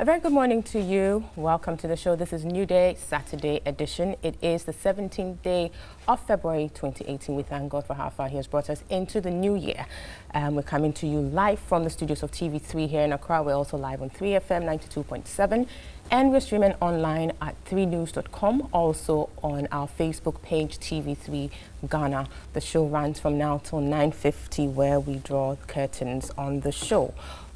A very good morning to you. Welcome to the show. This is New Day, Saturday edition. It is the 17th day of February 2018. We thank God for how far He has brought us into the new year. We're coming to you live from the studios of TV3 here in Accra. We're also live on 3FM 92.7. And we're streaming online at 3news.com, also on our Facebook page, TV3 Ghana. The show runs from now till 9:50, where we draw curtains on the show.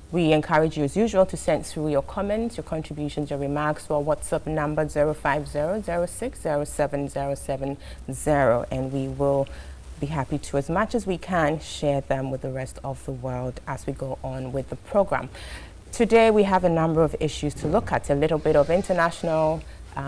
We encourage you, as usual, to send through your comments, your contributions, your remarks to our WhatsApp number 050-0607-070, and we will be happy to, as much as we can, share them with the rest of the world as we go on with the program. Today, we have a number of issues to look at, a little bit of international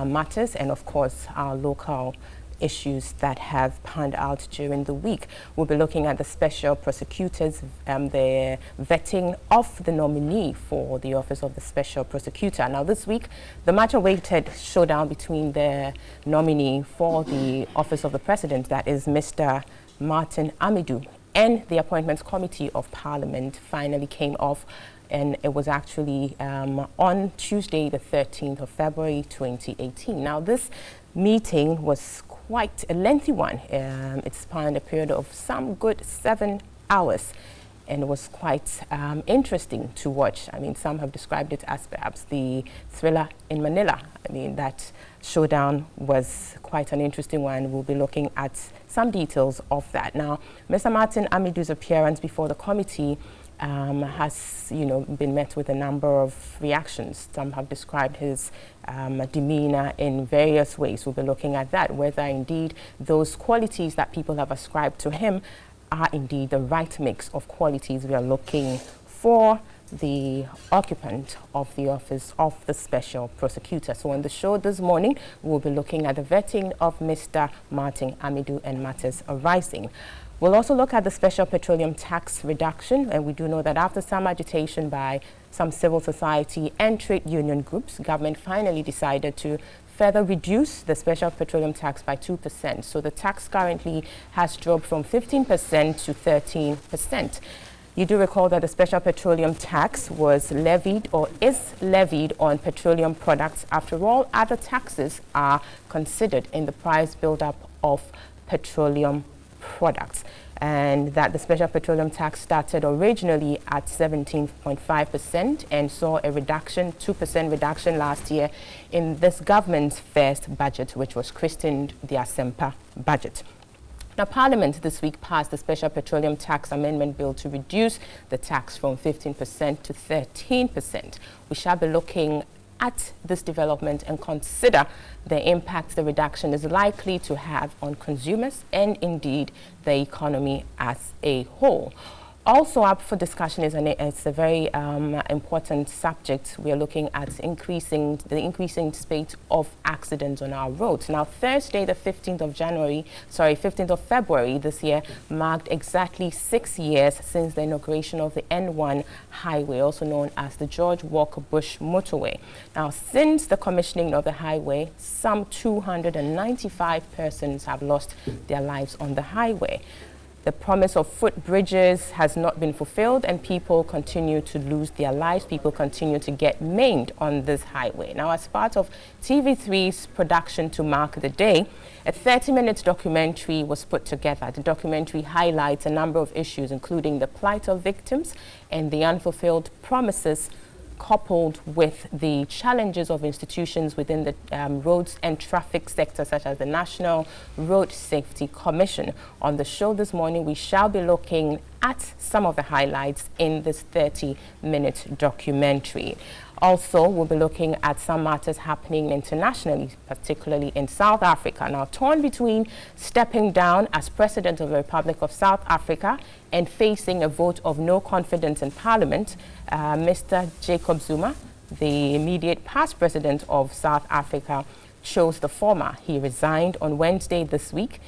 matters, and of course, our local issues that have panned out during the week. We'll be looking at the special prosecutors, the vetting of the nominee for the office of the special prosecutor. Now this week, the much-awaited showdown between the nominee for the office of the president, that is Mr. Martin Amidu, and the Appointments Committee of Parliament finally came off, and it was actually on Tuesday, the 13th of February 2018. Now this meeting was quite a lengthy one. It spanned a period of some good 7 hours, and it was quite interesting to watch. I mean, some have described it as perhaps the thriller in Manila. I mean, that showdown was quite an interesting one. We'll be looking at some details of that. Now, Mr. Martin Amidu's appearance before the committee has, been met with a number of reactions. Some have described his demeanor in various ways. We'll be looking at that, whether indeed those qualities that people have ascribed to him are indeed the right mix of qualities we are looking for the occupant of the office of the special prosecutor. So on the show this morning, we'll be looking at the vetting of Mr. Martin Amidu and matters arising. We'll also look at the special petroleum tax reduction, and we do know that after some agitation by some civil society and trade union groups, government finally decided to further reduce the special petroleum tax by 2%. So the tax currently has dropped from 15% to 13%. You do recall that the special petroleum tax was levied or is levied on petroleum products. After all, other taxes are considered in the price build-up of petroleum products, and that the special petroleum tax started originally at 17.5% and saw a reduction, 2% reduction last year in this government's first budget, which was christened the Asempa budget. Now, Parliament this week passed the Special Petroleum Tax Amendment Bill to reduce the tax from 15% to 13%. We shall be looking at this development and consider the impact the reduction is likely to have on consumers and indeed the economy as a whole. Also up for discussion it's a very important subject. We are looking at the increasing spate of accidents on our roads. Now, Thursday, the 15th of February this year marked exactly 6 years since the inauguration of the N1 highway, also known as the George Walker Bush Motorway. Now, since the commissioning of the highway, some 295 persons have lost their lives on the highway. The promise of footbridges has not been fulfilled, and people continue to lose their lives. People continue to get maimed on this highway. Now, as part of TV3's production to mark the day, a 30-minute documentary was put together. The documentary highlights a number of issues, including the plight of victims and the unfulfilled promises, coupled with the challenges of institutions within the roads and traffic sector, such as the National Road Safety Commission. On the show this morning, we shall be looking at some of the highlights in this 30-minute documentary. Also, we'll be looking at some matters happening internationally, particularly in South Africa. Now, torn between stepping down as President of the Republic of South Africa and facing a vote of no confidence in Parliament, Mr. Jacob Zuma, the immediate past President of South Africa, chose the former. He resigned on Wednesday this week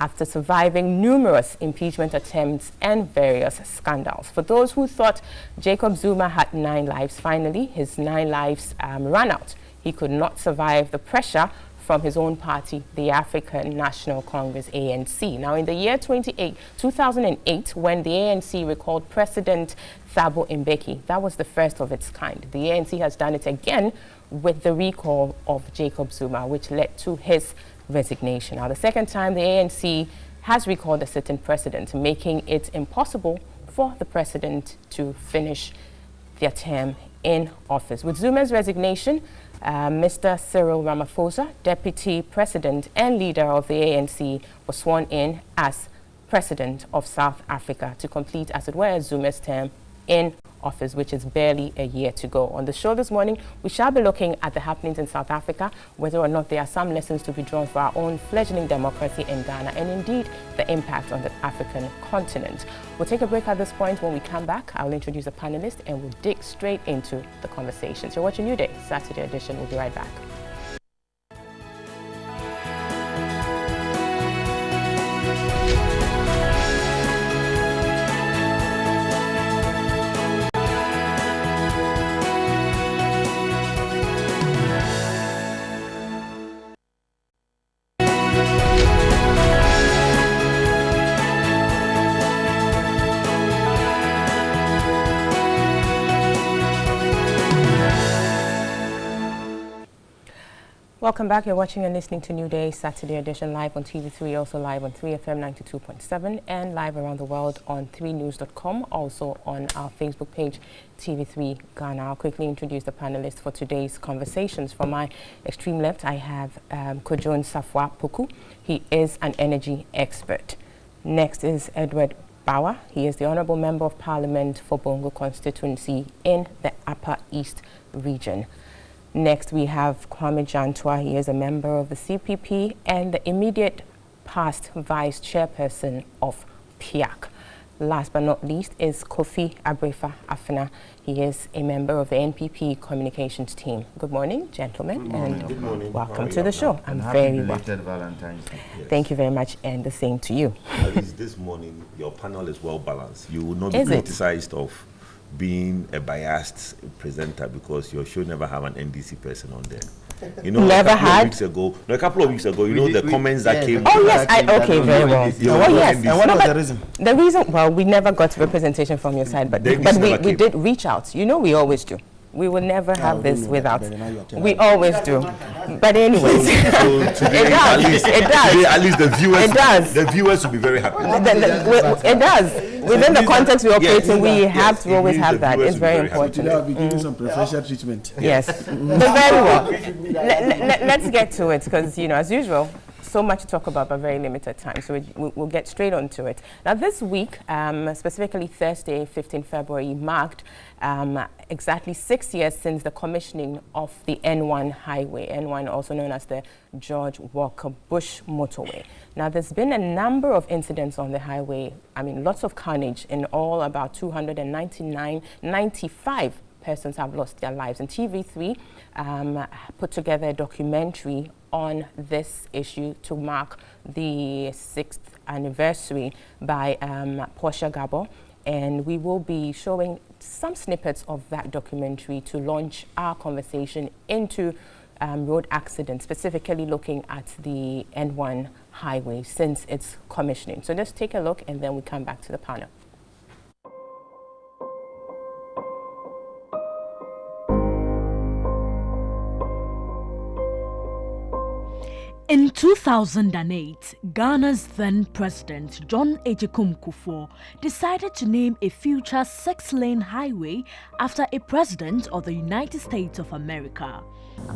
after surviving numerous impeachment attempts and various scandals. For those who thought Jacob Zuma had 9 lives, finally his 9 lives ran out. He could not survive the pressure from his own party, the African National Congress, ANC. Now, in the year 2008, when the ANC recalled President Thabo Mbeki, that was the first of its kind. The ANC has done it again with the recall of Jacob Zuma, which led to his resignation. Now, the second time, the ANC has recalled a sitting president, making it impossible for the president to finish their term in office. With Zuma's resignation, Mr. Cyril Ramaphosa, deputy president and leader of the ANC, was sworn in as president of South Africa to complete, as it were, Zuma's term in office, which is barely a year to go. On the show this morning, we shall be looking at the happenings in South Africa, whether or not there are some lessons to be drawn for our own fledgling democracy in Ghana, and indeed the impact on the African continent. We'll take a break at this point. When we come back, I'll introduce a panelist and we'll dig straight into the conversations. You're watching New Day, Saturday edition. We'll be right back. Welcome back. You're watching and listening to New Day, Saturday edition, live on TV3, also live on 3FM 92.7 and live around the world on 3news.com, also on our Facebook page, TV3 Ghana. I'll quickly introduce the panelists for today's conversations. From my extreme left, I have Kojo Nsafwa Poku. He is an energy expert. Next is Edward Bauer. He is the Honourable Member of Parliament for Bongo constituency in the Upper East region. Next, we have Kwame Jantwa. He is a member of the CPP and the immediate past vice chairperson of PIAC. Last but not least is Kofi Abrefa Afena. He is a member of the NPP communications team. Good morning, gentlemen, Good morning. and Good morning. welcome to the show. I'm very well. Valentine's Day. Yes. Thank you very much, and the same to you. At least this morning, your panel is well balanced. You will not be Is it? criticized of being a biased presenter because your show never have an NDC person on there. You know, Never a couple had? of weeks ago, no, a couple of weeks ago, you know the comments that came. Oh yes, okay, very well. You Oh know, yes. NDC. And what was the reason? The reason, well, we never got representation from your side, but The NDC we never came. did reach out. You know, we always do. We will never have we this know that, without. but now you are telling We us. always do. But anyways, So today, It does, at least, it does. Today, at least the viewers, It does. the viewers will be very happy. it does. Within the context we operate in, we have to it always means have the that. viewers It's will be very very happy. Today I'll important. be giving some preferential treatment. Yes, but very well. Let's get to it because, you know, as usual, so much to talk about, but very limited time. So we'll get straight onto it. Now, this week, specifically Thursday, 15 February, marked exactly 6 years since the commissioning of the N1 highway, N1 also known as the George Walker Bush Motorway. Now, there's been a number of incidents on the highway. I mean, lots of carnage. In all, about 95 persons have lost their lives. And TV3 put together a documentary on this issue to mark the 6th anniversary by Portia Gabo. And we will be showing some snippets of that documentary to launch our conversation into road accidents, specifically looking at the N1 highway since its commissioning. So let's take a look and then we come back to the panel. In 2008, Ghana's then president, John Agyekum Kufuor, decided to name a future 6-lane highway after a president of the United States of America.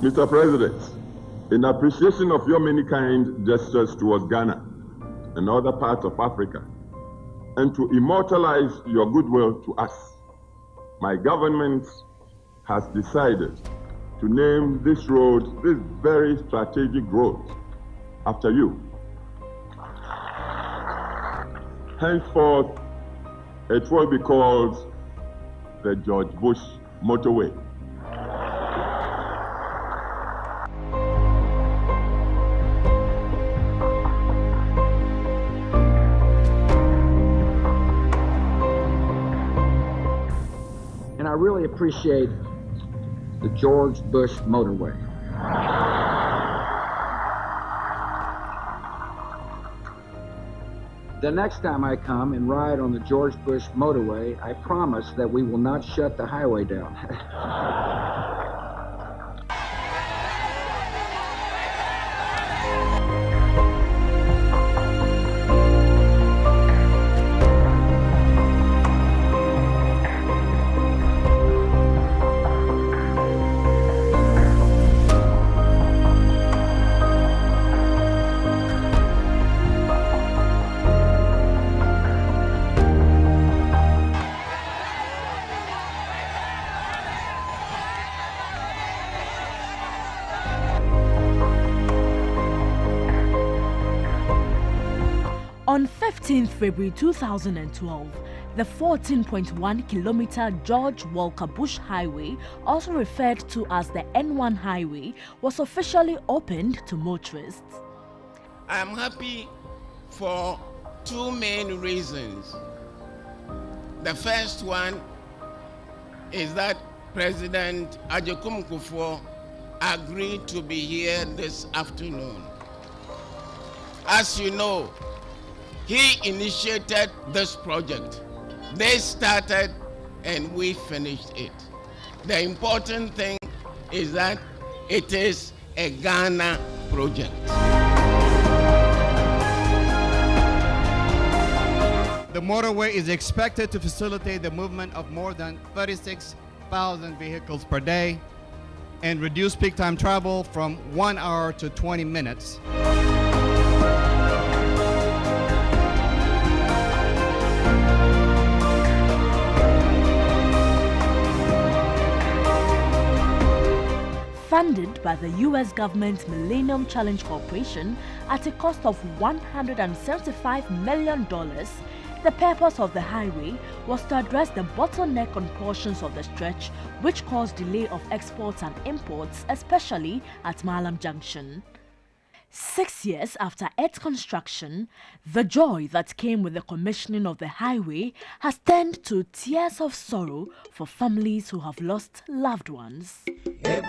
Mr. President, in appreciation of your many kind gestures towards Ghana and other parts of Africa, and to immortalize your goodwill to us, my government has decided to name this road, this very strategic road, after you. Henceforth, it will be called the George Bush Motorway. And I really appreciate the George Bush Motorway. The next time I come and ride on the George Bush motorway, I promise that we will not shut the highway down. On 15th February 2012, the 14.1-kilometer George Walker Bush Highway, also referred to as the N1 Highway, was officially opened to motorists. I am happy for two main reasons. The first one is that President Agyekum Kufuor agreed to be here this afternoon. As you know, he initiated this project. They started and we finished it. The important thing is that it is a Ghana project. The motorway is expected to facilitate the movement of more than 36,000 vehicles per day and reduce peak time travel from 1 hour to 20 minutes. Funded by the US government's Millennium Challenge Corporation at a cost of $175 million, the purpose of the highway was to address the bottleneck on portions of the stretch which caused delay of exports and imports, especially at Malam Junction. 6 years after its construction, the joy that came with the commissioning of the highway has turned to tears of sorrow for families who have lost loved ones. The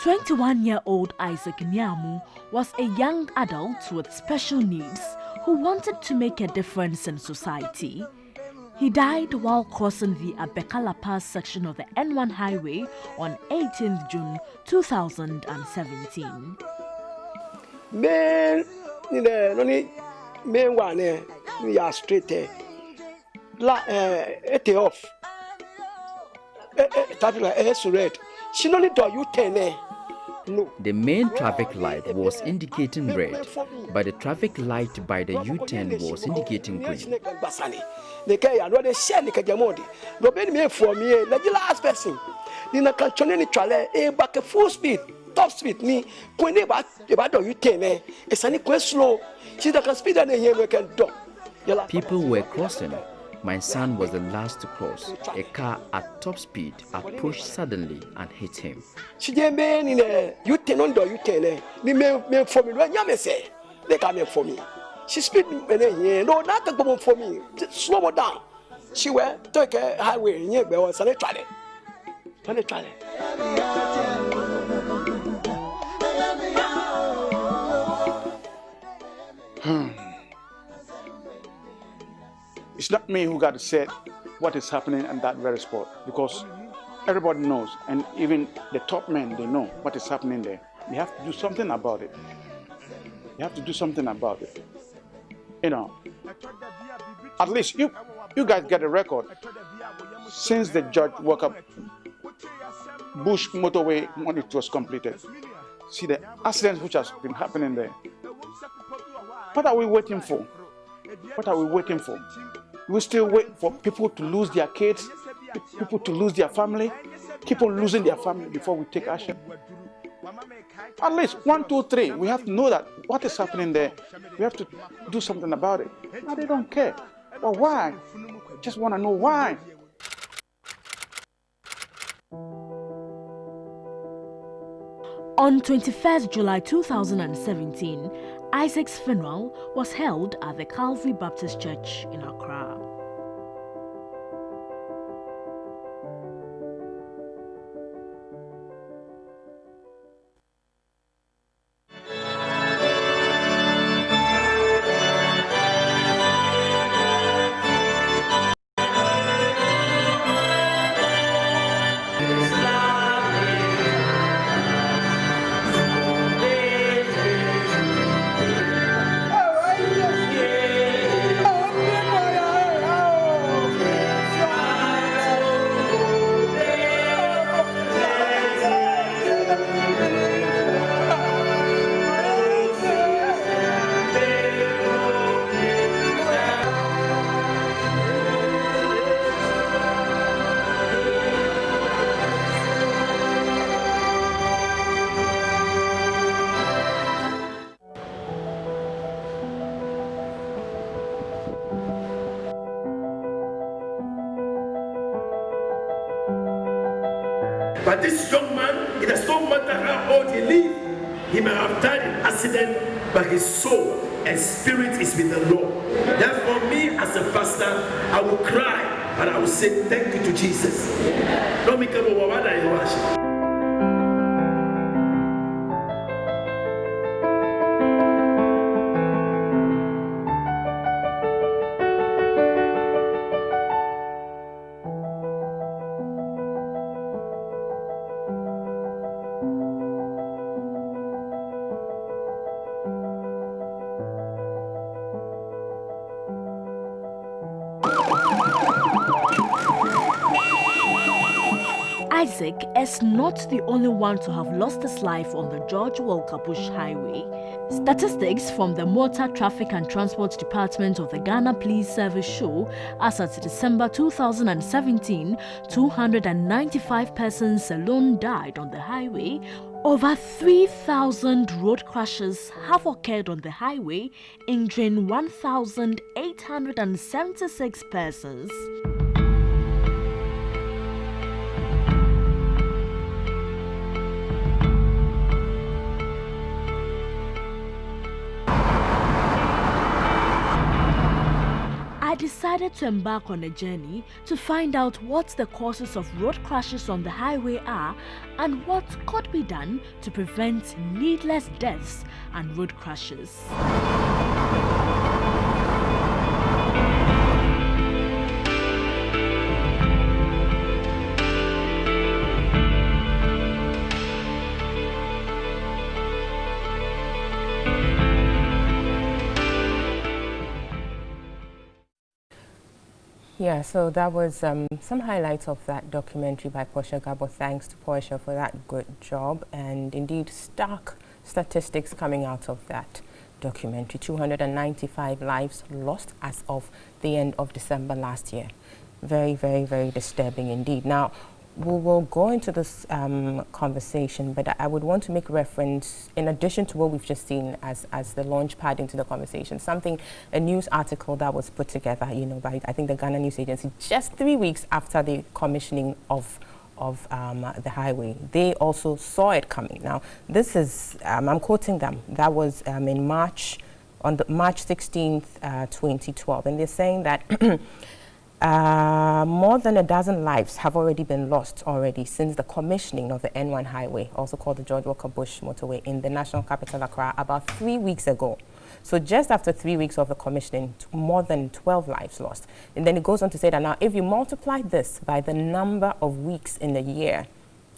21-year-old Isaac Nyamu was a young adult with special needs who wanted to make a difference in society. He died while crossing the Abekala Pass section of the N1 highway on 18th June 2017. The main traffic light was indicating red, but the traffic light by the U-turn was indicating green. Full speed, top speed, me, when they about U-turn, it's a slow. See the speed and here can do. People were crossing. My son was the last to cross. A car at top speed approached suddenly and hit him. She didn't in a U-turn on the U-turn. Me for me, when you say, they come for me. She speed here, no, not the woman for me. Slow her down. She went to a highway near Bells and try it. It's not me who got to say what is happening in that very spot, because everybody knows, and even the top men, they know what is happening there. They have to do something about it. You have to do something about it. You know, at least you guys get a record. Since the George Walker Bush motorway, when it was completed, see the accidents which has been happening there. What are we waiting for? What are we waiting for? We still wait for people to lose their kids, people to lose their family, keep on losing their family before we take action. At least 1, 2, 3. We have to know that what is happening there. We have to do something about it. Now they don't care. But why? Just want to know why. On 21st July 2017, Isaac's funeral was held at the Calvary Baptist Church in Accra. But this young man, it does not matter how old he lives, he may have died in accident, but his soul and spirit is with the Lord. Therefore, me as a pastor, I will cry and I will say thank you to Jesus. Don't make a Isaac is not the only one to have lost his life on the George Walker Bush Highway. Statistics from the Motor Traffic and Transport Department of the Ghana Police Service show as at December 2017, 295 persons alone died on the highway. Over 3,000 road crashes have occurred on the highway, injuring 1,876 persons. I decided to embark on a journey to find out what the causes of road crashes on the highway are and what could be done to prevent needless deaths and road crashes. Yeah, so that was some highlights of that documentary by Portia Gabo. Thanks to Portia for that good job, and indeed stark statistics coming out of that documentary. 295 lives lost as of the end of December last year. Very, very, very disturbing indeed. Now, we will go into this conversation, but I would want to make reference, in addition to what we've just seen as the launch pad into the conversation, a news article that was put together, by I think the Ghana News Agency, just 3 weeks after the commissioning of the highway. They also saw it coming. Now, this is, I'm quoting them, that was in March, on the March 16th, 2012, and they're saying that more than a dozen lives have already been lost since the commissioning of the N1 highway, also called the George Walker Bush Motorway, in the national capital Accra about 3 weeks ago. So just after 3 weeks of the commissioning, more than 12 lives lost. And then it goes on to say that now if you multiply this by the number of weeks in a year,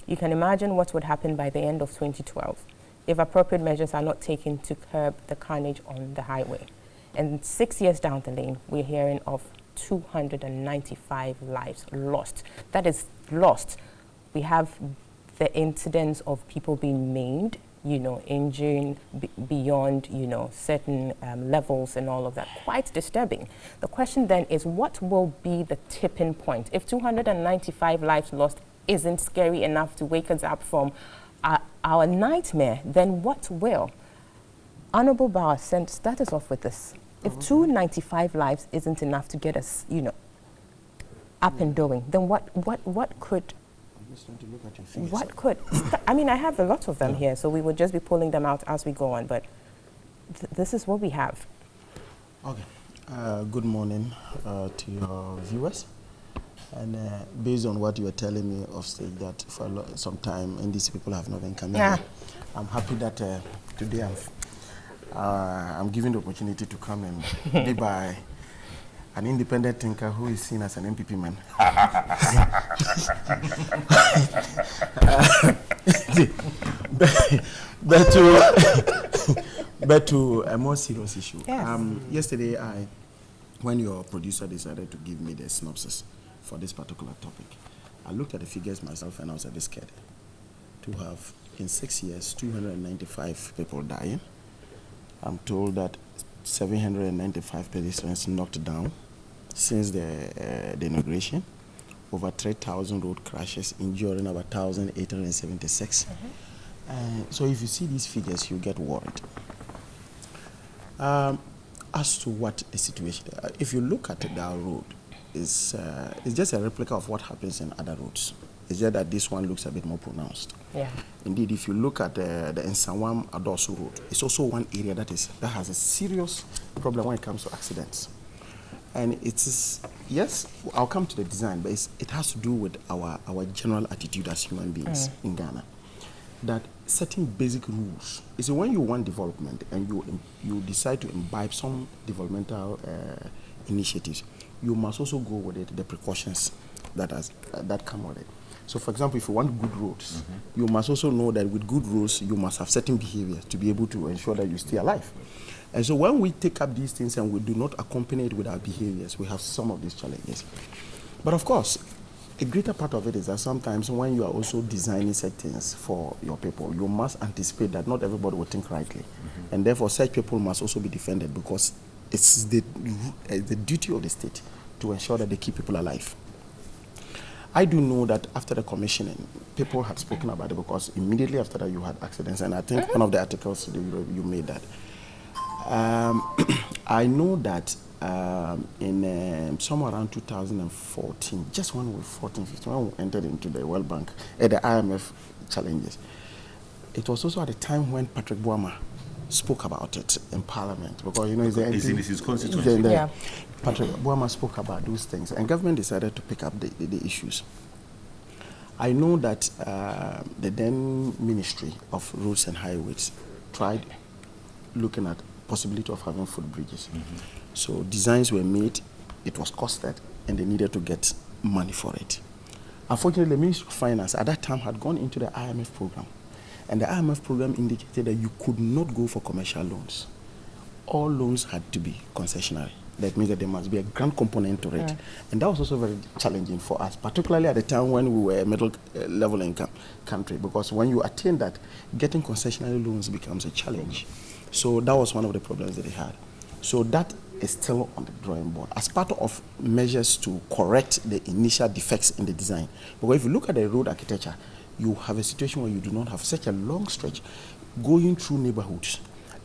you can imagine what would happen by the end of 2012 if appropriate measures are not taken to curb the carnage on the highway. And 6 years down the lane, we're hearing of 295 lives lost. That is lost. We have the incidents of people being maimed, injuring beyond, certain levels and all of that. Quite disturbing. The question then is, what will be the tipping point? If 295 lives lost isn't scary enough to wake us up from our nightmare, then what will? Honorable Bauer, start us off with this. If 295 lives isn't enough to get us, you know, up and going, then what could? I'm just trying to look at your figures. What could? I mean, I have a lot of them here, so we would just be pulling them out as we go on. But this is what we have. Okay. Good morning to your viewers. And based on what you were telling me off stage, that for some time NDC people have not been coming here, I'm happy that today I'm given the opportunity to come and be by an independent thinker who is seen as an MPP man. but to a more serious issue. Yes. Yesterday, when your producer decided to give me the synopsis for this particular topic, I looked at the figures myself and I was a bit scared to have, in 6 years, 295 people dying. I'm told that 795 pedestrians knocked down since the inauguration, over 3,000 road crashes, injuring about 1,876. So if you see these figures, you get worried. As to what the situation, if you look at that road, it's just a replica of what happens in other roads. It's just that this one looks a bit more pronounced. Yeah. Indeed, if you look at the Nsawam Adosu Road, it's also one area that has a serious problem when it comes to accidents. And it is, yes, I'll come to the design, but it has to do with our general attitude as human beings in Ghana. That setting basic rules is when you want development and you decide to imbibe some developmental initiatives, you must also go with it, the precautions that come with it. So, for example, if you want good roads, you must also know that with good roads, you must have certain behavior to be able to ensure that you stay alive. And so when we take up these things and we do not accompany it with our behaviors, we have some of these challenges. But of course, a greater part of it is that sometimes when you are also designing settings for your people, you must anticipate that not everybody will think rightly. And therefore, such people must also be defended, because it's the duty of the state to ensure that they keep people alive. I do know that after the commissioning, people had spoken about it, because immediately after that you had accidents, and I think one of the articles you made that. I know that in somewhere around 2014, just when we were 14, 15, when we entered into the World Bank, the IMF challenges, it was also at the time when Patrick Boama spoke about it in Parliament, because you know he's in his constituency. Patrick Boama spoke about those things, and government decided to pick up the issues. I know that the then Ministry of Roads and Highways tried looking at possibility of having footbridges. So designs were made, it was costed, and they needed to get money for it. Unfortunately, the Ministry of Finance at that time had gone into the IMF program, and the IMF program indicated that you could not go for commercial loans. All loans had to be concessionary. That means that there must be a grant component to it. And that was also very challenging for us, particularly at the time when we were a middle level income country, because when you attain that, getting concessionary loans becomes a challenge. So that was one of the problems that they had. So that is still on the drawing board as part of measures to correct the initial defects in the design. But if you look at the road architecture, you have a situation where you do not have such a long stretch going through neighborhoods.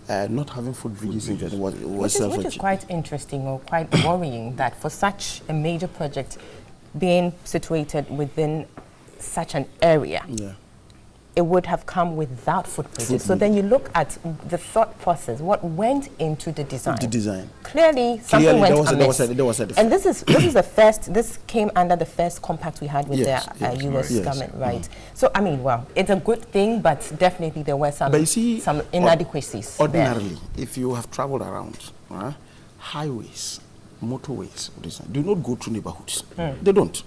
Not having footbridges in there was which is quite interesting or quite worrying, that for such a major project being situated within such an area, it would have come without footbridges. So then you look at the thought process, what went into the design. Clearly something went amiss. And this is the first, this came under the first compact we had with the US government, right? So, I mean, well, it's a good thing, but definitely there were some inadequacies. Ordinarily, if you have traveled around, highways, motorways, do not go through neighborhoods. They don't.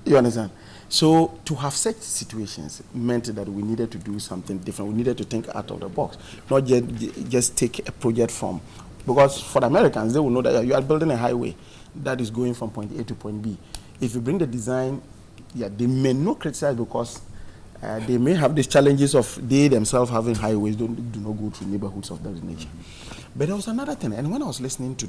You understand? So to have such situations meant that we needed to do something different. We needed to think out of the box, not just take a project from, because for the Americans, they will know that you are building a highway that is going from point A to point B. If you bring the design, they may not criticize, because they may have these challenges of they themselves having highways do not go through neighborhoods of that nature. But there was another thing, and when I was listening to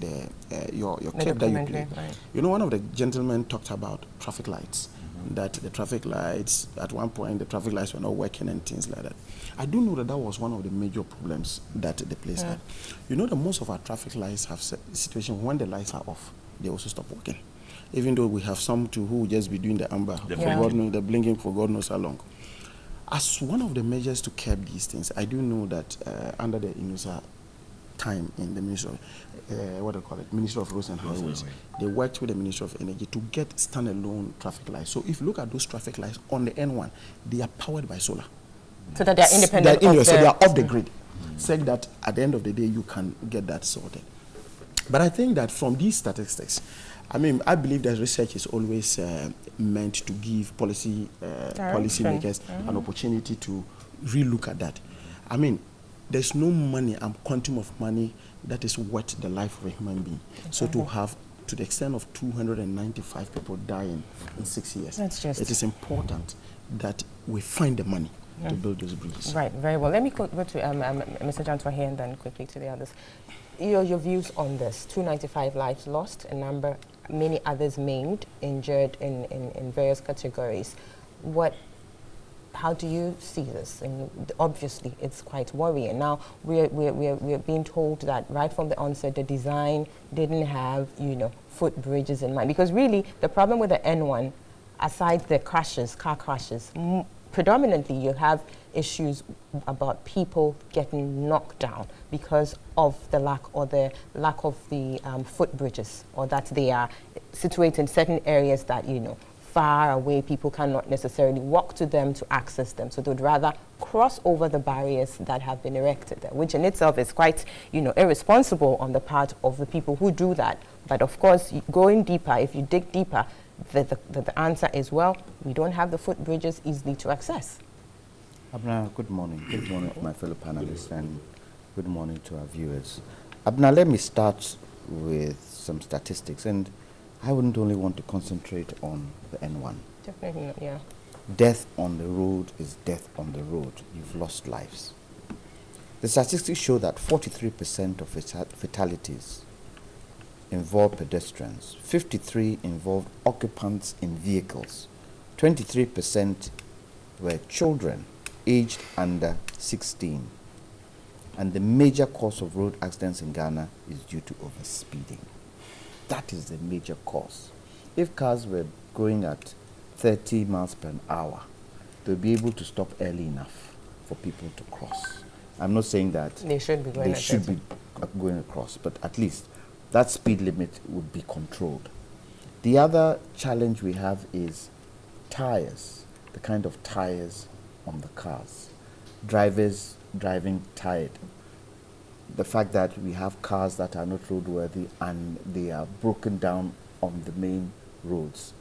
your clip that you played, you know, one of the gentlemen talked about traffic lights. that the traffic lights, at one point, the traffic lights were not working and things like that. I do know that that was one of the major problems that the place had. You know that most of our traffic lights have situations when the lights are off, they also stop working. Even though we have some who will just be doing the amber, for God knows, the blinking for God knows how long. As one of the measures to curb these things, I do know that under the INUSA time in the Ministry of, Ministry of Roads and Highways, they worked with the Ministry of Energy to get standalone traffic lights. So if you look at those traffic lights on the N1, they are powered by solar. So that they are independent so they are off the grid. Saying that at the end of the day, you can get that sorted. But I think that from these statistics, I mean, I believe that research is always meant to give policymakers an opportunity to relook at that. I mean, there's no money and quantum of money that is worth the life of a human being. So to have, to the extent of 295 people dying in 6 years, it is important that we find the money to build those bridges. Right, very well. Let me go to Mr. Jantua here and then quickly to the others. Your views on this: 295 lives lost, many others maimed, injured in various categories. How do you see this? And obviously, it's quite worrying. Now, we're being told that right from the onset, the design didn't have, footbridges in mind. Because really, the problem with the N1, aside the crashes, car crashes, predominantly you have issues about people getting knocked down because of the lack of the footbridges, or that they are situated in certain areas that, far away, people cannot necessarily walk to them to access them. So they would rather cross over the barriers that have been erected there, which in itself is quite, irresponsible on the part of the people who do that. But of course, going deeper, if you dig deeper, the answer is, well, we don't have the footbridges easily to access. Abna, good morning. Good morning to my fellow panelists, and good morning to our viewers. Abna, let me start with some statistics, and I wouldn't only want to concentrate on the N1. Definitely not, yeah. Death on the road is death on the road. You've lost lives. The statistics show that 43% of fatalities involve pedestrians, 53% involved occupants in vehicles, 23% were children aged under 16. And the major cause of road accidents in Ghana is due to overspeeding. That is the major cause. If cars were going at 30 miles per hour, they'll be able to stop early enough for people to cross. I'm not saying that they should be going across, but at least that speed limit would be controlled. The other challenge we have is tires, the kind of tires on the cars. Drivers driving tired. The fact that we have cars that are not roadworthy and they are broken down on the main roads.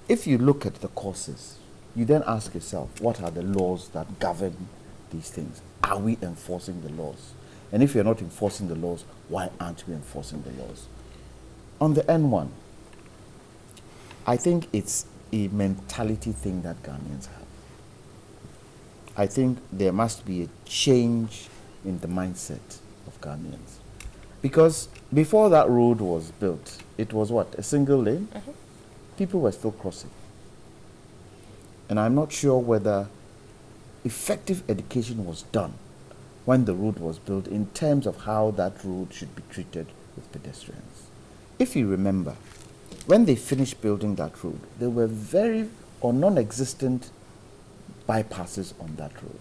If you look at the causes, you then ask yourself, what are the laws that govern these things? Are we enforcing the laws? And if you're not enforcing the laws, why aren't we enforcing the laws? On the N1, I think it's a mentality thing that Ghanaians have. I think there must be a change in the mindset of Ghanaians. Because before that road was built, it was what, a single lane? People were still crossing. And I'm not sure whether effective education was done when the road was built in terms of how that road should be treated with pedestrians. If you remember, when they finished building that road, there were very or non-existent bypasses on that road.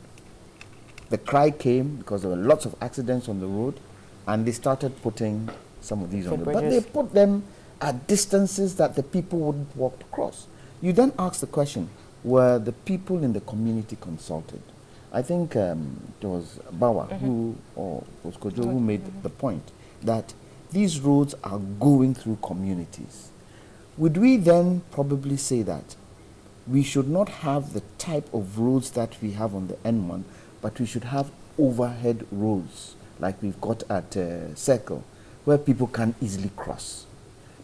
The cry came because there were lots of accidents on the road, and they started putting some of these on the road. But they put them at distances that the people wouldn't walk across. You then ask the question, were the people in the community consulted? I think there was Bawa or was Kojo who made the point that these roads are going through communities. Would we then probably say that we should not have the type of roads that we have on the N1, but we should have overhead roads like we've got at Circle, where people can easily cross?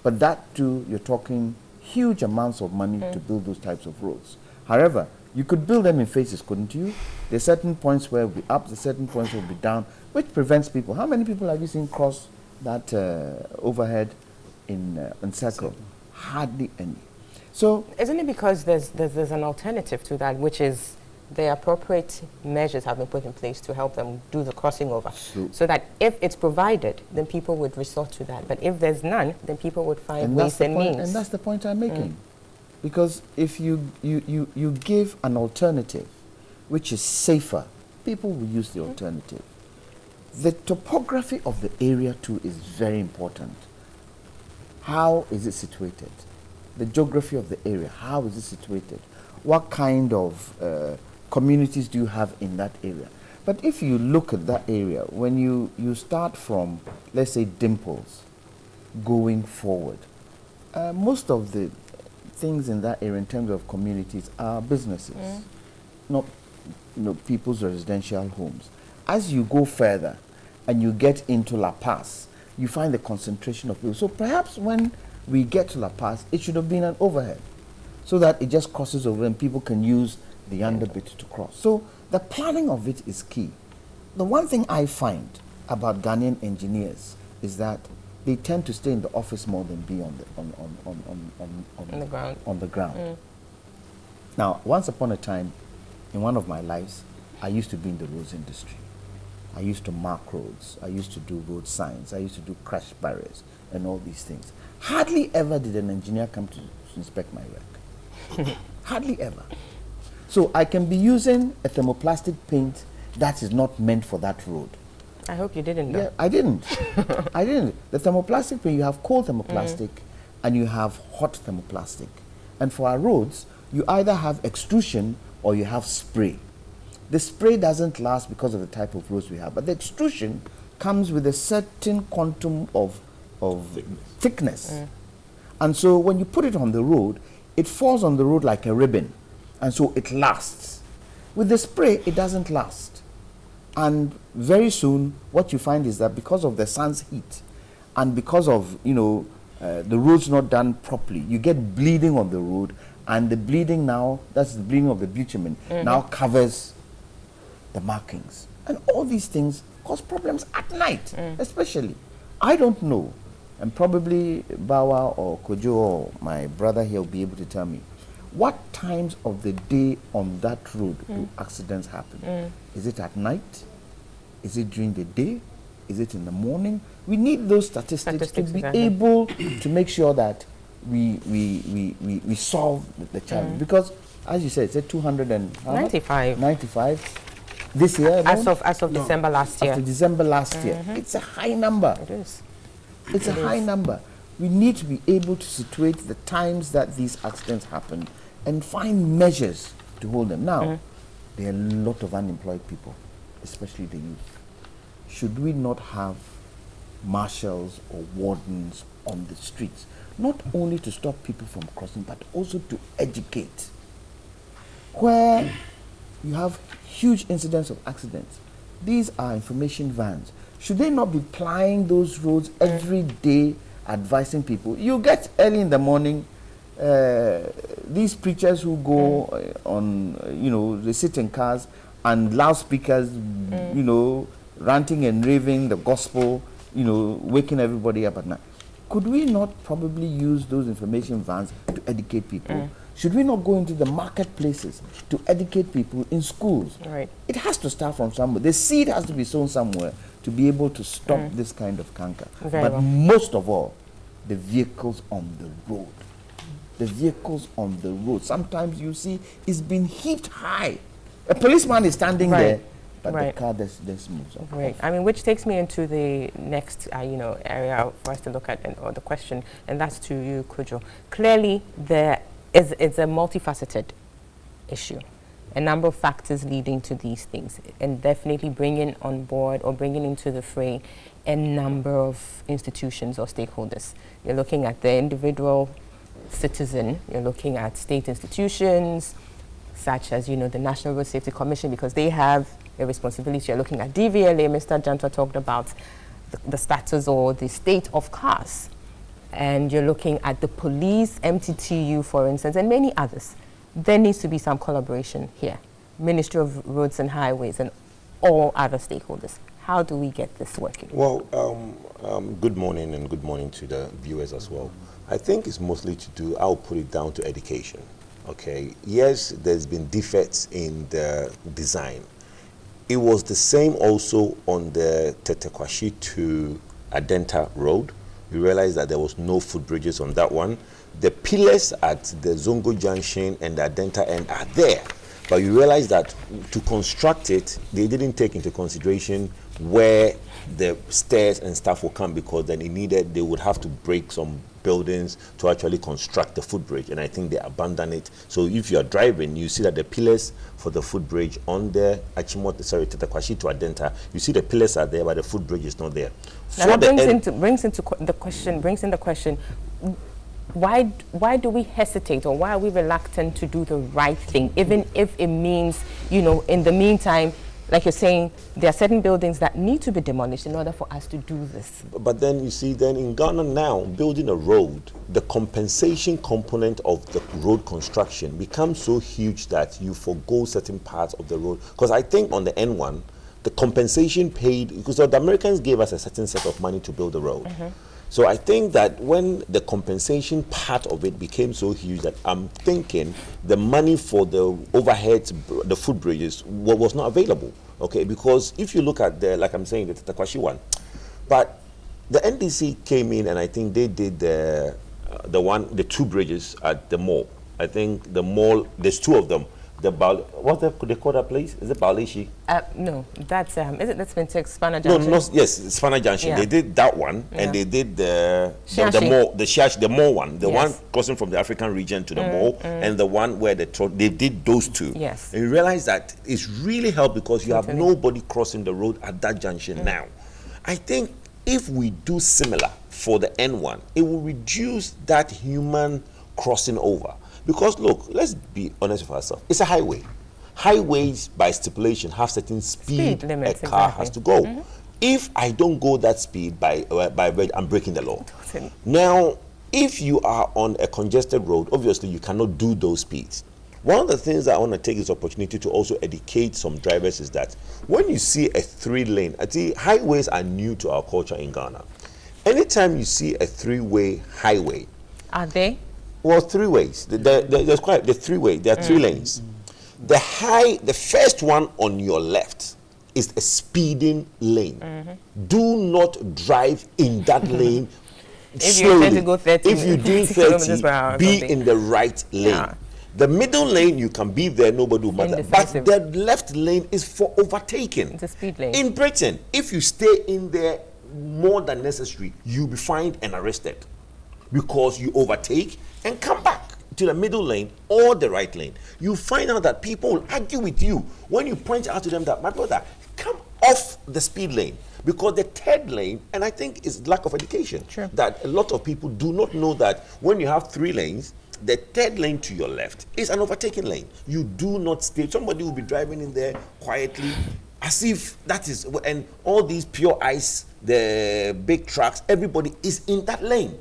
But that too, you're talking huge amounts of money to build those types of roads. However, you could build them in phases, couldn't you? There's certain points where we'll be up, there's certain points where we'll be down, which prevents people. How many people have you seen cross that overhead in Circle? Hardly any. So isn't it because there's an alternative to that, which is the appropriate measures have been put in place to help them do the crossing over, so that if it's provided, then people would resort to that. But if there's none, then people would find ways and means. And that's the point I'm making. Because if you give an alternative which is safer, people will use the alternative. The topography of the area too is very important. How is it situated? The geography of the area, how is it situated? What kind of communities do you have in that area? But if you look at that area, when you start from, let's say, Dimples, going forward, most of the things in that area in terms of communities are businesses, not people's residential homes. As you go further and you get into La Paz, you find the concentration of people. So perhaps when we get to La Paz, it should have been an overhead so that it just crosses over and people can use the underbit to cross. So the planning of it is key. The one thing I find about Ghanaian engineers is that they tend to stay in the office more than be on the ground. Now, once upon a time, in one of my lives, I used to be in the roads industry. I used to mark roads. I used to do road signs. I used to do crash barriers and all these things. Hardly ever did an engineer come to inspect my work. Hardly ever. So I can be using a thermoplastic paint that is not meant for that road. I hope you didn't know. Yeah, I didn't. I didn't. The thermoplastic paint, you have cold thermoplastic and you have hot thermoplastic. And for our roads, you either have extrusion or you have spray. The spray doesn't last because of the type of roads we have, but the extrusion comes with a certain quantum of thickness. And so when you put it on the road, it falls on the road like a ribbon, and so it lasts. With the spray, it doesn't last. And very soon, what you find is that because of the sun's heat, and because of, the road's not done properly, you get bleeding on the road, and the bleeding now, that's the bleeding of the bitumen, now covers the markings. And all these things cause problems at night, especially. I don't know, and probably Bawa or Kojo or my brother here will be able to tell me, what times of the day on that road do accidents happen? Is it at night? Is it during the day? Is it in the morning? We need those statistics to be able to make sure that we solve the challenge. Because, as you said, it's 295 this year. As of December last year. After December last year. It's a high number. It is. It's a high number. We need to be able to situate the times that these accidents happen and find measures to hold them. Now, there are a lot of unemployed people, especially the youth. Should we not have marshals or wardens on the streets, not only to stop people from crossing, but also to educate? Where you have huge incidents of accidents, these are information vans. Should they not be plying those roads every day, advising people? You get early in the morning, these preachers who go on, they sit in cars and loudspeakers, ranting and raving the gospel, waking everybody up at night. Could we not probably use those information vans to educate people? Should we not go into the marketplaces to educate people in schools? Right. It has to start from somewhere. The seed has to be sown somewhere to be able to stop this kind of canker. But most of all, the vehicles on the road. The vehicles on the road. Sometimes you see it's been heaped high. A policeman is standing there, but the car just moves off. Right. I mean, which takes me into the next, area for us to look at, or the question, and that's to you, Kojo. Clearly, it's a multifaceted issue. A number of factors leading to these things, and definitely bringing on board or bringing into the fray a number of institutions or stakeholders. You're looking at the individual citizen, you're looking at state institutions, such as, the National Road Safety Commission, because they have a responsibility. You're looking at DVLA, Mr. Janta talked about the status or the state of cars. And you're looking at the police, MTTU, for instance, and many others. There needs to be some collaboration here. Ministry of Roads and Highways and all other stakeholders. How do we get this working? Well, Good morning, and good morning to the viewers as well. I think it's mostly to do, I'll put it down to education. Okay, yes, there's been defects in the design. It was the same also on the Tetekwashi to Adenta Road. We realized that there was no footbridges on that one. The pillars at the Zongo Junction and the Adenta end are there. But you realize that to construct it, they didn't take into consideration where the stairs and stuff will come, because then they would have to break some buildings to actually construct the footbridge, and I think they abandoned it. So if you are driving, you see that the pillars for the footbridge on the Tetekwashi to Adenta, you see the pillars are there, but the footbridge is not there. Now that brings in the question, why do we hesitate, or why are we reluctant to do the right thing, even if it means, you know, in the meantime, like you're saying, there are certain buildings that need to be demolished in order for us to do this? But then you see, then in Ghana now, building a road, the compensation component of the road construction becomes so huge that you forgo certain parts of the road. Because I think on the N1, the compensation paid, because the Americans gave us a certain set of money to build the road. So I think that when the compensation part of it became so huge, that I'm thinking the money for the overheads, the footbridges, was not available. Okay, because if you look at like I'm saying, the Tetekwashi one, but the NDC came in and I think they did the two bridges at the mall. I think the mall, there's two of them. What they call that place? Is it Balishi? No, that's that's Mintex Spanner Junction. No, yes, Spanner Junction. Yeah. They did that one, and they did the mall one, the one crossing from the African region to the mall, and the one where they did those two. Yes, and you realize that it's really helped because you have nobody crossing the road at that junction now. I think if we do similar for the N1, it will reduce that human crossing over. Because look, let's be honest with ourselves. It's a highway. Highways, by stipulation, have certain speed limits, a car has to go. If I don't go that speed, by I'm breaking the law. Now, if you are on a congested road, obviously you cannot do those speeds. One of the things I want to take this opportunity to also educate some drivers is that when you see a 3-lane, I think highways are new to our culture in Ghana. Anytime you see a 3-way highway, are they? Well, 3 ways. There's quite the 3-way. There are 3 lanes. The first one on your left is a speeding lane. Do not drive in that lane slowly. If you go 30, if you're doing 30, be in the right lane. Yeah. The middle lane, you can be there, nobody will matter. But the left lane is for overtaking. It's a speed lane. In Britain, if you stay in there more than necessary, you'll be fined and arrested, because you overtake and come back to the middle lane or the right lane. You find out that people will argue with you when you point out to them that, my brother, come off the speed lane. Because the 3rd lane, and I think it's lack of education, that a lot of people do not know that when you have 3 lanes, the 3rd lane to your left is an overtaking lane. You do not stay. Somebody will be driving in there quietly, as if that is, and all these pure ice, the big trucks, everybody is in that lane.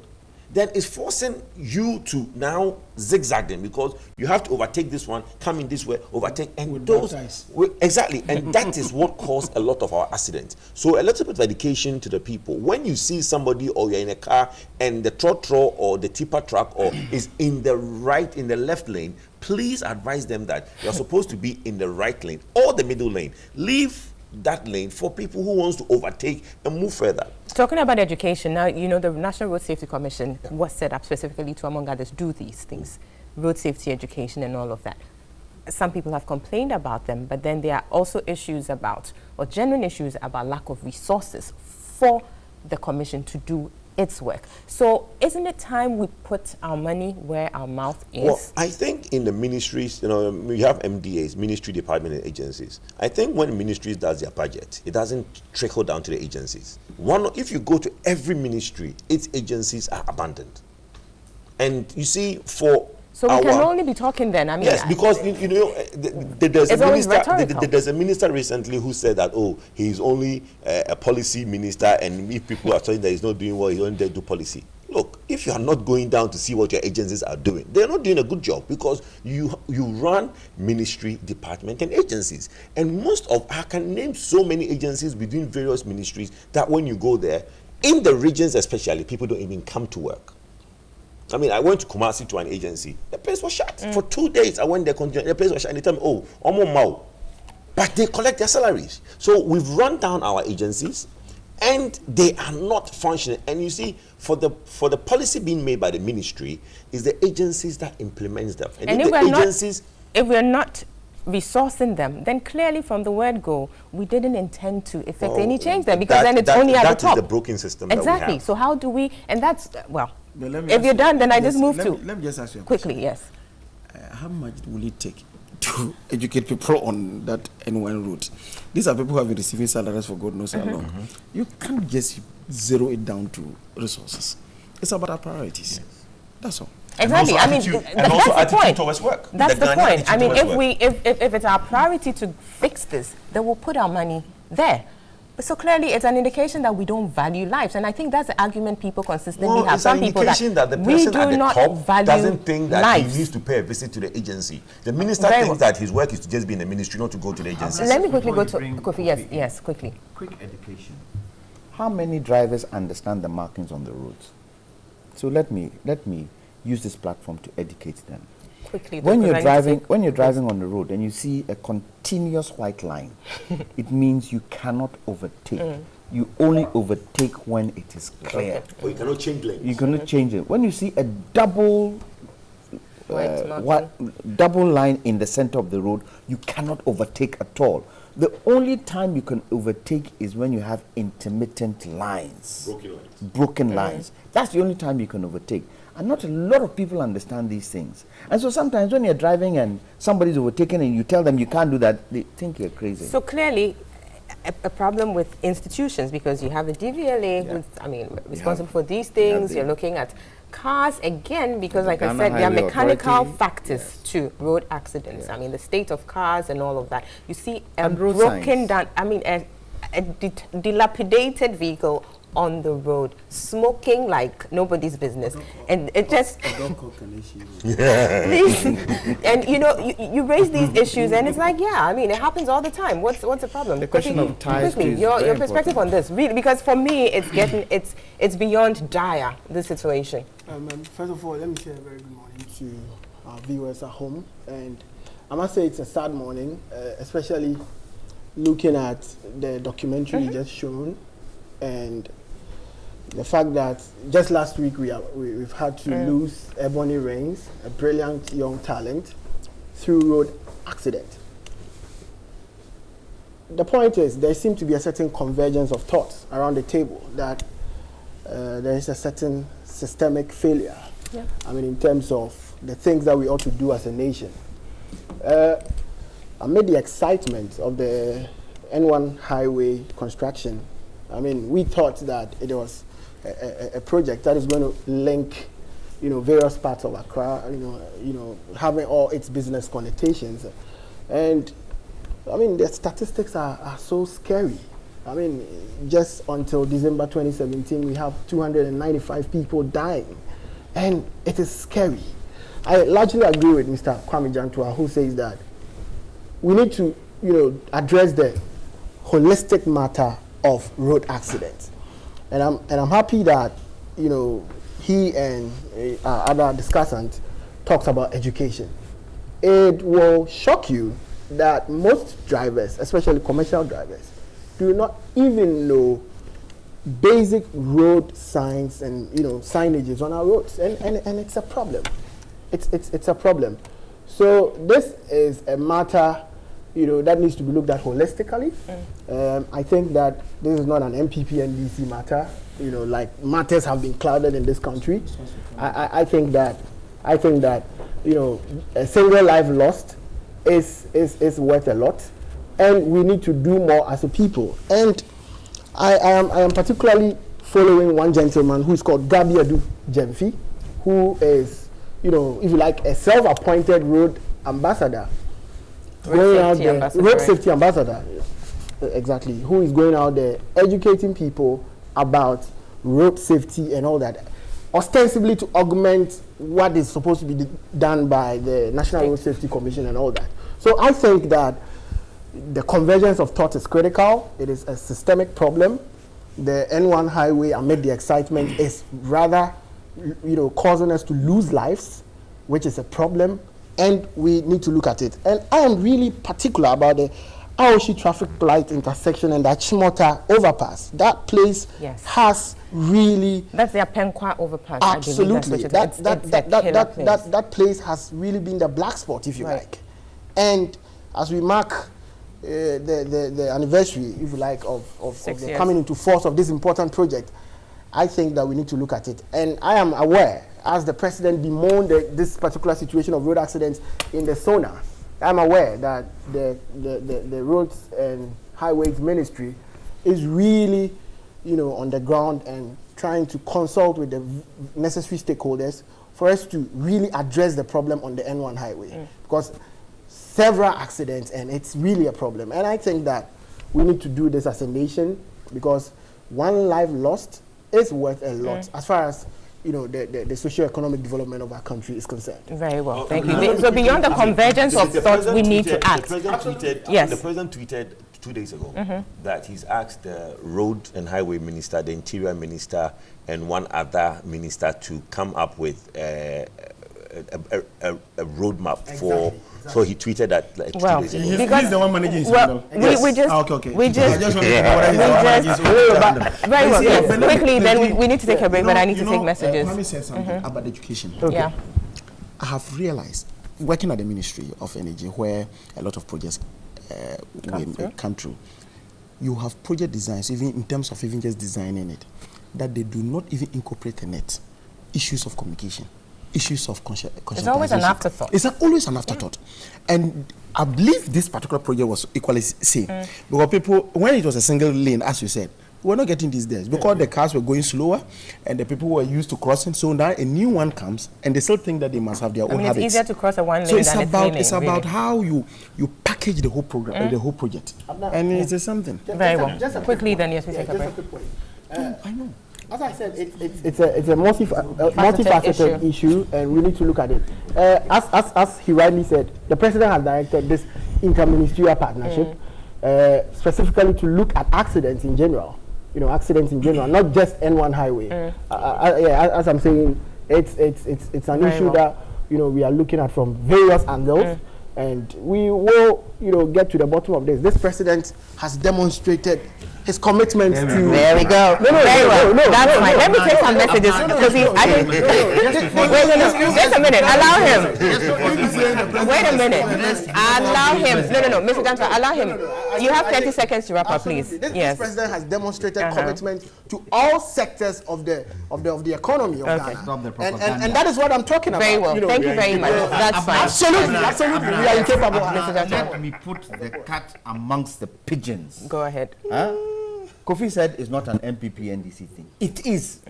Then it's forcing you to now zigzag them, because you have to overtake this one, come in this way, overtake, and those exactly, and that is what caused a lot of our accidents. So a little bit of education to the people. When you see somebody, or you're in a car and the trotro or the tipper truck or is in the left lane, please advise them that you're supposed to be in the right lane or the middle lane. Leave that lane for people who wants to overtake and move further. Talking about education, now, you know, the National Road Safety Commission was set up specifically to, among others, do these things, road safety education and all of that. Some people have complained about them, but then there are also issues about, or genuine issues about, lack of resources for the commission to do its work. So isn't it time we put our money where our mouth is? Well, I think in the ministries, you know, we have MDAs, ministry, department, and agencies. I think when ministries does their budget, it doesn't trickle down to the agencies. If you go to every ministry, its agencies are abandoned. And you see, so we can only be talking then. I mean, yes, because you know, there's a minister recently who said that, oh, he's only a policy minister, and if people are saying that he's not doing well, he's only there to do policy. Look, if you are not going down to see what your agencies are doing, they're not doing a good job, because you run ministry, department, and agencies. And I can name so many agencies within various ministries that when you go there, In the regions especially, people don't even come to work. I mean, I went to Kumasi to an agency. The place was shut. For 2 days, I went there, the place was shut. And they tell me, oh, Omo Mau. But they collect their salaries. So we've run down our agencies, and they are not functioning. And you see, for the policy being made by the ministry, is the agencies that implements them. And if we're not resourcing them, then clearly from the word go, we didn't intend to effect any change there, because then it's only at the top. That is the broken system. Exactly. That we have. So how do we? And that's if you're done, then I just move to. Let me just ask you a quickly. question. Yes. How much will it take to educate people on that N1 route? These are people who have been receiving salaries for God knows how long. You can't just zero it down to resources. It's about our priorities. Yes. That's all. Exactly. I mean, that's the point. Towards work. That's the point. I mean, if it's our priority to fix this, then we'll put our money there. So clearly, it's an indication that we don't value lives, and I think that's the argument people consistently have. Some people that the person at the top doesn't think that he needs to pay a visit to the agency. The minister thinks that his work is to just be in the ministry, not to go to the agency. Let me quickly go to Kofi. Yes, quickly. Quick education. How many drivers understand the markings on the roads? So let me use this platform to educate them. Quickly, when you're driving on the road and you see a continuous white line, it means you cannot overtake. You only overtake when it is clear. Or you cannot change lanes. You cannot change it. When you see a double line in the center of the road, you cannot overtake at all. The only time you can overtake is when you have intermittent lines. Broken lines. That's the only time you can overtake. And not a lot of people understand these things. And so sometimes when you're driving and somebody's overtaken and you tell them you can't do that, they think you're crazy. So clearly, a problem with institutions, because you have a DVLA who's, responsible for these things. You're looking at cars again, because like I said, there are mechanical factors to road accidents. I mean, the state of cars and all of that. You see a broken down, a dilapidated vehicle on the road, smoking like nobody's business, and it just and you raise these issues, and it's like, it happens all the time. What's the problem? The question of ties. Your perspective on this, really, because for me, it's beyond dire, this situation. First of all, let me say a very good morning to our viewers at home, and I must say it's a sad morning, especially looking at the documentary you just shown, and the fact that just last week we've had to lose Ebony Rains, a brilliant young talent, through road accident. The point is, there seems to be a certain convergence of thoughts around the table that there is a certain systemic failure. In terms of the things that we ought to do as a nation. Amid the excitement of the N1 highway construction, we thought that it was a project that is going to link, various parts of Accra, having all its business connotations. And, the statistics are so scary. Just until December 2017, we have 295 people dying. And it is scary. I largely agree with Mr. Kwame Jantua, who says that we need to, address the holistic matter of road accidents. And I'm happy that, he and other discussants talks about education. It will shock you that most drivers, especially commercial drivers, do not even know basic road signs and signages on our roads, and it's a problem. It's a problem. So this is a matter that needs to be looked at holistically. I think that this is not an MPP and DC matter. Like matters have been clouded in this country. I think that a single life lost is worth a lot, and we need to do more as a people. And I am particularly following one gentleman who is called Gabi Adu Jemfi, who is, if you like, a self-appointed road ambassador. Road safety ambassador, exactly, who is going out there educating people about road safety and all that, ostensibly to augment what is supposed to be done by the National Road Safety Commission and all that. So I think that the convergence of thought is critical. It is a systemic problem. the N1 highway amid the excitement is rather, causing us to lose lives, which is a problem, and we need to look at it. And I am really particular about the Aoshi traffic light intersection and the Chimota overpass. That place has really... That's the Apenkwa overpass. Absolutely. That place has really been the black spot, if you like. And as we mark the anniversary, if you like, of the coming into force of this important project, I think that we need to look at it. And I am aware, as the president bemoaned this particular situation of road accidents in the SONA, I'm aware that the Roads and Highways Ministry is really, on the ground and trying to consult with the necessary stakeholders for us to really address the problem on the N1 highway. Because several accidents, and it's really a problem. And I think that we need to do this as a nation, because one life lost is worth a lot as far as the socio-economic development of our country is concerned. Very well, thank you. So beyond the convergence of thoughts, we need to act. The president tweeted 2 days ago that he's asked the road and highway minister, the interior minister, and one other minister to come up with a roadmap for. So he tweeted that like 2 days ago. He's the one managing his very well. Yes. Quickly, then we need to take a break, but I need to take messages. Let me say something about education. Yeah. I have realized, working at the Ministry of Energy, where a lot of projects come through, you have project designs, even in terms of even just designing it, that they do not even incorporate in it issues of communication. Issues of conscientization. It's always an afterthought. It's always an afterthought. And I believe this particular project was equally same. Because people, when it was a single lane, as you said, we're not getting these days because the cars were going slower and the people were used to crossing. So now a new one comes and they still think that they must have their own habits. It's easier to cross a one lane so it's than it's about how you package the whole program, the whole project. And it's something. Very well. Just quickly, then yes, we take a break. I know. As I said, it's a multifaceted issue, and we need to look at it. As he rightly said, the president has directed this interministerial partnership specifically to look at accidents in general. Accidents in general, not just N1 highway. As I'm saying, it's an issue that we are looking at from various angles, and we will get to the bottom of this. This president has demonstrated his commitment to... There we go. Very well. That's fine. Let me take some messages. Just a minute. Allow him. Wait a minute. Allow him. No. Mr. Ganta, allow him. You have 30 seconds to wrap up, please. This president has demonstrated commitment to all sectors of the economy of Ghana. And that is what I'm talking about. Very well. Thank you very much. That's fine. Absolutely. We are incapable. Let me put the cat amongst the pigeons. Go ahead. Kofi said it's not an MPP NDC thing. It is.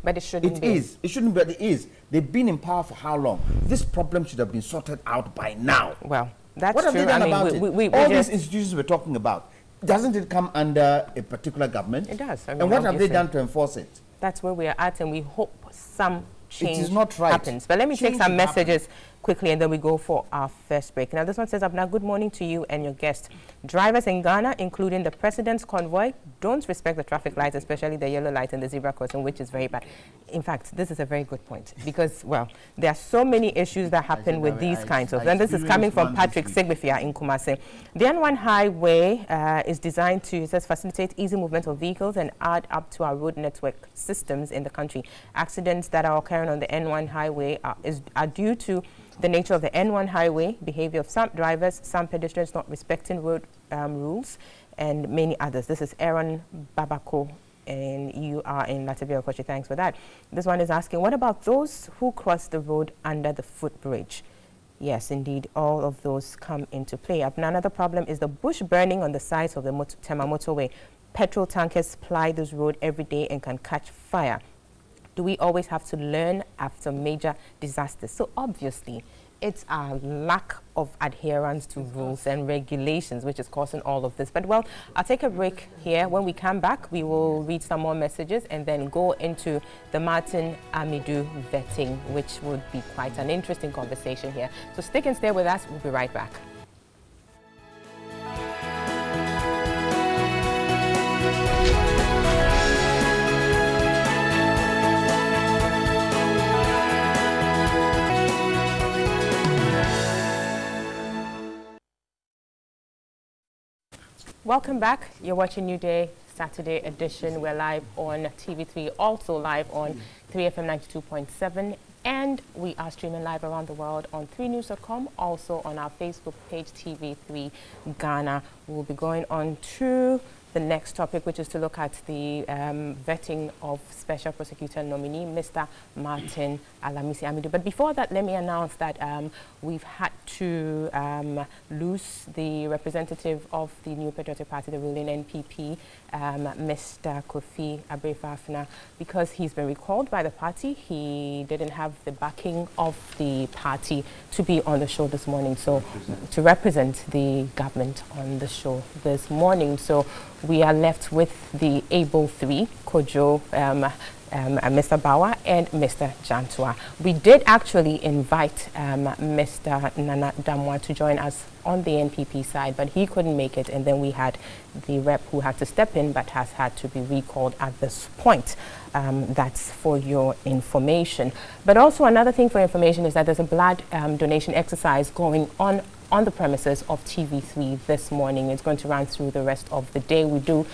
But it shouldn't be. It shouldn't be, but it is. They've been in power for how long? This problem should have been sorted out by now. Well, that's what true. What have they done about it? All these institutions we're talking about, doesn't it come under a particular government? It does. And what have they done to enforce it? That's where we are at, and we hope some change happens. But let me take some messages quickly, and then we go for our first break. Now, this one says, Abna, good morning to you and your guest. Drivers in Ghana, including the president's convoy, don't respect the traffic lights, especially the yellow light and the zebra crossing, which is very bad. In fact, this is a very good point because, well, there are so many issues that happen with these kinds of, and this is coming from Patrick Sigbifia in Kumasi. The N1 highway is designed to, it says, facilitate easy movement of vehicles and add up to our road network systems in the country. Accidents that are occurring on the N1 highway are due to the nature of the N1 highway, behavior of some drivers, some pedestrians not respecting road rules, and many others. This is Aaron Babako, and you are in Latvia. Kochi, thanks for that. This one is asking, what about those who cross the road under the footbridge? Yes, indeed, all of those come into play. Another problem is the bush burning on the sides of the Tema motorway. Petrol tankers ply this road every day and can catch fire. Do we always have to learn after major disasters? So obviously, it's our lack of adherence to rules and regulations which is causing all of this. But well, I'll take a break here. When we come back, we will read some more messages and then go into the Martin Amidu vetting, which would be quite an interesting conversation here. So stick and stay with us. We'll be right back. Welcome back. You're watching New Day Saturday edition. We're live on TV3, also live on 3FM 92.7, and we are streaming live around the world on 3news.com, also on our Facebook page, TV3 Ghana. We'll be going on to the next topic, which is to look at the vetting of Special Prosecutor nominee, Mr. Martin Alamisi Amidu. But before that, let me announce that we've had to lose the representative of the New Patriotic Party, the ruling NPP, Mr. Kofi Abrefafna, because he's been recalled by the party. He didn't have the backing of the party to be on the show this morning, so to represent the government on the show this morning. So we are left with the able three, Kojo, Mr. Bauer and Mr. Jantua. We did actually invite Mr. Nana Damwa to join us on the NPP side, but he couldn't make it, and then we had the rep who had to step in but has had to be recalled at this point. That's for your information. But also another thing for information is that there's a blood donation exercise going on the premises of TV3 this morning. It's going to run through the rest of the day. We do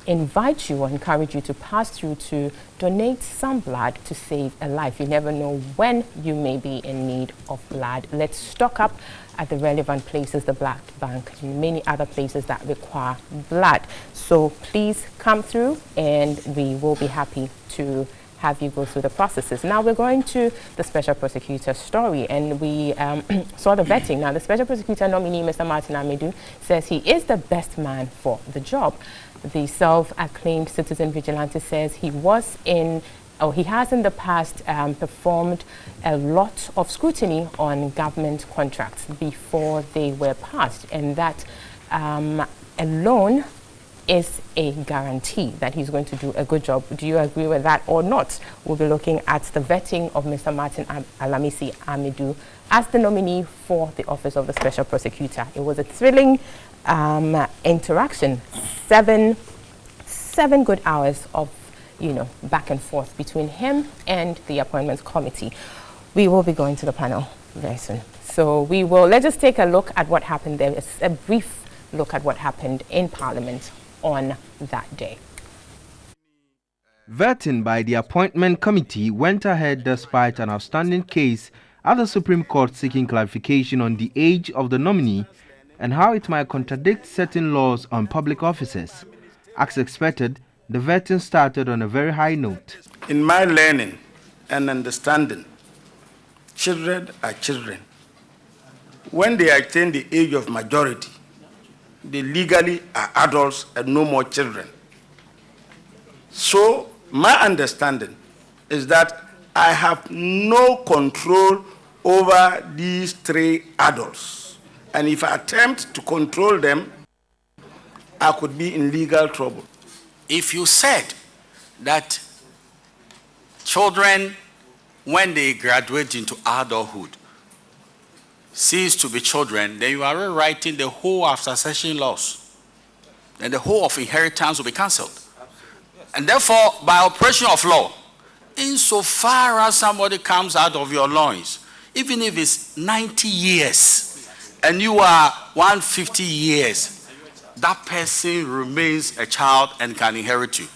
invite you or encourage you to pass through to donate some blood to save a life. You never know when you may be in need of blood. Let's stock up at the relevant places, the blood bank and many other places that require blood. So please come through and we will be happy to have you go through the processes. Now we're going to the Special Prosecutor story, and we saw the vetting. Now the Special Prosecutor nominee, Mr. Martin Amidu, says he is the best man for the job. The self-acclaimed citizen vigilante says he has in the past performed a lot of scrutiny on government contracts before they were passed, and that alone is a guarantee that he's going to do a good job. Do you agree with that or not? We'll be looking at the vetting of Mr. Martin Alamisi Amidu as the nominee for the office of the Special Prosecutor. It was a thrilling interaction. Seven good hours of, back and forth between him and the Appointments Committee. We will be going to the panel very soon. So let's just take a look at what happened there. It's a brief look at what happened in Parliament on that day. Vetting by the Appointment Committee went ahead despite an outstanding case at the Supreme Court seeking clarification on the age of the nominee and how it might contradict certain laws on public offices. As expected, the vetting started on a very high note. In my learning and understanding, children are children. When they attain the age of majority, they legally are adults and no more children. So my understanding is that I have no control over these three adults. And if I attempt to control them, I could be in legal trouble. If you said that children, when they graduate into adulthood, cease to be children, then you are rewriting the whole of succession laws. And the whole of inheritance will be cancelled. And therefore, by operation of law, insofar as somebody comes out of your loins, even if it's 90 years, and you are 150 years, that person remains a child and can inherit you.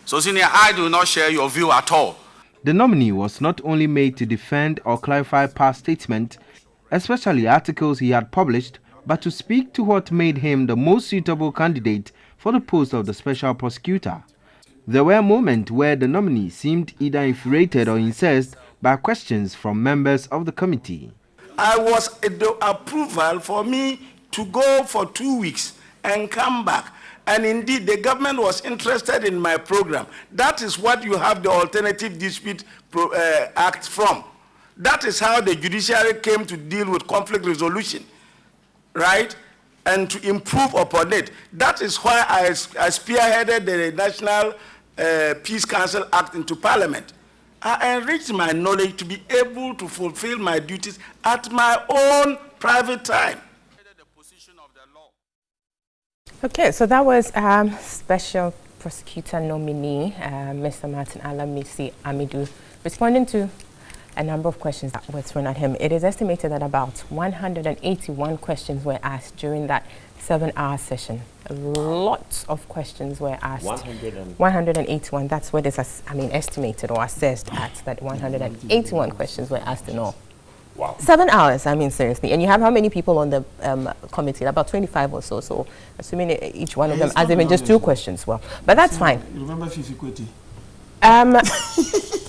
So, Senior, I do not share your view at all. The nominee was not only made to defend or clarify past statements, especially articles he had published, but to speak to what made him the most suitable candidate for the post of the Special Prosecutor. There were moments where the nominee seemed either infuriated or incensed by questions from members of the committee. I was the approval for me to go for 2 weeks and come back. And indeed, the government was interested in my program. That is what you have the Alternative Dispute Act from. That is how the judiciary came to deal with conflict resolution, right? And to improve upon it. That is why I spearheaded the National Peace Council Act into Parliament. I enriched my knowledge to be able to fulfill my duties at my own private time. Okay, so that was Special Prosecutor nominee, Mr. Martin Alamisi Amidu, responding to a number of questions that were thrown at him. It is estimated that about 181 questions were asked during that 7-hour session. Lots of questions were asked. 181. That's what is, estimated or assessed at, that 181 questions were asked in all. Wow. 7 hours, seriously. And you have how many people on the committee? About 25 or so. So, assuming each one of them has even just 2 questions. Well, but that's fine. You remember Fifi Kweti?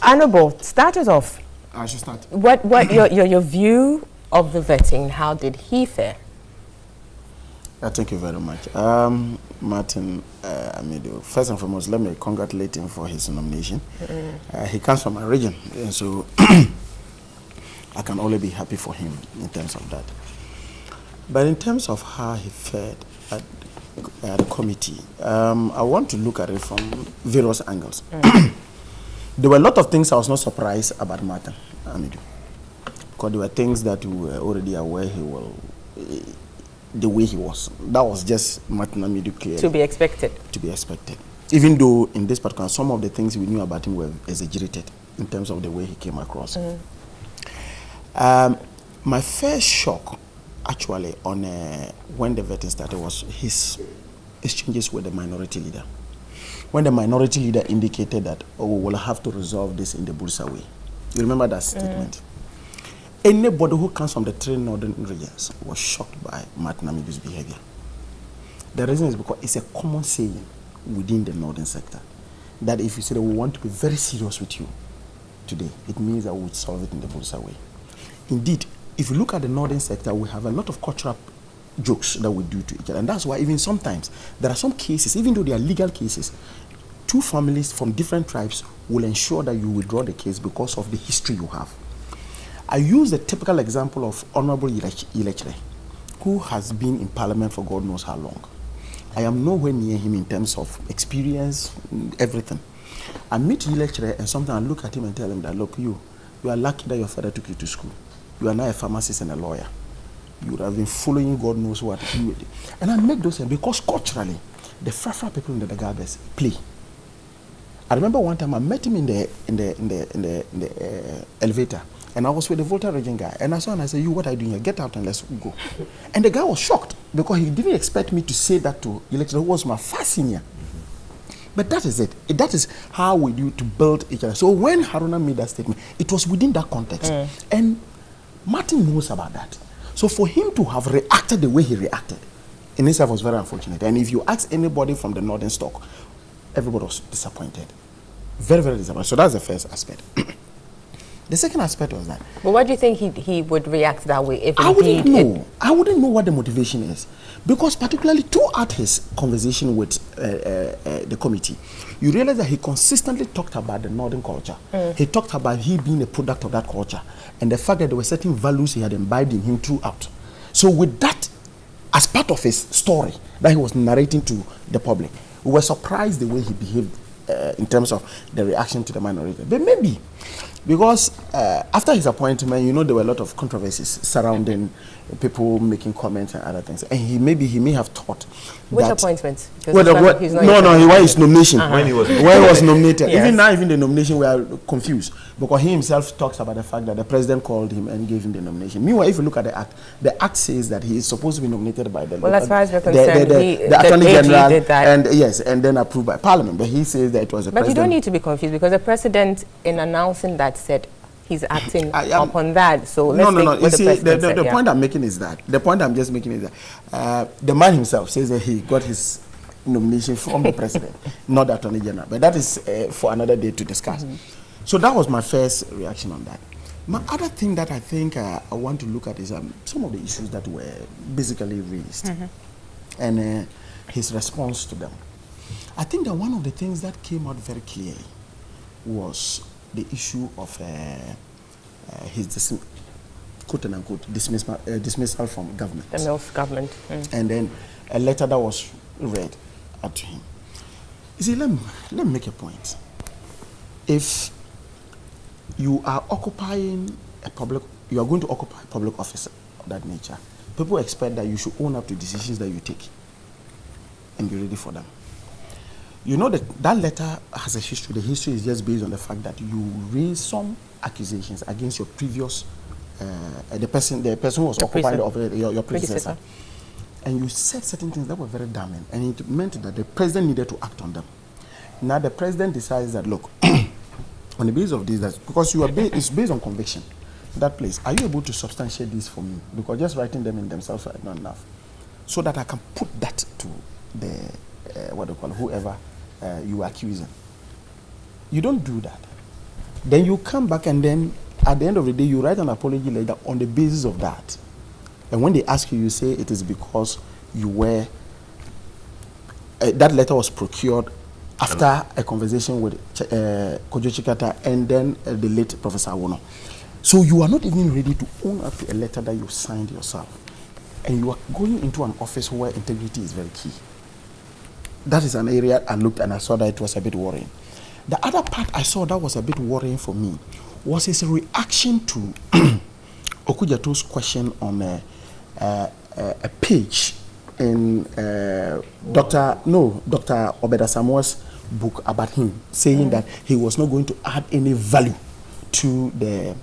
Honorable, start us off. I should start. What your view of the vetting? How did he fare? Thank you very much. Martin Amido, first and foremost, let me congratulate him for his nomination. He comes from my region, and so I can only be happy for him in terms of that. But in terms of how he fared at the committee, I want to look at it from various angles. There were a lot of things I was not surprised about Martin Amido, because there were things that we were already aware he will... the way he was. That was just Martin Amido clear. To be expected. To be expected. Even though in this particular, some of the things we knew about him were exaggerated in terms of the way he came across. My first shock, actually, on when the vetting started was his exchanges with the minority leader. When the minority leader indicated that, oh, we'll have to resolve this in the Bursa way. You remember that statement? Anybody who comes from the 3 northern regions was shocked by Martin Amido's behavior. The reason is because it's a common saying within the northern sector that if you say that we want to be very serious with you today, it means that we would solve it in the Bursa way. Indeed, if you look at the northern sector, we have a lot of cultural jokes that we do to each other. And that's why even sometimes there are some cases, even though they are legal cases, 2 families from different tribes will ensure that you withdraw the case because of the history you have. I use the typical example of Honorable Ilechere, who has been in Parliament for God knows how long. I am nowhere near him in terms of experience, everything. I meet Ilechere and sometimes I look at him and tell him that, look, you are lucky that your father took you to school. You are now a pharmacist and a lawyer. You would have been following God knows what. And I make those because culturally, the Frafra people in the Dagabes play. I remember one time I met him in the elevator. And I was with the Volta region guy, and I saw him and I said, you, what are you doing here? Get out and let's go. And the guy was shocked because he didn't expect me to say that to Electra, who was my far senior. But that is it. That is how we do to build each other. So when Haruna made that statement, it was within that context. And Martin knows about that. So for him to have reacted the way he reacted, in itself was very unfortunate. And if you ask anybody from the northern stock, everybody was disappointed. Very, very disappointed. So that's the first aspect. The second aspect was that. But why do you think he would react that way? If I wouldn't know. I wouldn't know what the motivation is. Because particularly throughout his conversation with the committee, you realize that he consistently talked about the northern culture. He talked about he being a product of that culture and the fact that there were certain values he had imbibed in him throughout. So with that, as part of his story that he was narrating to the public, we were surprised the way he behaved in terms of the reaction to the minority. But maybe because after his appointment, you know, there were a lot of controversies surrounding people making comments and other things. And he may have thought which that appointment? When his nomination. When he was nominated. Yes. Even now, even the nomination, we are confused because he himself talks about the fact that the president called him and gave him the nomination. Meanwhile, if you look at the act says that he is supposed to be nominated by the well, as far as we're concerned, the Attorney General did that. And then approved by Parliament. But he says that it was the president. But you don't need to be confused because the president, in announcing that, said he's acting upon that. So let's take what the president said. The point I'm making is that the man himself says that he got his nomination from the president, not the Attorney General. But that is for another day to discuss. So that was my first reaction on that. My other thing that I think I want to look at is some of the issues that were basically raised and his response to them. I think that one of the things that came out very clearly was the issue of his quote-unquote dismissal from government. The Mills government. And then a letter that was read out to him. You see, let me make a point. If you are occupying you are going to occupy a public office of that nature, people expect that you should own up to decisions that you take and be ready for them. You know that letter has a history. The history is just based on the fact that you raised some accusations against your previous, the person who was occupying the office, your predecessor. And you said certain things that were very damning, and it meant that the president needed to act on them. Now the president decides that, look, on the basis of this, because it's based on conviction, that place, are you able to substantiate this for me? Because just writing them in themselves are not enough. So that I can put that to the, whoever you are accusing. You don't do that. Then you come back and then at the end of the day, you write an apology letter on the basis of that. And when they ask you, you say it is because you were, that letter was procured after a conversation with Kojo Chikata and then the late Professor Awono. So you are not even ready to own up to a letter that you signed yourself. And you are going into an office where integrity is very key. That is an area I looked and I saw that it was a bit worrying. The other part I saw that was a bit worrying for me was his reaction to Okudzeto's question on a page in Dr. Obed Asamoah's book about him, saying that he was not going to add any value to the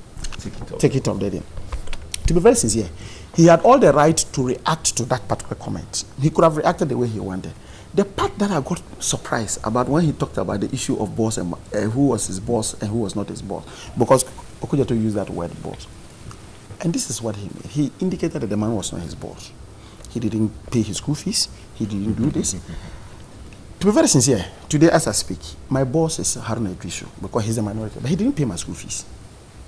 Take It or Leave It. To be very sincere, he had all the right to react to that particular comment. He could have reacted the way he wanted. The part that I got surprised about when he talked about the issue of boss and who was his boss and who was not his boss, because Okudzeto used that word boss. And this is what he made. He indicated that the man was not his boss. He didn't pay his school fees. He didn't do this. To be very sincere, today as I speak, my boss is Haruna Idrisu because he's a minority, but he didn't pay my school fees.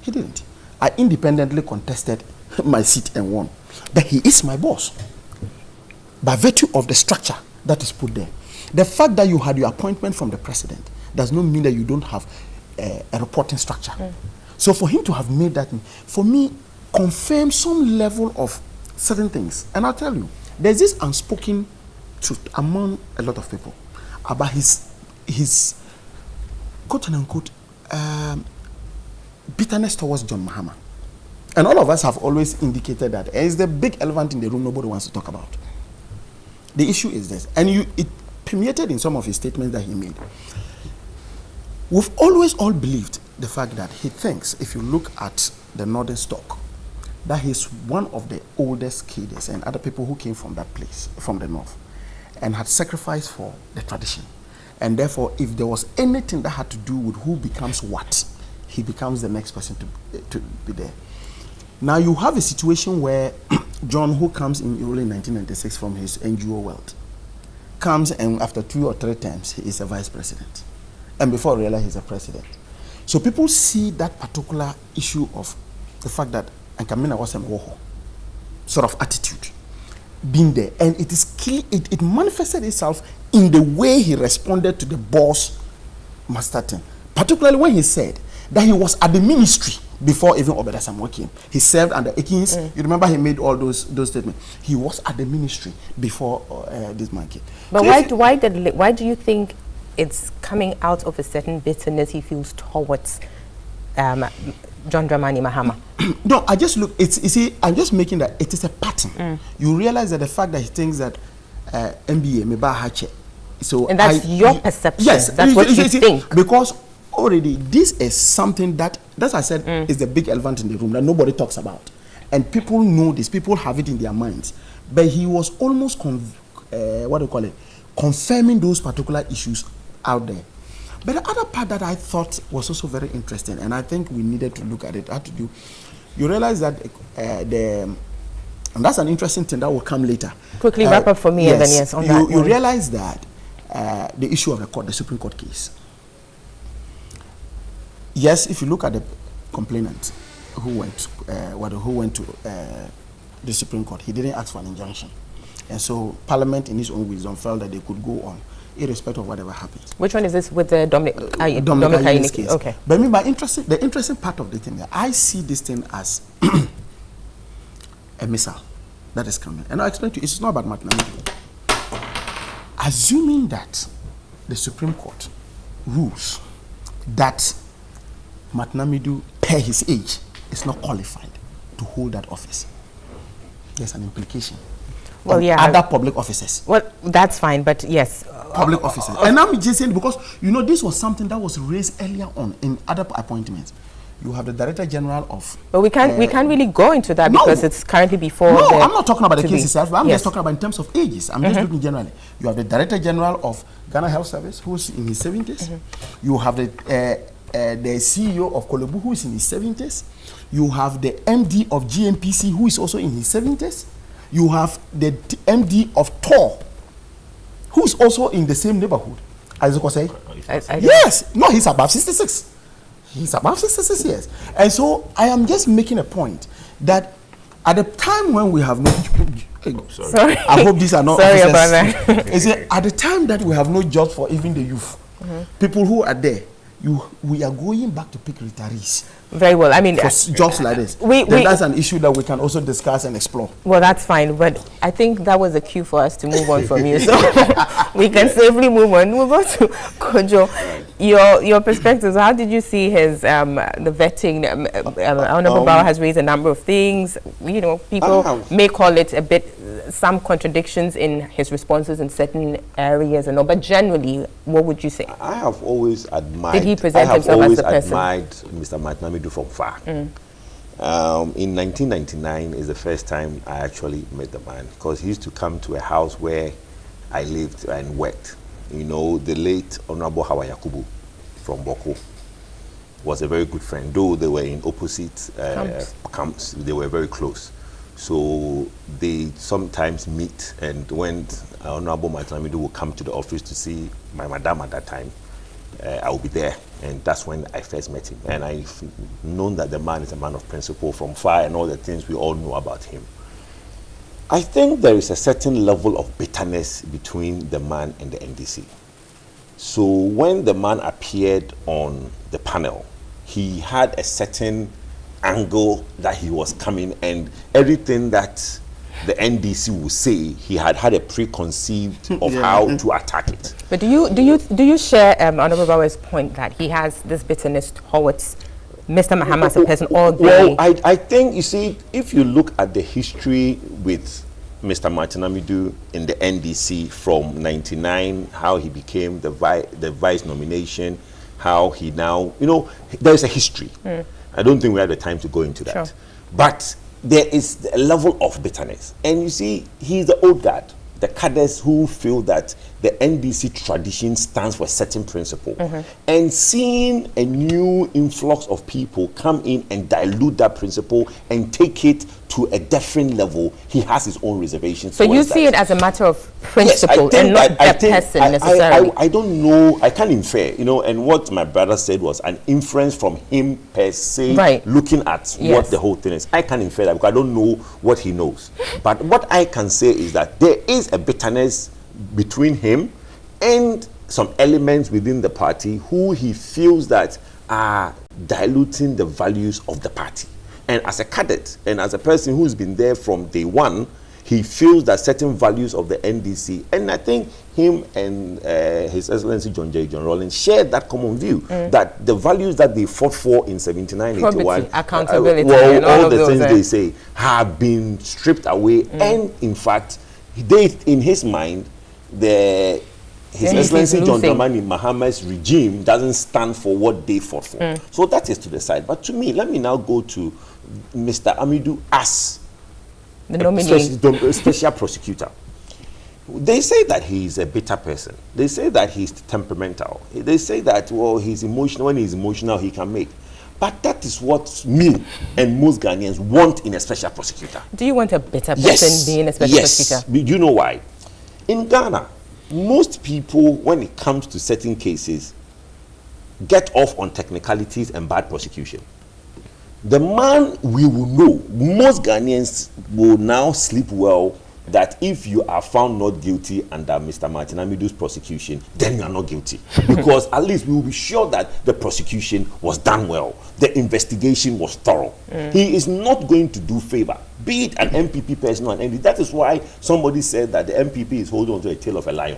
He didn't. I independently contested my seat and won. But he is my boss. By virtue of the structure that is put there. The fact that you had your appointment from the president does not mean that you don't have a reporting structure. So for him to have made that, for me, confirm some level of certain things. And I'll tell you, there's this unspoken truth among a lot of people about his quote-unquote bitterness towards John Mahama. And all of us have always indicated that it's the big elephant in the room nobody wants to talk about. The issue is this, and it permeated in some of his statements that he made. We've always all believed the fact that he thinks, if you look at the Northern Stock, that he's one of the oldest cadres and other people who came from that place, from the North, and had sacrificed for the tradition. And therefore, if there was anything that had to do with who becomes what, he becomes the next person to be there. Now you have a situation where John, who comes in early 1996 from his NGO world, comes and after 2 or 3 times, he is a vice president. And before I realize he's a president. So people see that particular issue of the fact that Nkamina was a Woho sort of attitude being there. And it is key, it manifested itself in the way he responded to the boss, Masterton. Particularly when he said that he was at the ministry before even Obed Asamoah came. He served under Ekins. You remember he made all those statements. He was at the ministry before this man came. But so why do you think it's coming out of a certain bitterness he feels towards John Dramani Mahama? No, I just look, I'm just making that it is a pattern. You realize that the fact that he thinks that MBA, Meba Hache. So and that's your perception. Yes, that's what you think. Because already this is something that I said is the big elephant in the room that nobody talks about. And people know this, people have it in their minds. But he was almost, confirming those particular issues out there. But the other part that I thought was also very interesting, and I think we needed to look at it, had to do, you realize that and that's an interesting thing that will come later. Quickly wrap up for me, yes, and then yes, on that. You realize that the issue of the Supreme Court case. Yes, if you look at the complainant who went to the Supreme Court, he didn't ask for an injunction, and so Parliament, in its own wisdom, felt that they could go on, irrespective of whatever happens. Which one is this with the Dominic Ayini's case? Okay. But I mean, the interesting part of the thing, I see this thing as a missile that is coming, and I'll explain to you. It's not about mathematics. Assuming that the Supreme Court rules that Martin Amidu, per his age, is not qualified to hold that office, there's an implication. Well, yeah. Other public officers. Well, that's fine, but yes, public officers. And I'm just saying, because, you know, this was something that was raised earlier on in other appointments. You have the Director General of... But we can't really go into that because it's currently before... No, I'm not talking about the case itself, but I'm yes. just talking about in terms of ages. I'm just looking generally. You have the Director General of Ghana Health Service, who's in his 70s. You have the CEO of Kolebu, who is in his 70s. You have the MD of GMPC, who is also in his 70s. You have the MD of TOR, who is also in the same neighborhood. As you can say, yes, no, he's above 66. He's above 66 years. And so I am just making a point that at the time when we have no... Sorry. I hope these are not... Sorry about that. Is it, at the time that we have no jobs for even the youth, people who are there, we are going back to pick retirees. Very well. I mean, for jobs like this. That's an issue that we can also discuss and explore. Well, that's fine, but I think that was a cue for us to move on from you, so we can safely move on. We'll go to Kojo. Your perspectives. How did you see his the vetting? Honorable Bauer has raised a number of things. You know, people may call it a bit some contradictions in his responses in certain areas and all, but generally, what would you say? I have always admired. Did he present himself as the person? I have always admired Mr. Martin Amidu from far. In 1999 is the first time I actually met the man, because he used to come to a house where I lived and worked. You know, the late Honorable Hawa Yakubu from Boko was a very good friend, though they were in opposite camps. They were very close. So they sometimes meet, and when Honorable Martin Amidu would come to the office to see my madam at that time, I will be there, and that's when I first met him. And I've known that the man is a man of principle from far, and all the things we all know about him. I think there is a certain level of bitterness between the man and the NDC. So when the man appeared on the panel, he had a certain angle that he was coming, and everything that the NDC would say, he had a preconceived of how to attack it. But do you share Honorable Bauer's point that he has this bitterness towards Mr. Mahama as a person all day? Well, I think, you see, if you look at the history with Mr. Martin Amidu in the NDC from 99, how he became the vice nomination, how he now, you know, there is a history. I don't think we have the time to go into that. Sure. But there is a level of bitterness. And you see, he's the old guard, the cadres who feel that the NDC tradition stands for a certain principle. And seeing a new influx of people come in and dilute that principle and take it to a different level, he has his own reservations. So you see it as a matter of principle, yes, and not that person necessarily? I don't know, I can't infer, you know, and what my brother said was an inference from him per se, looking at what the whole thing is. I can't infer that because I don't know what he knows. But what I can say is that there is a bitterness between him and some elements within the party who he feels that are diluting the values of the party. And as a cadet and as a person who's been there from day one, he feels that certain values of the NDC, and I think him and His Excellency John J. John Rawlings shared that common view, that the values that they fought for in 79, 81, accountability, and all the things they say have been stripped away. And in fact, in his mind, His Excellency John Dramani Mahama's regime doesn't stand for what they fought for. So that is to the side. But to me, let me now go to Mr. Amidu as the nominee, special prosecutor. They say that he's a bitter person. They say that he's temperamental. They say that, well, he's emotional. When he's emotional, he can make. But that is what me and most Ghanaians want in a special prosecutor. Do you want a bitter person being a special prosecutor? Yes. You know why? In Ghana, most people, when it comes to certain cases, get off on technicalities and bad prosecution. The man we will know, most Ghanaians will now sleep well that if you are found not guilty under Mr. Martin Amidu's prosecution, then you are not guilty. Because at least we will be sure that the prosecution was done well. The investigation was thorough. He is not going to do favor, be it an MPP person or an NDC. That is why somebody said that the MPP is holding on to a tail of a lion.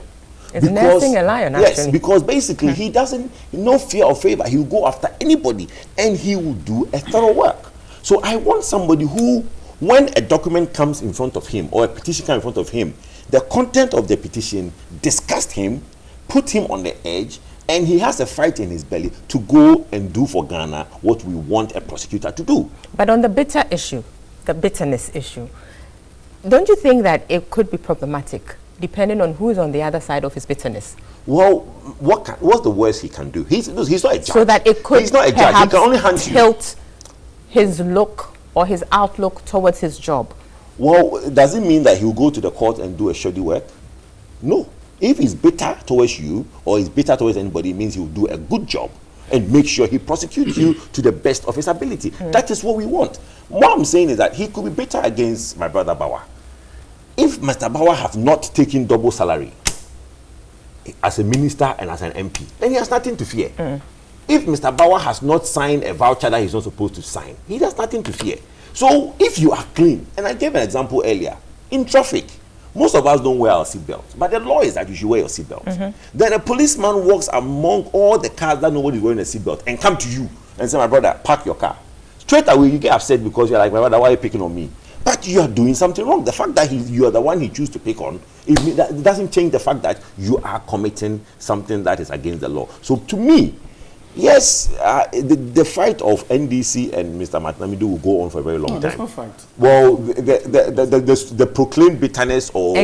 It's nursing a lion, actually. Yes, because basically he doesn't, no fear of favor. He will go after anybody and he will do a thorough work. So I want somebody who, when a document comes in front of him or a petition comes in front of him, the content of the petition disgusts him put him on the edge, and he has a fight in his belly to go and do for Ghana what we want a prosecutor to do. But on the bitterness issue, don't you think that it could be problematic depending on who is on the other side of his bitterness? Well, what's the worst he can do? He's not a judge. So that it could he's not a judge. He can only hunt you. Tilt his look or his outlook towards his job. Well, does it mean that he'll go to the court and do a shoddy work? No. If he's bitter towards you or he's bitter towards anybody, it means he'll do a good job and make sure he prosecutes you to the best of his ability. That is what we want. What I'm saying is that he could be bitter against my brother Bawa. If Mr. Bawa has not taken double salary as a minister and as an MP, then he has nothing to fear. If Mr. Bawa has not signed a voucher that he's not supposed to sign, he has nothing to fear. So if you are clean, and I gave an example earlier, in traffic, most of us don't wear our seatbelts, but the law is that you should wear your seatbelt. Then a policeman walks among all the cars that nobody's wearing a seatbelt and come to you and say, my brother, park your car. Straight away, you get upset because you're like, my brother, why are you picking on me? But you are doing something wrong. The fact that you are the one he chooses to pick on, it doesn't change the fact that you are committing something that is against the law. So to me, yes, the fight of NDC and Mr. Martin Amidu will go on for a very long time. There's no fight. Well, the proclaimed bitterness will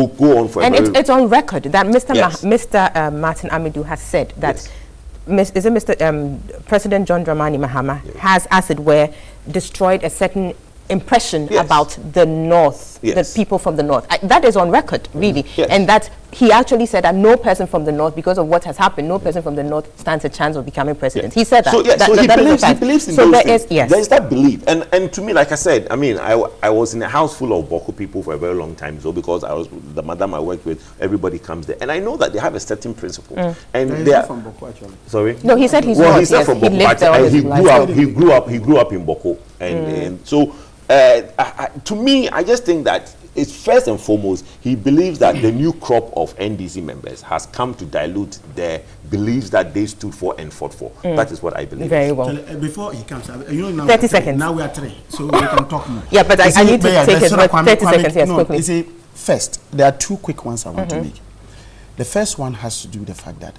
go on for a very long time. And it's on record that Mr. Martin Amidu has said that President John Dramani Mahama has, as it were, destroyed a certain impression about the North, the people from the North. That is on record, really. And that he actually said that no person from the North, because of what has happened, no person from the North stands a chance of becoming president. He said that. So, he believes in so those there things. Yes. There is that belief. And to me, like I said, I mean, I was in a house full of Boko people for a very long time, so because I was the madam I worked with, everybody comes there. And I know that they have a certain principle. And he's they not are from Boko, actually. Sorry? No, he said he's well, not. He's not from Boko. He grew up in Boko. And so to me, I just think that it's first and foremost, he believes that the new crop of NDC members has come to dilute their beliefs that they stood for and fought for. That is what I believe. Very well. Before he comes, you know, now 30 seconds. Now we are 3, so we can talk more. Yeah, but I need to take it. 30 seconds, yes, quickly. You see, first, there are 2 quick ones I want to make. The first one has to do with the fact that,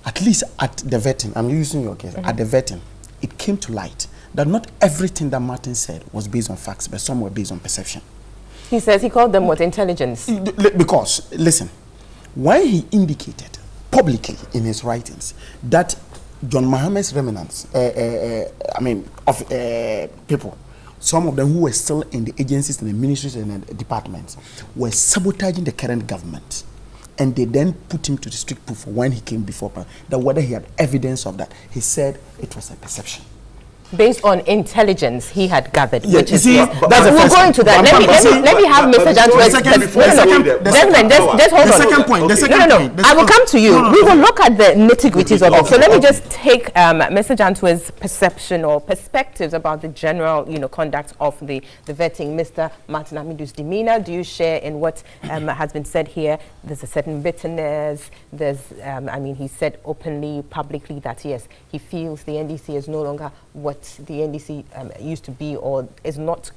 at least at the vetting, I'm using your case, at the vetting, it came to light that not everything that Martin said was based on facts, but some were based on perception. He says he called them what? Intelligence. Because, listen, when he indicated publicly in his writings that John Mahama's remnants, people, some of them who were still in the agencies and the ministries and the departments, were sabotaging the current government. And they then put him to the strict proof when he came before, that whether he had evidence of that, he said it was a perception. Based on intelligence he had gathered. Yeah, which is, see, yes. that's the We'll first go into that. Let me have Mr. Jantwe. I will come to you. We will look at the nitty-gritties of it. So let me just take Mr. Jantwe's perception or perspectives about the general, conduct of the vetting. Mr. Martin Amidu's demeanor, do you share in what has been said here? There's a certain bitterness. There's, he said openly, publicly that yes, he feels the NDC is no longer what the NDC used to be, or is not,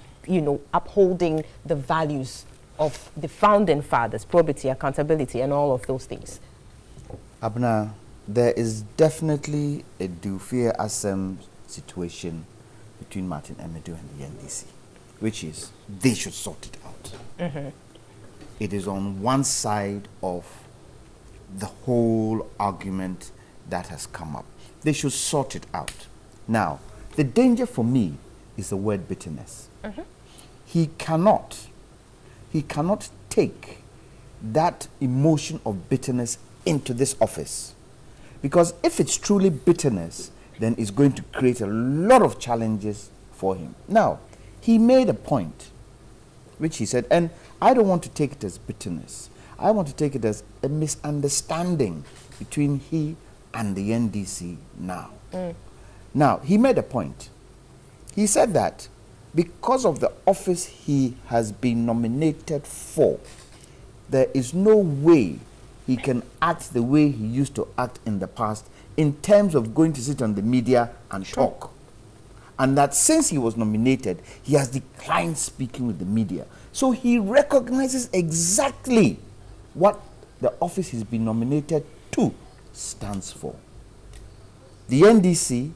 upholding the values of the founding fathers, probity, accountability, and all of those things. Abner, there is definitely a Dufia Assem situation between Martin Amidu and the NDC, which is they should sort it out. It is on one side of the whole argument that has come up. They should sort it out. Now, the danger for me is the word bitterness. He cannot take that emotion of bitterness into this office. Because if it's truly bitterness, then it's going to create a lot of challenges for him. Now, he made a point, which he said, and I don't want to take it as bitterness. I want to take it as a misunderstanding between he and the NDC now. Now, he made a point. He said that because of the office he has been nominated for, there is no way he can act the way he used to act in the past in terms of going to sit on the media and talk. And that since he was nominated, he has declined speaking with the media. So he recognizes exactly what the office he's been nominated 2 stands for. The NDC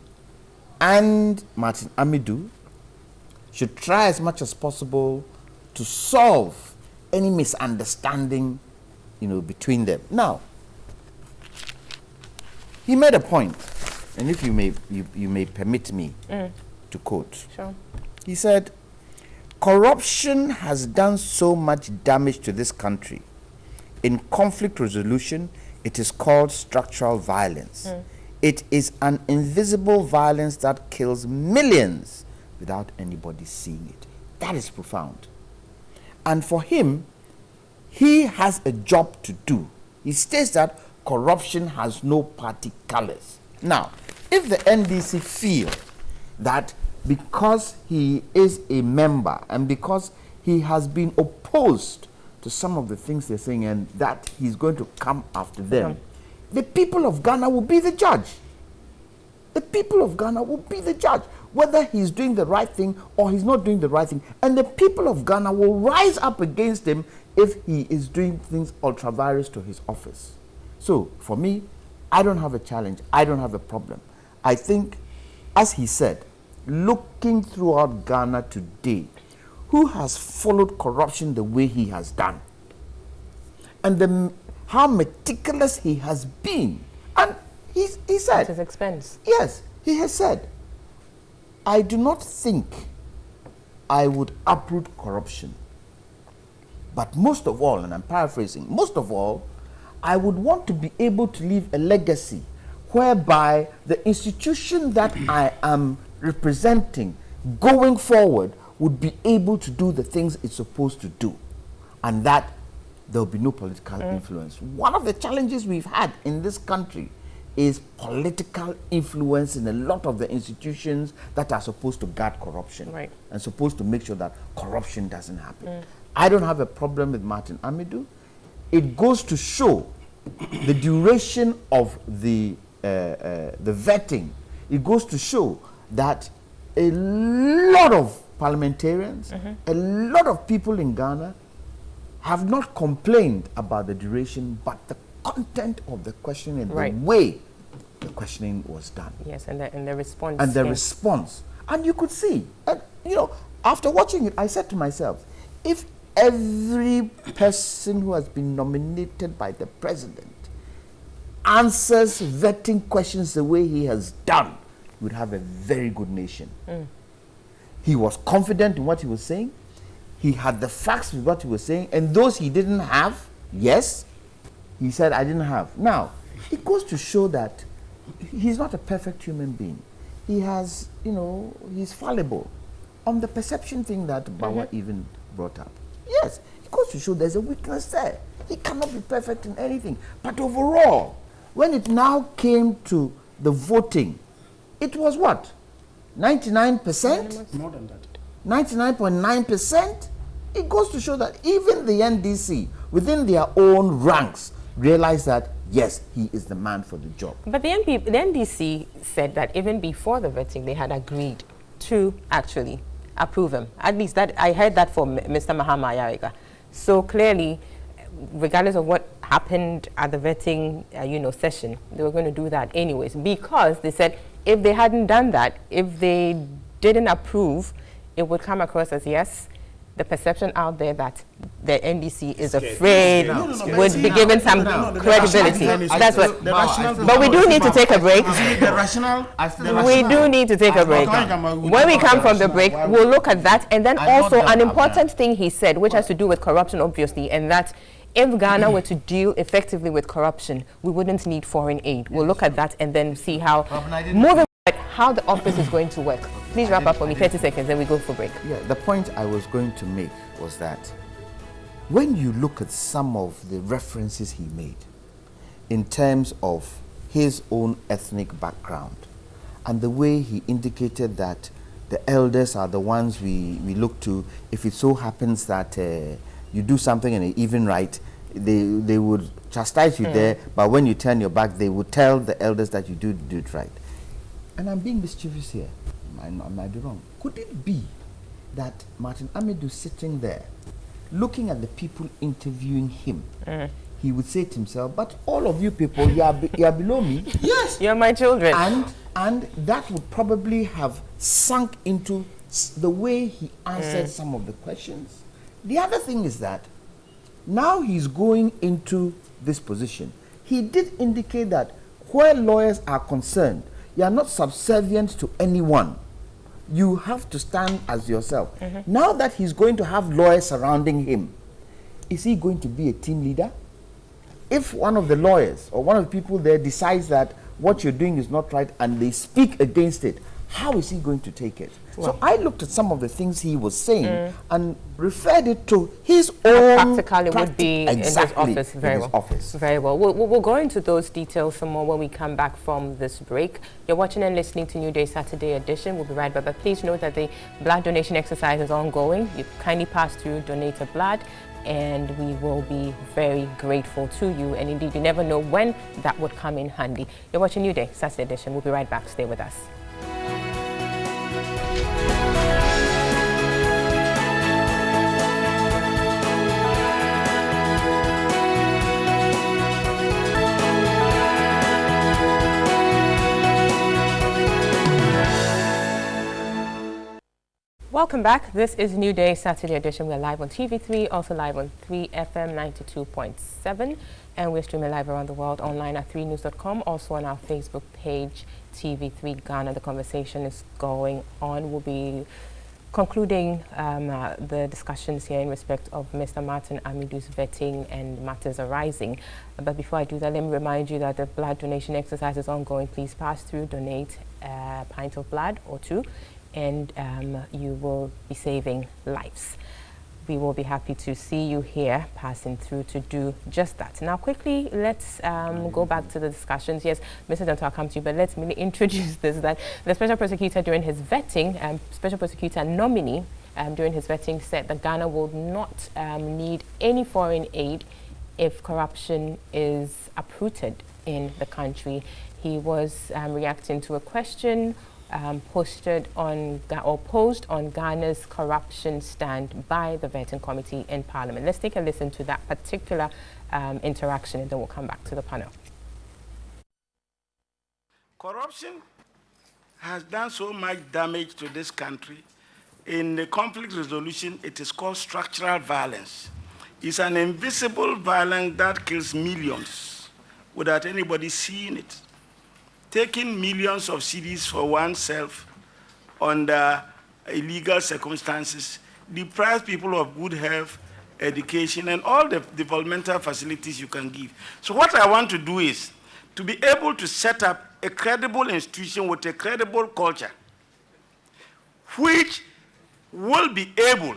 and Martin Amidu should try as much as possible to solve any misunderstanding, between them. Now, he made a point, and if you may permit me to quote. Sure. He said, "Corruption has done so much damage to this country. In conflict resolution, it is called structural violence. It is an invisible violence that kills millions without anybody seeing it." That is profound. And for him, he has a job to do. He states that corruption has no party colors. Now, if the NDC feel that because he is a member and because he has been opposed to some of the things they're saying and that he's going to come after them, the people of Ghana will be the judge. The people of Ghana will be the judge, whether he's doing the right thing or he's not doing the right thing. And the people of Ghana will rise up against him if he is doing things ultra-virus to his office. So, for me, I don't have a challenge. I don't have a problem. I think, as he said, looking throughout Ghana today, who has followed corruption the way he has done? And how meticulous he has been. And he said... At his expense. Yes, he has said, "I do not think I would uproot corruption. But most of all," and I'm paraphrasing, "most of all, I would want to be able to leave a legacy whereby the institution that I am representing going forward would be able to do the things it's supposed to do, and that there will be no political influence." One of the challenges we've had in this country is political influence in a lot of the institutions that are supposed to guard corruption and supposed to make sure that corruption doesn't happen. I don't have a problem with Martin Amidu. It goes to show the duration of the vetting. It goes to show that a lot of parliamentarians, a lot of people in Ghana have not complained about the duration, but the content of the questioning and the way the questioning was done. Yes, and the response. And the response. And you could see, and, after watching it, I said to myself, if every person who has been nominated by the president answers vetting questions the way he has done, we would have a very good nation. He was confident in what he was saying. He had the facts with what he was saying, and those he didn't have, yes, he said, "I didn't have." Now, it goes to show that he's not a perfect human being. He has, he's fallible. On the perception thing that Bawa even brought up, yes, it goes to show there's a weakness there. He cannot be perfect in anything. But overall, when it now came to the voting, it was what? 99%? More than that. 99.9%? It goes to show that even the NDC, within their own ranks, realize that, yes, he is the man for the job. But the NDC said that even before the vetting, they had agreed to actually approve him. At least that I heard that from Mr. Mahama Ayariga. So clearly, regardless of what happened at the vetting, session, they were going to do that anyways, because they said if they hadn't done that, if they didn't approve, it would come across as, yes, the perception out there that the NDC is afraid would be given some credibility. That's what. But we do need to take a break. We do need to take a break. When we come from the break, we'll look at that. And then also an important thing he said, which has to do with corruption, obviously, and that if Ghana were to deal effectively with corruption, we wouldn't need foreign aid. We'll look at that and then see how, moving forward, how the office is going to work. Please wrap up for me, 30 seconds, then we go for break. Yeah, the point I was going to make was that when you look at some of the references he made in terms of his own ethnic background and the way he indicated that the elders are the ones we look to, if it so happens that you do something and even right, they would chastise you there, but when you turn your back, they would tell the elders that you do it right. And I'm being mischievous here. I might be wrong. Could it be that Martin Amidu sitting there, looking at the people interviewing him, he would say to himself, but all of you people, you are below me. Yes. You're my children. And that would probably have sunk into the way he answered some of the questions. The other thing is that now he's going into this position. He did indicate that where lawyers are concerned, you are not subservient to anyone. You have to stand as yourself. Now that he's going to have lawyers surrounding him, is he going to be a team leader? If one of the lawyers or one of the people there decides that what you're doing is not right and they speak against it, how is he going to take it? Well, so I looked at some of the things he was saying and referred it to his own practically would be in his office. Very well. We'll go into those details some more when we come back from this break. You're watching and listening to New Day Saturday edition. We'll be right back. But please note that the blood donation exercise is ongoing. You kindly pass through Donate a Blood, and we will be very grateful to you. And indeed, you never know when that would come in handy. You're watching New Day Saturday edition. We'll be right back. Stay with us. Welcome back. This is New Day Saturday edition. We're live on TV3, also live on 3FM 92.7, and we're streaming live around the world online at 3news.com, also on our Facebook page, TV3 Ghana. The conversation is going on. We'll be concluding the discussions here in respect of Mr. Martin Amidu's vetting and matters arising. But before I do that, let me remind you that the blood donation exercise is ongoing. Please pass through, donate a pint of blood or two, and you will be saving lives. We will be happy to see you here passing through to do just that. Now quickly, let's go back to the discussions. Yes, Mr. Danto, I'll come to you, but let's really introduce this, that the special prosecutor during his vetting, special prosecutor nominee during his vetting said that Ghana will not need any foreign aid if corruption is uprooted in the country. He was reacting to a question posed on Ghana's corruption stand by the vetting committee in Parliament. Let's take a listen to that particular interaction, and then we'll come back to the panel. Corruption has done so much damage to this country. In the conflict resolution, it is called structural violence. It's an invisible violence that kills millions without anybody seeing it. Taking millions of cedis for oneself under illegal circumstances deprives people of good health, education, and all the developmental facilities you can give. So what I want to do is to be able to set up a credible institution with a credible culture, which will be able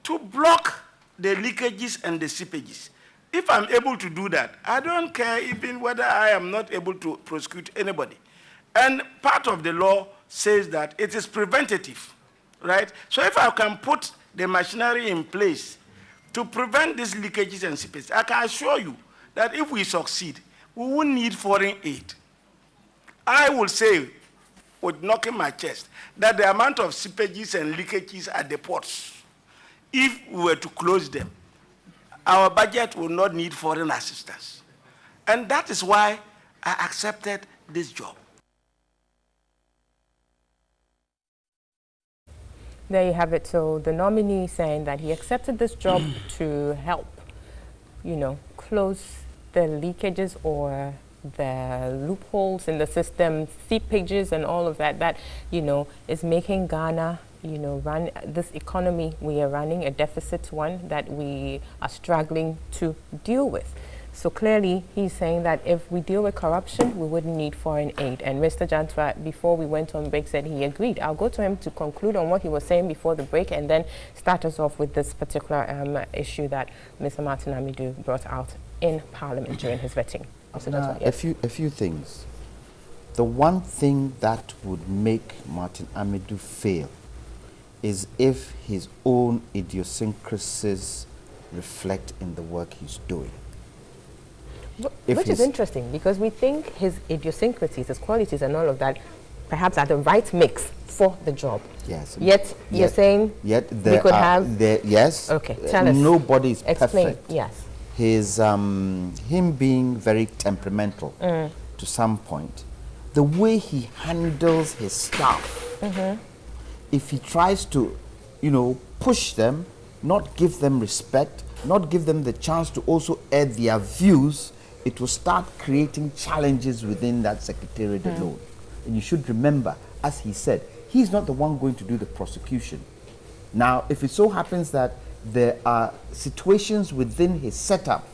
to block the leakages and the seepages. If I'm able to do that, I don't care even whether I am not able to prosecute anybody. And part of the law says that it is preventative, right? So if I can put the machinery in place to prevent these leakages and seepages, I can assure you that if we succeed, we won't need foreign aid. I will say, with knocking my chest, that the amount of seepages and leakages at the ports, if we were to close them, our budget will not need foreign assistance. And that is why I accepted this job. There you have it. So the nominee saying that he accepted this job to help, close the leakages or the loopholes in the system, seepages and all of that, is making Ghana run this economy we are running, a deficit one that we are struggling to deal with. So clearly, he's saying that if we deal with corruption, we wouldn't need foreign aid. And Mr. Jantra, before we went on break, said he agreed. I'll go to him to conclude on what he was saying before the break and then start us off with this particular issue that Mr. Martin Amidu brought out in Parliament during his vetting. Yes. A few things. The one thing that would make Martin Amidu fail is if his own idiosyncrasies reflect in the work he's doing. Which is interesting, because we think his idiosyncrasies, his qualities and all of that perhaps are the right mix for the job. Yes. Yet you're saying we could have... Yes. Okay, tell us. Nobody is Explain. perfect. Yes. his him being very temperamental to some point, the way he handles his staff, if he tries to, you know, push them, not give them respect, not give them the chance to also air their views, it will start creating challenges within that secretariat alone. And you should remember, as he said, he's not the one going to do the prosecution. Now, if it so happens that there are situations within his setup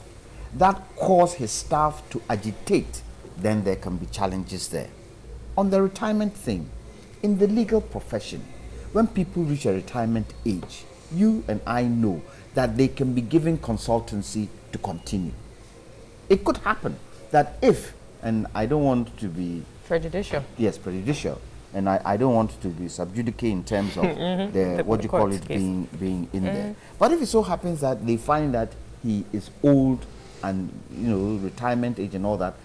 that cause his staff to agitate, then there can be challenges there. On the retirement thing, in the legal profession, when people reach a retirement age, you and I know that they can be given consultancy to continue. It could happen that if, and I don't want to be prejudicial. Yes, prejudicial. And I don't want to be sub judice in terms of the what you call it being in there. But if it so happens that they find that he is old and, you know, retirement age and all that,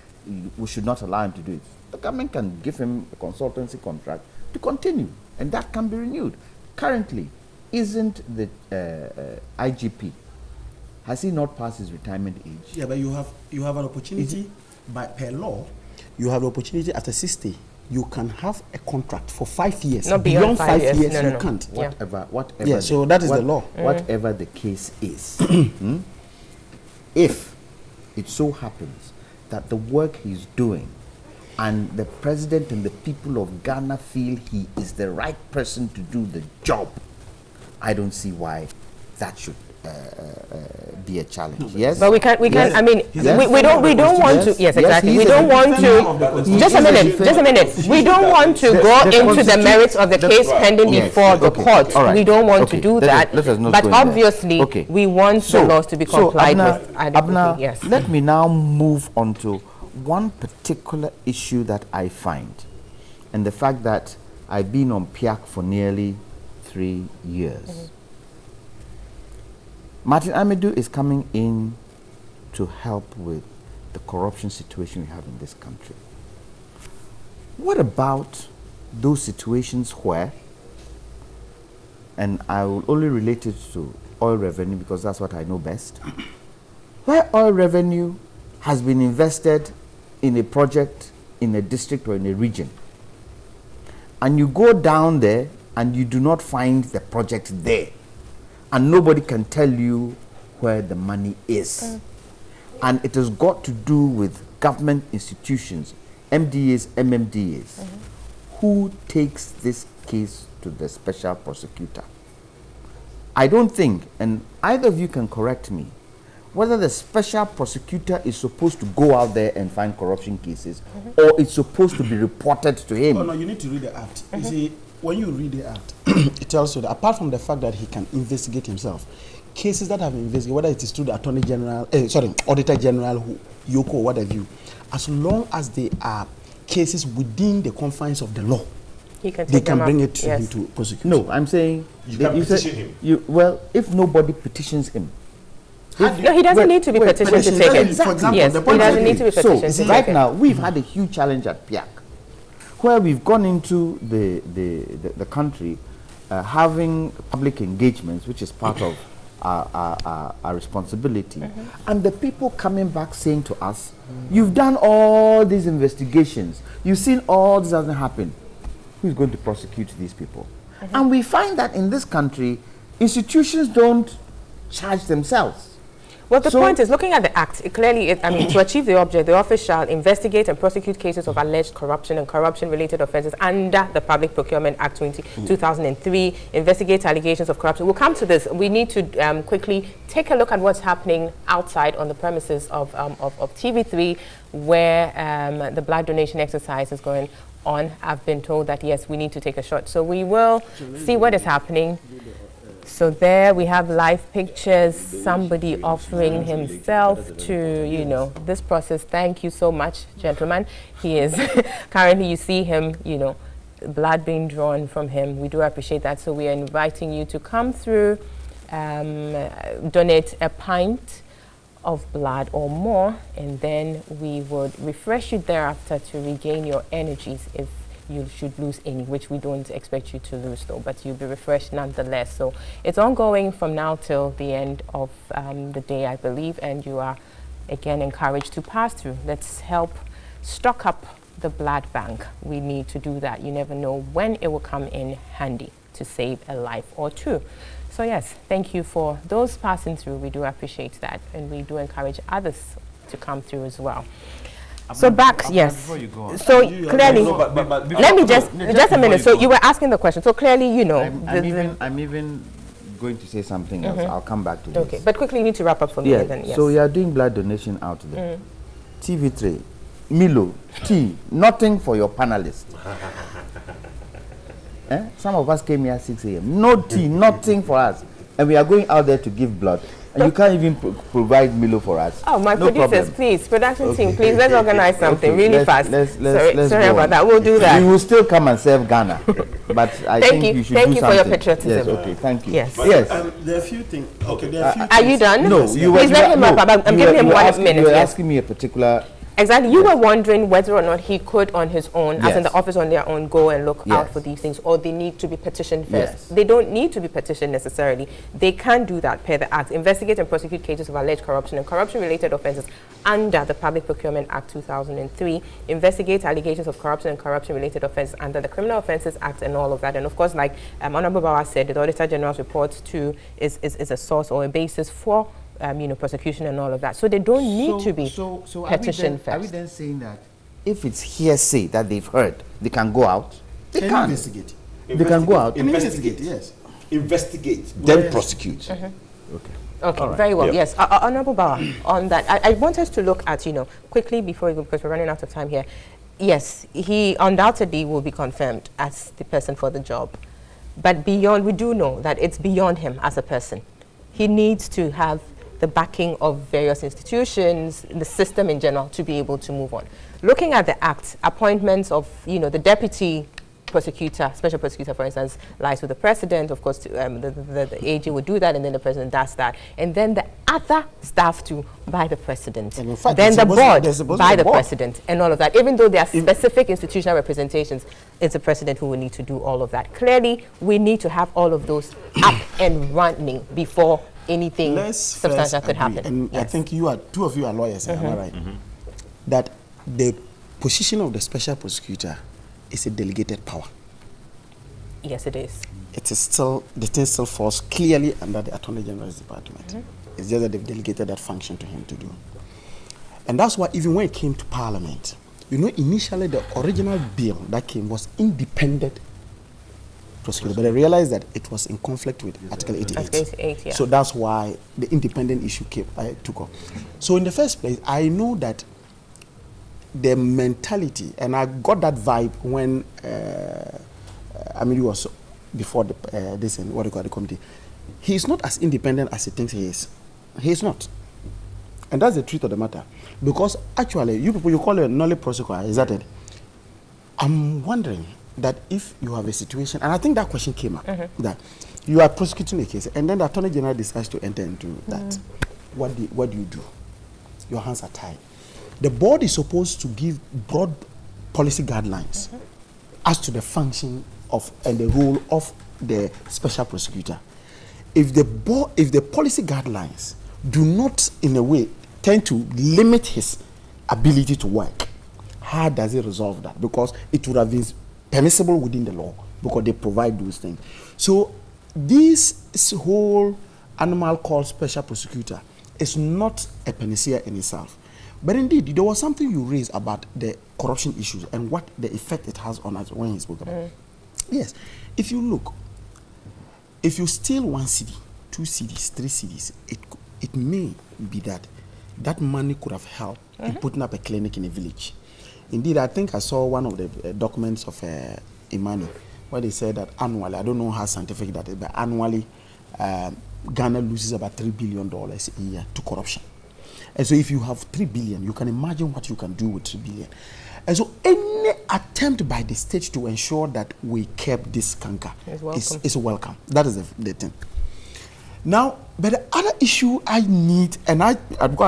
we should not allow him to do it. The government can give him a consultancy contract to continue, and that can be renewed. Currently, isn't the IGP, has he not passed his retirement age? Yeah, but you have an opportunity per law. You have the opportunity after 60. You can have a contract for 5 years. Not beyond 5 years. No, you can't. Whatever. Yeah, so that is the law. Whatever the case is, if it so happens that the work he's doing and the president and the people of Ghana feel he is the right person to do the job, I don't see why that should be a challenge. Yes, but we can. Yes. I mean, Yes. we don't want to. Yes, exactly. We don't want to. Just a minute. We don't want to go into the merits of the case pending before the court. We don't want to do that. But obviously, we want the laws to be complied with adequately. Abna, yes. Let me now move on to one particular issue that I find, and the fact that I've been on PIAC for nearly 3 years. Martin Amidu is coming in to help with the corruption situation we have in this country. What about those situations where, and I will only relate it to oil revenue because that's what I know best, where oil revenue has been invested in a project in a district or in a region, and you go down there and you do not find the project there, and nobody can tell you where the money is. And it has got to do with government institutions, MDAs, MMDAs. Who takes this case to the special prosecutor? I don't think, and either of you can correct me, whether the special prosecutor is supposed to go out there and find corruption cases, or it's supposed to be reported to him. Oh, no, you need to read the act. You see, when you read the act, it tells you that apart from the fact that he can investigate himself, cases that have been investigated, whether it is through the Attorney General, Auditor General, Yoko, what have you, as long as they are cases within the confines of the law, they can bring it to him to prosecute. No, I'm saying you can petition him. Well, if nobody petitions him. No, he doesn't need to be petitioned to take it. Exactly. For example, yes, he doesn't need to be petitioned to take it. Right now, we've had a huge challenge at PIAC, where we've gone into the country having public engagements, which is part of our responsibility, and the people coming back saying to us, you've done all these investigations, you've seen all this hasn't happened. Who's going to prosecute these people? And we find that in this country, institutions don't charge themselves. Well, the point is, looking at the Act, it clearly, to achieve the object, the office shall investigate and prosecute cases of alleged corruption and corruption-related offences under the Public Procurement Act 2003, investigate allegations of corruption. We'll come to this. We need to quickly take a look at what's happening outside on the premises of TV3, where the blood donation exercise is going on. I've been told that, yes, we need to take a shot. So we will see what is happening. So there we have live pictures, somebody offering himself to, this process. Thank you so much, gentlemen. He is currently, you see him, blood being drawn from him. We do appreciate that. So we are inviting you to come through, donate a pint of blood or more, and then we would refresh you thereafter to regain your energies if you should lose any, which we don't expect you to lose though, but you'll be refreshed nonetheless. So it's ongoing from now till the end of the day, I believe, and you are again encouraged to pass through. Let's help stock up the blood bank. We need to do that. You never know when it will come in handy to save a life or two. So yes, thank you for those passing through. We do appreciate that, and we do encourage others to come through as well. So back, yes. So clearly, let me just a minute. So you were asking the question. So clearly, you know, I'm even going to say something else. I'll come back to this. Okay, but quickly you need to wrap up for me. Then, yes. So you are doing blood donation out there. TV3, Milo, tea, nothing for your panelists. Some of us came here at 6 a.m. No tea, nothing for us. And we are going out there to give blood. And you can't even provide Milo for us. Oh, my no producers, problem. Please, production team, please, let's organize something really fast. Let's sorry about that. We'll do that. We will still come and serve Ghana. But I think you should do something. Thank you for your patriotism. Yes, okay, thank you. Yes. Yes. There are a few things. Okay, there are a few Are you done? No, you were. Please let him wrap up. I'm giving him 1 minute. You were asking me a particular... Exactly. You were wondering whether or not he could on his own, as in the office on their own, go and look out for these things, or they need to be petitioned first. Yes. They don't need to be petitioned necessarily. They can do that per the Act. Investigate and prosecute cases of alleged corruption and corruption-related offences under the Public Procurement Act 2003. Investigate allegations of corruption and corruption-related offences under the Criminal Offences Act and all of that. And of course, like Honorable Bawa said, the Auditor General's report too is a source or a basis for prosecution and all of that. So they don't need to be petitioned first. Are we then saying that if it's hearsay that they've heard, they can go out? They can investigate. They can go out. Investigate, yes. Investigate, then prosecute. Okay. Okay, very well. Yes, Honorable Bawa, on that, I want us to look at, quickly before we go, because we're running out of time here. Yes, he undoubtedly will be confirmed as the person for the job. But beyond, we do know that it's beyond him as a person. He needs to have the backing of various institutions, the system in general, to be able to move on. Looking at the Act, appointments of, the deputy prosecutor, special prosecutor, for instance, lies with the president. Of course, the AG would do that, and then the president does that. And then the other staff too, by the president. And in fact, then the board by the president, and all of that. Even though there are specific institutional representations, it's the president who will need to do all of that. Clearly, we need to have all of those up and running before anything substantial could happen. And I think two of you are lawyers, am I right? That the position of the special prosecutor is a delegated power. Yes, it is. It is still, the thing still falls clearly under the Attorney General's department. It's just that they've delegated that function to him to do. And that's why even when it came to Parliament, initially the original bill that came was independent prosecutor, but I realized that it was in conflict with Article 88. So that's why the independent issue took off. So in the first place, I know that the mentality, and I got that vibe when Amiri was before this and what do you call the committee. He is not as independent as he thinks he is. He is not. And that's the truth of the matter. Because actually, you people, you call it a knowledge prosecutor, is that it? I'm wondering that if you have a situation, and I think that question came up, that you are prosecuting a case, and then the Attorney General decides to enter into that. What do you do? Your hands are tied. The board is supposed to give broad policy guidelines as to the function of and the role of the special prosecutor. If the policy guidelines do not, in a way, tend to limit his ability to work, how does it resolve that? Because it would have been permissible within the law because they provide those things. So this whole animal called special prosecutor is not a panacea in itself. But indeed, there was something you raised about the corruption issues and what the effect it has on us when he spoke about it. Yes, if you look, if you steal 1 cedi, 2 cedis, 3 cedis, it may be that money could have helped in putting up a clinic in a village. Indeed, I think I saw one of the documents of Imani where they said that annually, I don't know how scientific that is, but annually, Ghana loses about $3 billion a year to corruption. And so if you have 3 billion, you can imagine what you can do with 3 billion. And so any attempt by the state to ensure that we kept this canker is welcome. That is the thing. Now, but the other issue I need, and I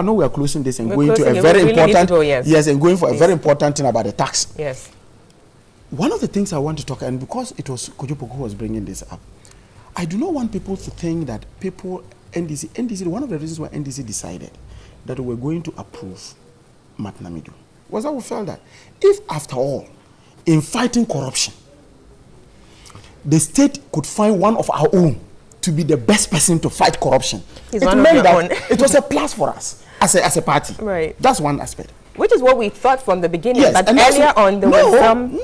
know we are closing this and going to a very important, and going for a very important thing about the tax. Yes. one of the things I want to talk, and because it was Kojo Poku who was bringing this up, I do not want people to think that NDC, one of the reasons why NDC decided that we were going to approve Matt Namidu was that we felt that if, after all, in fighting corruption, the state could find one of our own to be the best person to fight corruption, it meant that it was a plus for us as a party. Right. That's one aspect. Which is what we thought from the beginning, Yes, but and earlier on there were some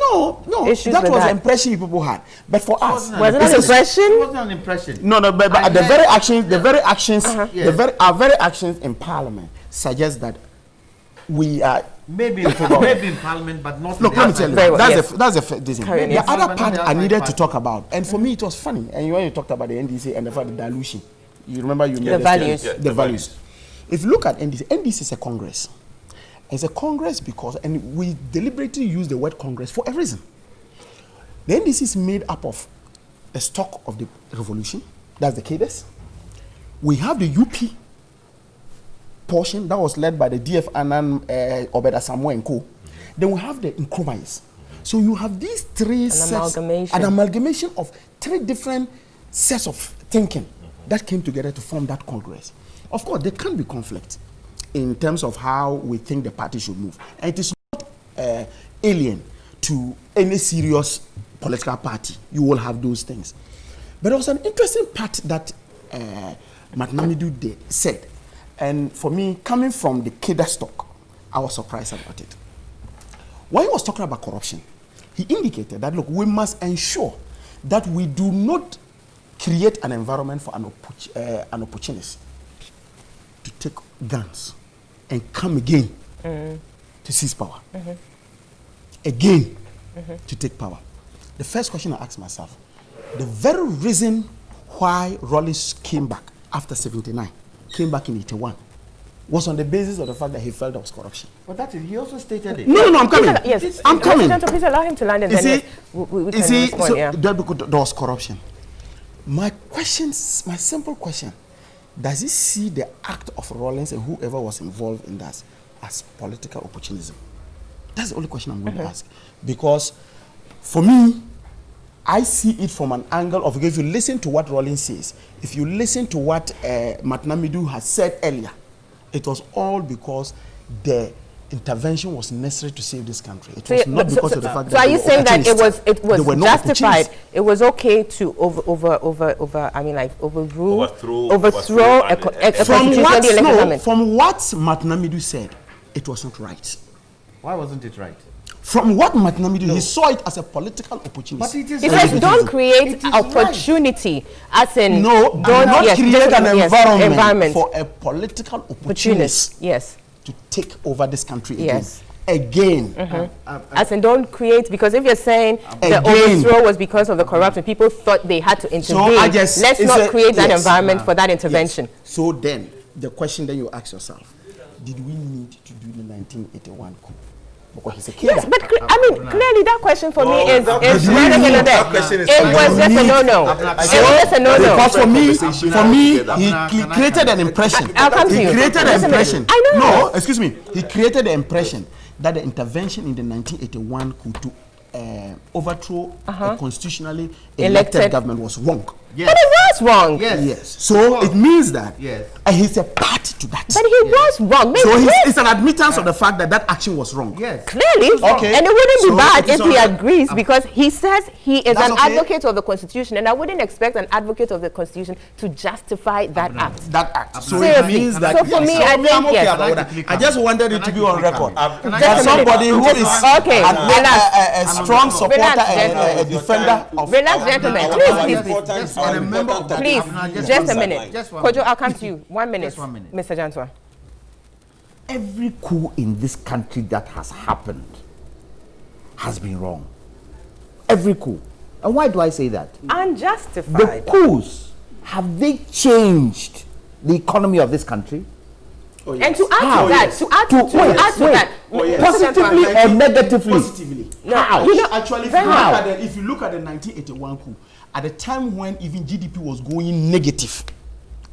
issues that with was that. the impression people had. But for us, Was it an impression? It wasn't an impression. No, but the our very actions in Parliament suggest that we are maybe in Parliament, but not. Look, let me tell you, that's the this thing. Carry on, The yes. other part I needed to talk about, and for me it was funny. And when you talked about the NDC and the fact the dilution, you remember you made the values. If you look at NDC is a congress. It's a congress because, and we deliberately use the word congress for a reason. The NDC is made up of a stock of the revolution, that's the cadres. We have the UP portion that was led by the DF Anan, Obeda Samuel and co. Then we have the Nkrumahs. So you have these three sets, an amalgamation of three different sets of thinking that came together to form that congress. Of course, there can be conflict in terms of how we think the party should move. And it is not alien to any serious political party. You will have those things. But there was an interesting part that Matt Namidu said. And for me, coming from the Keda stock, I was surprised about it. When he was talking about corruption, he indicated that, look, we must ensure that we do not create an environment for an opportunist to take guns and come again to seize power. Again to take power. The first question I asked myself, the very reason why Rawlings came back after 79, came back in 81, was on the basis of the fact that he felt there was corruption. But that is, he also stated it. No, I'm coming. Yes, I'm coming. Please allow him to land and then we can respond. So Yeah. there was corruption. My simple question, does he see the act of Rawlings and whoever was involved in that as political opportunism? That's the only question I'm going to ask. Because for me, I see it from an angle of, if you listen to what Rawlings says, if you listen to what Matt Namidu has said earlier, it was all because the intervention was necessary to save this country. It was not because of the fact that. So are you saying that it was justified? It was okay to overthrow a constitutionally elected government? From what Matt Namidu said, it was not right. Why wasn't it right? From what Matt Namidu, he saw it as a political opportunity. But it is. He says, don't create opportunity, as in don't create an environment for a political opportunist. Yes. To take over this country again. Yes. Again. As in, don't create, because if you're saying the overthrow was because of the corruption, people thought they had to intervene. Let's not create that environment for that intervention. Yes. So then, the question then you ask yourself, did we need to do the 1981 coup? Because he's a kid. Yes, but clearly that question for me is it was just a no-no. It was just a no-no. Because for me, he created an impression. I'll come to you. He created an impression. I know. No, excuse me. He created the impression that the intervention in the 1981 coup to overthrow a constitutionally elected government was wrong. Yes. But it was wrong. Yes. So it means that he's a party to that. But he was wrong. So it's an admittance of the fact that that action was wrong. Yes. Clearly. Okay. And it wouldn't be bad if he agrees, because he says he is an advocate of the Constitution, and I wouldn't expect an advocate of the Constitution to justify that act. That act. So seriously. it means that. So for me, I think yes. I just wanted it to be on record. As somebody who is a strong supporter and a defender of. Relax, gentlemen. Please, just a minute. Kojo, I'll come to you. 1 minute. Just 1 minute. Mr. Janswa. Every coup in this country that has happened has been wrong. Every coup. And why do I say that? Unjustified. The coups, have they changed the economy of this country? Oh, yes. And to add to that, positively or negatively? Positively. No, how? Actually, if you look at the 1981 coup, at the time when even GDP was going negative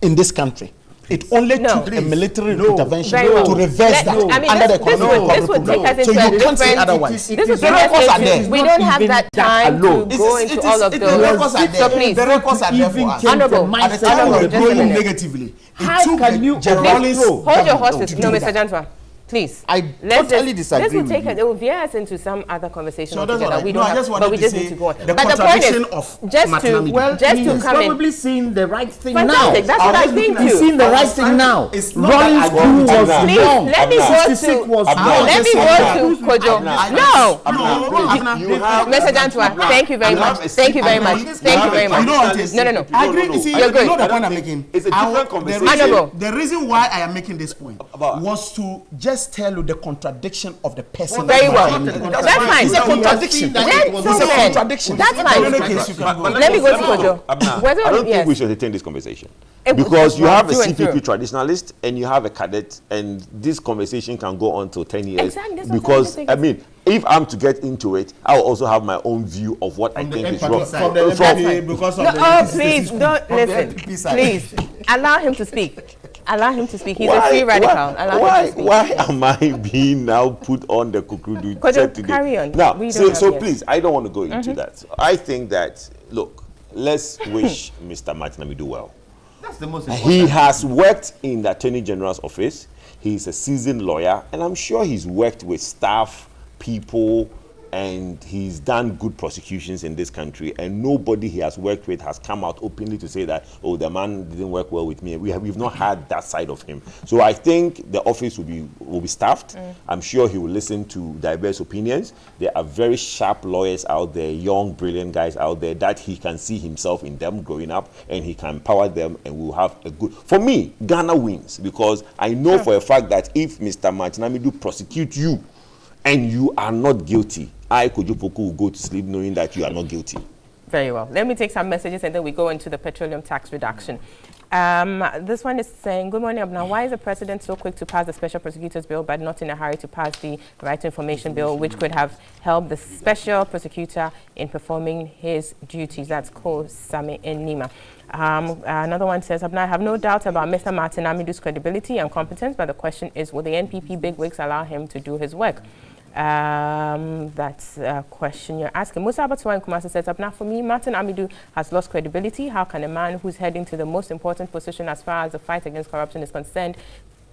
in this country, It only took a military intervention to reverse that under the economic recovery So you can't say otherwise. This would take us into, we don't have that time to go into all of those. So please, the records are there for us. Honorable, at the time we were growing negatively. How can you hold your horses? No, Mr. Jantwa. Please. I totally disagree. This will take us, it will veer us into some other conversation So altogether. We don't have, but we just need to go on. The But the point is, just to he's come in. probably seeing the right thing Fantastic. now. That's what I think too. He's seeing the right thing now. Rollins Crew was young. Let me go to Kojo. No. Mr. Jantwa, thank you very much. Thank you very much. Thank you very much. No. I agree. See, You're good. You know the point I'm making. It's a different conversation. The reason why I am making this point was to just tell you the contradiction of the person. Very well. That's fine. It's a contradiction. It's a contradiction. That's fine. Let me go to Kojo. I don't think we should entertain this conversation. Because you have a CPP traditionalist and you have a cadet, and this conversation can go on till 10 years. Exactly. Because, I mean, if I'm to get into it, I'll also have my own view of what I think is wrong. Please, don't listen. Please, allow him to speak. Allow him to speak. He's a free radical. Why am I being now put on the kukudu set today? Carry on. Now, so please, I don't want to go into that. I think that, look, let's wish Mr. Martin Amidu well. That's the most important. He has worked in the Attorney General's office. He's a seasoned lawyer, and I'm sure he's worked with staff, people, and he's done good prosecutions in this country, and nobody he has worked with has come out openly to say that, oh, the man didn't work well with me. We've not had that side of him. So I think the office will be staffed. I'm sure he will listen to diverse opinions. There are very sharp lawyers out there, young, brilliant guys out there that he can see himself in them growing up, and he can empower them, and we'll have a good... For me, Ghana wins, because I know for a fact that if Mr. Martin Amidu prosecutes you and you are not guilty, I, Kojo Poku, will go to sleep knowing that you are not guilty. Very well. Let me take some messages and then we go into the petroleum tax reduction. This one is saying, good morning, Abna. Why is the president so quick to pass the special prosecutors bill but not in a hurry to pass the right to information bill, which could have helped the special prosecutor in performing his duties? That's called Sami Nima. Another one says, Abna, I have no doubt about Mr. Martin Amidu's credibility and competence, but the question is, will the NPP bigwigs allow him to do his work? That's a question you're asking. Musa Abatwa in Kumasi says, now for me, Martin Amidu has lost credibility. How can a man who's heading to the most important position as far as the fight against corruption is concerned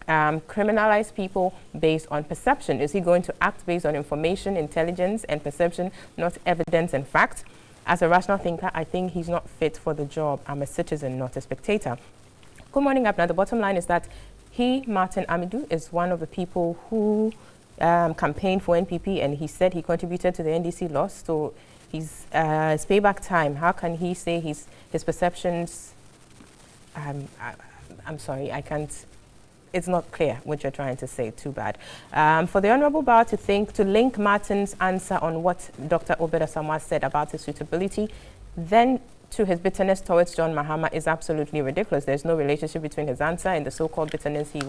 criminalize people based on perception? Is he going to act based on information, intelligence, and perception, not evidence and fact? As a rational thinker, I think he's not fit for the job. I'm a citizen, not a spectator. Good morning, Abna. The bottom line is that he, Martin Amidu, is one of the people who campaigned for NPP, and he said he contributed to the NDC loss, so his payback time. How can he say his perceptions? I'm sorry, I can't. It's not clear what you're trying to say. Too bad. For the Honourable Bar to link Martin's answer on what Dr. Obed Asamoah said about his suitability, then to his bitterness towards John Mahama is absolutely ridiculous. There's no relationship between his answer and the so-called bitterness he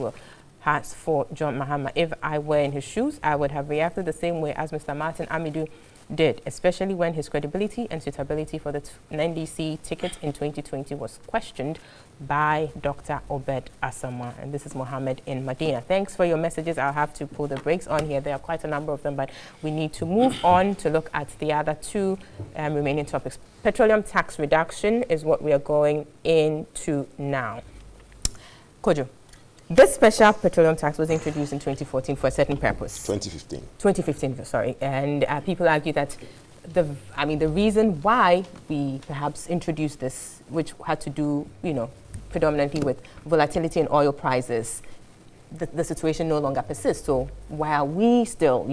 has for John Mahama. If I were in his shoes, I would have reacted the same way as Mr. Martin Amidu did, especially when his credibility and suitability for the NDC ticket in 2020 was questioned by Dr. Obed Asamoah. And this is Mohammed in Medina. Thanks for your messages. I'll have to pull the brakes on here. There are quite a number of them, but we need to move on to look at the other two remaining topics. Petroleum tax reduction is what we are going into now. Kojo. This special petroleum tax was introduced in 2014 for a certain purpose. 2015. 2015, sorry. And people argue that the reason why we perhaps introduced this, which had to do, predominantly with volatility in oil prices, the situation no longer persists. So why are we still,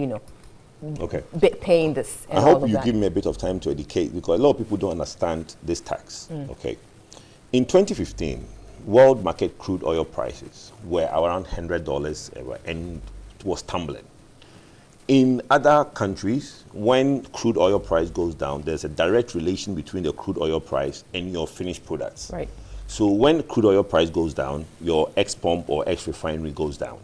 paying this? I hope you give me a bit of time to educate, because a lot of people don't understand this tax. Okay. In 2015, world market crude oil prices were around $100 and it was tumbling. In other countries, when crude oil price goes down, there's a direct relation between the crude oil price and your finished products. Right. So when crude oil price goes down, your ex-pump or ex-refinery goes down.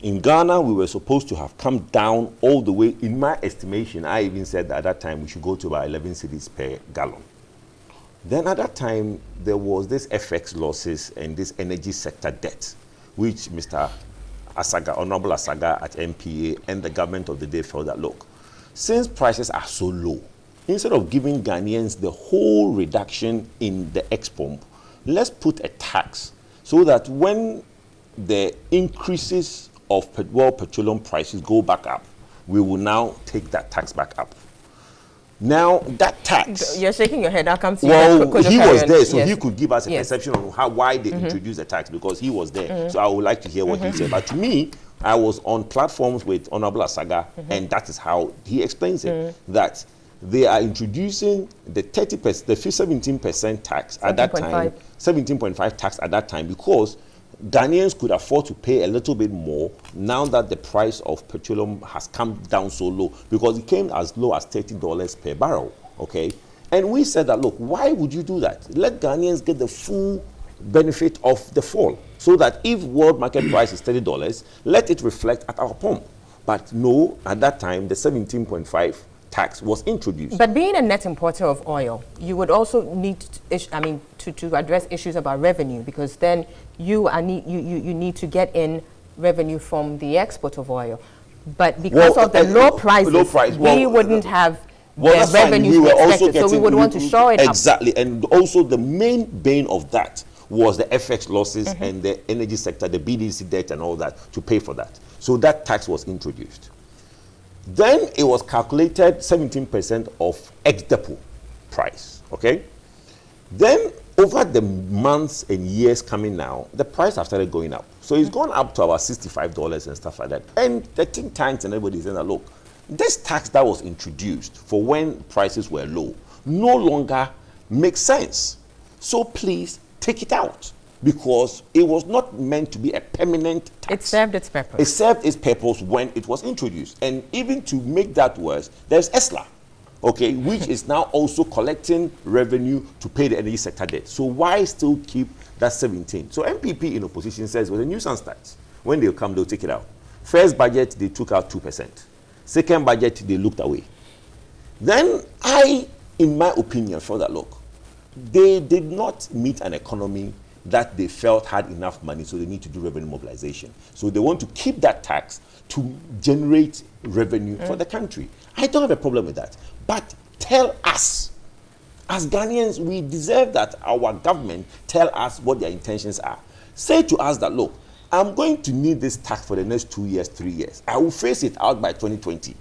In Ghana, we were supposed to have come down all the way. In my estimation, I even said that at that time we should go to about 11 cedis per gallon. Then at that time, there was this FX losses and this energy sector debt, which Mr. Asaga, Honorable Asaga at MPA and the government of the day felt that, look, since prices are so low, instead of giving Ghanaians the whole reduction in the ex-pump, let's put a tax so that when the increases of world petroleum prices go back up, we will now take that tax back up. Now, that tax... You're shaking your head. I'll come to you. Well, he was there, so yes. he could give us a perception on why they introduced the tax, because he was there. So I would like to hear what he said. But to me, I was on platforms with Honorable Asaga, and that is how he explains it, that they are introducing the 30%, the 17% tax at that time, 17.5 tax at that time, because Ghanaians could afford to pay a little bit more now that the price of petroleum has come down so low, because it came as low as $30 per barrel, okay? And we said that, look, why would you do that? Let Ghanaians get the full benefit of the fall, so that if world market price is $30, let it reflect at our pump. But no, at that time, the 17.5 tax was introduced. But being a net importer of oil, you would also need to address issues about revenue, because then you need to get in revenue from the export of oil. But because of the low prices, we wouldn't have the revenues we expected, so we would want to show it up. Exactly, and also the main bane of that was the FX losses and the energy sector, the BDC debt and all that, to pay for that. So that tax was introduced. Then it was calculated 17% of ex-depot price, okay? Then over the months and years coming now, the price has started going up. So it's gone up to about $65 and stuff like that. And the think tanks and everybody saying that, look, this tax that was introduced for when prices were low no longer makes sense. So please take it out, because it was not meant to be a permanent tax. It served its purpose. It served its purpose when it was introduced. And even to make that worse, there's ESLA, okay, which is now also collecting revenue to pay the energy sector debt. So why still keep that 17? So MPP in opposition says, well, the nuisance tax, when they'll come, they'll take it out. First budget, they took out 2%. Second budget, they looked away. Then I, in my opinion, felt that, look, they did not meet an economy that they felt had enough money, so they need to do revenue mobilization. So they want to keep that tax to generate revenue for the country. I don't have a problem with that. But tell us, as Ghanaians, we deserve that our government tell us what their intentions are. Say to us that, look, I'm going to need this tax for the next 2 years, 3 years. I will phase it out by 2020.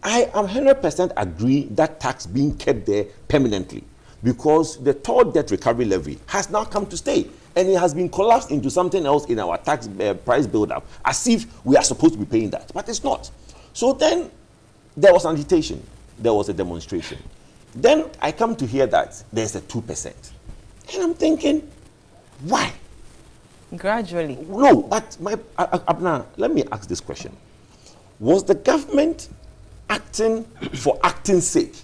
I am 100% agree that tax being kept there permanently, because the third debt recovery levy has now come to stay, and it has been collapsed into something else in our tax price build-up, as if we are supposed to be paying that, but it's not. So then there was an agitation, there was a demonstration. Then I come to hear that there's a 2%. And I'm thinking, why? Gradually. No, but Abna, let me ask this question. Was the government acting for acting's sake,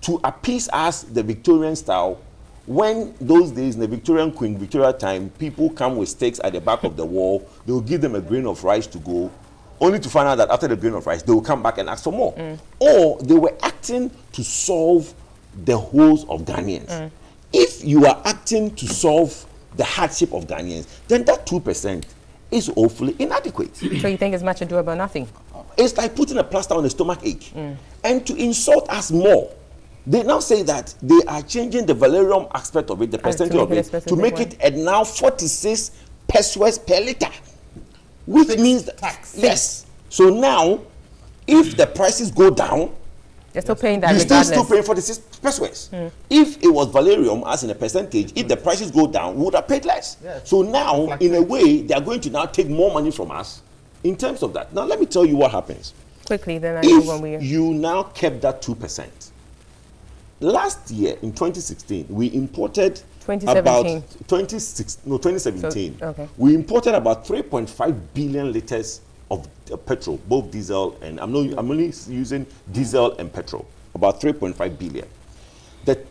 to appease us the Victorian style, when those days in the Victorian Queen Victoria time, people come with stakes at the back of the wall, they will give them a grain of rice to go, only to find out that after the grain of rice, they will come back and ask for more. Or they were acting to solve the woes of Ghanaians. If you are acting to solve the hardship of Ghanaians, then that 2% is awfully inadequate. So you think it's much ado about nothing? It's like putting a plaster on a stomach ache. And to insult us more, they now say that they are changing the valerium aspect of it, the percentage of it, to make it at now 46 pesos per liter. Which means that, tax. Yes. So now, if the prices go down, you're still paying that. You're still paying 46 pesos. If it was valerium, as in a percentage, if the prices go down, we would have paid less. Yes. So now, in a way, they are going to now take more money from us in terms of that. Now, let me tell you what happens. Quickly, then I know when we... you now kept that 2%. Last year, in 2016, we imported 2017. So, okay. We imported about 3.5 billion liters of petrol, both diesel and I'm only using diesel and petrol, about 3.5 billion. The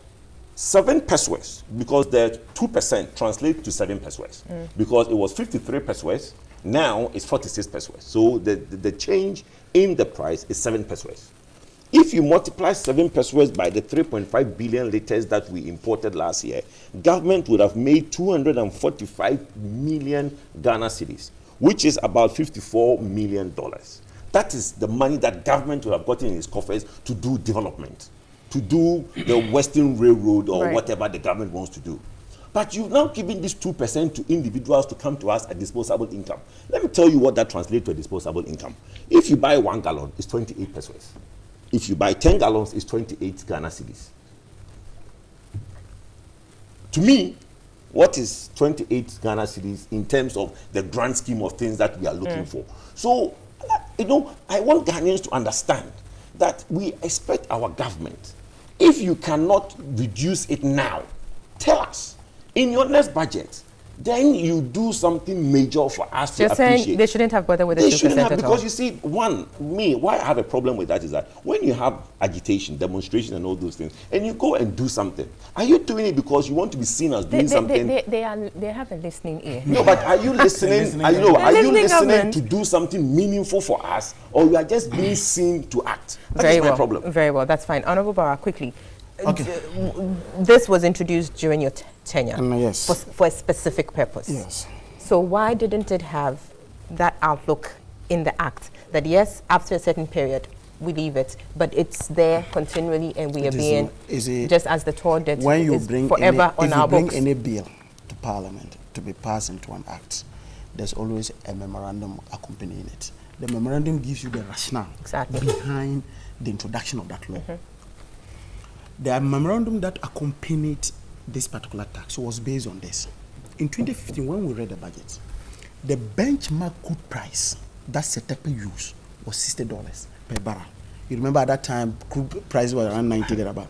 7 pesos, because the 2% translates to 7 pesos, because it was 53 pesos, now it's 46 pesos. So the change in the price is 7 pesos. If you multiply 7 pesewas by the 3.5 billion liters that we imported last year, government would have made 245 million Ghana cedis, which is about $54 million. That is the money that government would have gotten in its coffers to do development, to do the Western Railroad or whatever the government wants to do. But you've now given this 2% to individuals to come to us as disposable income. Let me tell you what that translates to a disposable income. If you buy 1 gallon, it's 28 pesewas. If you buy 10 gallons, it's 28 Ghana cedis. To me, what is 28 Ghana cedis in terms of the grand scheme of things that we are looking for? So, you know, I want Ghanaians to understand that we expect our government, if you cannot reduce it now, tell us. In your next budget, then you do something major for us to appreciate. You're saying they shouldn't have bothered with the 2% They shouldn't have, at because all. you see, why I have a problem with that is that when you have agitation, demonstration and all those things, and you go and do something, are you doing it because you want to be seen as doing something? They have a listening ear. No, but are you listening? Are you listening to do something meaningful for us, or you are just being seen to act? That is my problem. Very well, that's fine. Honorable Barra, quickly. Okay. This was introduced during your tenure yes. for a specific purpose. Yes. So why didn't it have that outlook in the act that yes, after a certain period, we leave it, but it's there continually and we are being, just as the tour did, when you bring forever on our books. If you bring any bill to Parliament to be passed into an act, there's always a memorandum accompanying it. The memorandum gives you the rationale behind the introduction of that law. The memorandum that accompanied this particular tax was based on this. In 2015, when we read the budget, the benchmark crude price that CETEPE used was $60 per barrel. You remember at that time, crude price was around 90 thereabout.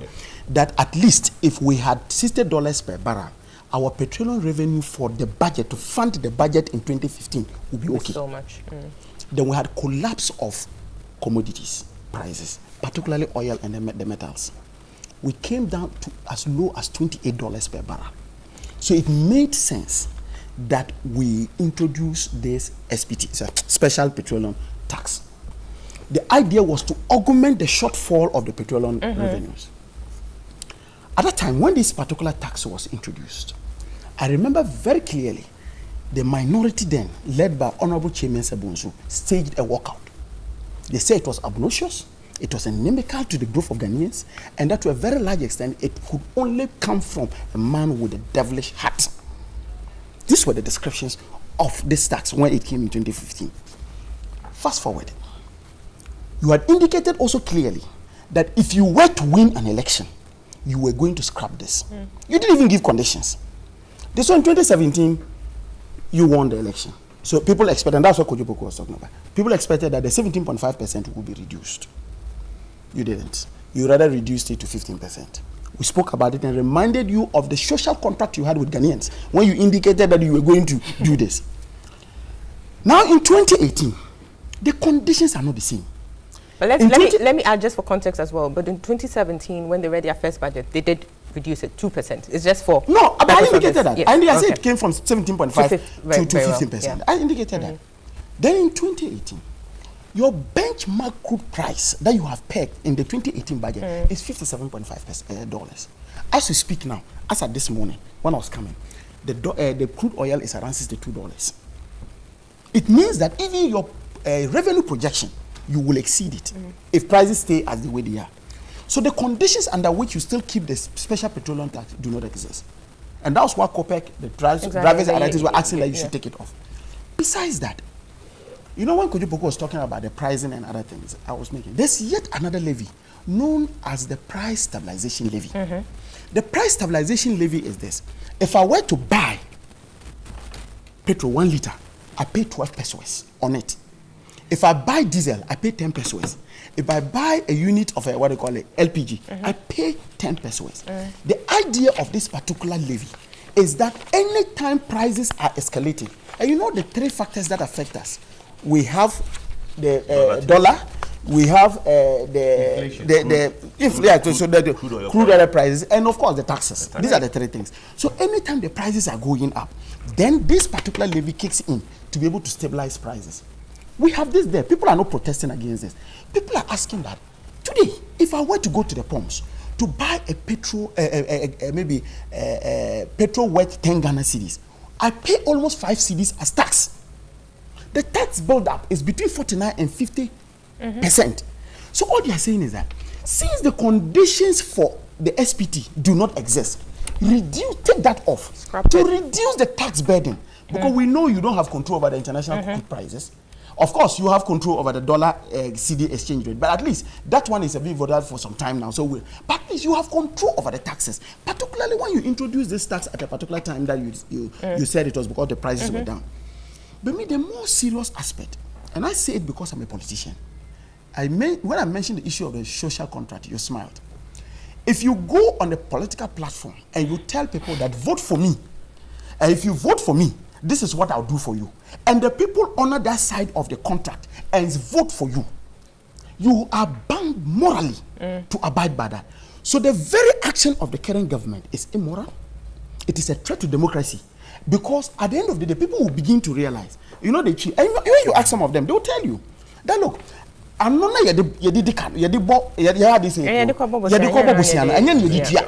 That at least if we had $60 per barrel, our petroleum revenue for the budget, to fund the budget in 2015, would be okay. So much. Then we had collapse of commodities prices, particularly oil and the metals. We came down to as low as $28 per barrel. So it made sense that we introduced this SPT, Special Petroleum Tax. The idea was to augment the shortfall of the petroleum revenues. At that time, when this particular tax was introduced, I remember very clearly the minority then, led by Honorable Chairman Sabunsu, staged a walkout. They said it was obnoxious, it was inimical to the growth of Ghanaians, and that to a very large extent, it could only come from a man with a devilish heart. These were the descriptions of this tax when it came in 2015. Fast forward. You had indicated also clearly that if you were to win an election, you were going to scrap this. You didn't even give conditions. This one in 2017, you won the election. So people expected, and that's what Kojo Boko was talking about. People expected that the 17.5% would be reduced. You didn't. You rather reduced it to 15%. We spoke about it and reminded you of the social contract you had with Ghanaians when you indicated that you were going to do this. Now in 2018, the conditions are not the same. But let me add just for context as well. But in 2017, when they read their first budget, they did reduce it 2%. It's just for no. But I indicated that. Yes. I said it came from 17.5 to 15%. Yeah. I indicated that. Then in 2018, your benchmark crude price that you have pegged in the 2018 budget is $57.5. As we speak now, as at this morning, when I was coming, the crude oil is around $62. It means that even your revenue projection, you will exceed it if prices stay as the way they are. So the conditions under which you still keep the special petroleum tax do not exist. And that's why COPEC, the drivers and others were asking that you should take it off. Besides that, you know, when Kojo Boko was talking about the pricing and other things I was making, there's yet another levy known as the price stabilization levy. The price stabilization levy is this. If I were to buy petrol 1 liter, I pay 12 pesewas on it. If I buy diesel, I pay 10 pesewas. If I buy a unit of what they call it, LPG, I pay 10 pesewas. The idea of this particular levy is that anytime prices are escalating, and you know the 3 factors that affect us, we have the dollar, we have the inflation, so the crude oil prices, and of course the taxes. These are the 3 things. So anytime the prices are going up, then this particular levy kicks in to be able to stabilize prices. We have this there. People are not protesting against this. People are asking that today, if I were to go to the pumps to buy a petrol, maybe petrol worth 10 Ghana cedis, I pay almost 5 cedis as tax. The tax build-up is between 49 and 50%. So all they are saying is that since the conditions for the SPT do not exist, take that off to reduce the tax burden, because we know you don't have control over the international crude prices. Of course, you have control over the dollar CD exchange rate, but at least that one is a bit volatile for some time now. But at least you have control over the taxes, particularly when you introduce this tax at a particular time that you said it was because the prices were down. But the more serious aspect, and I say it because I'm a politician, when I mentioned the issue of the social contract, you smiled. If you go on a political platform and you tell people that vote for me, and if you vote for me, this is what I'll do for you, and the people honor that side of the contract and vote for you, you are bound morally to abide by that. So the very action of the current government is immoral. It is a threat to democracy, because at the end of the day, people will begin to realize, you know, they cheat. And when you ask some of them, they will tell you that, look, I'm not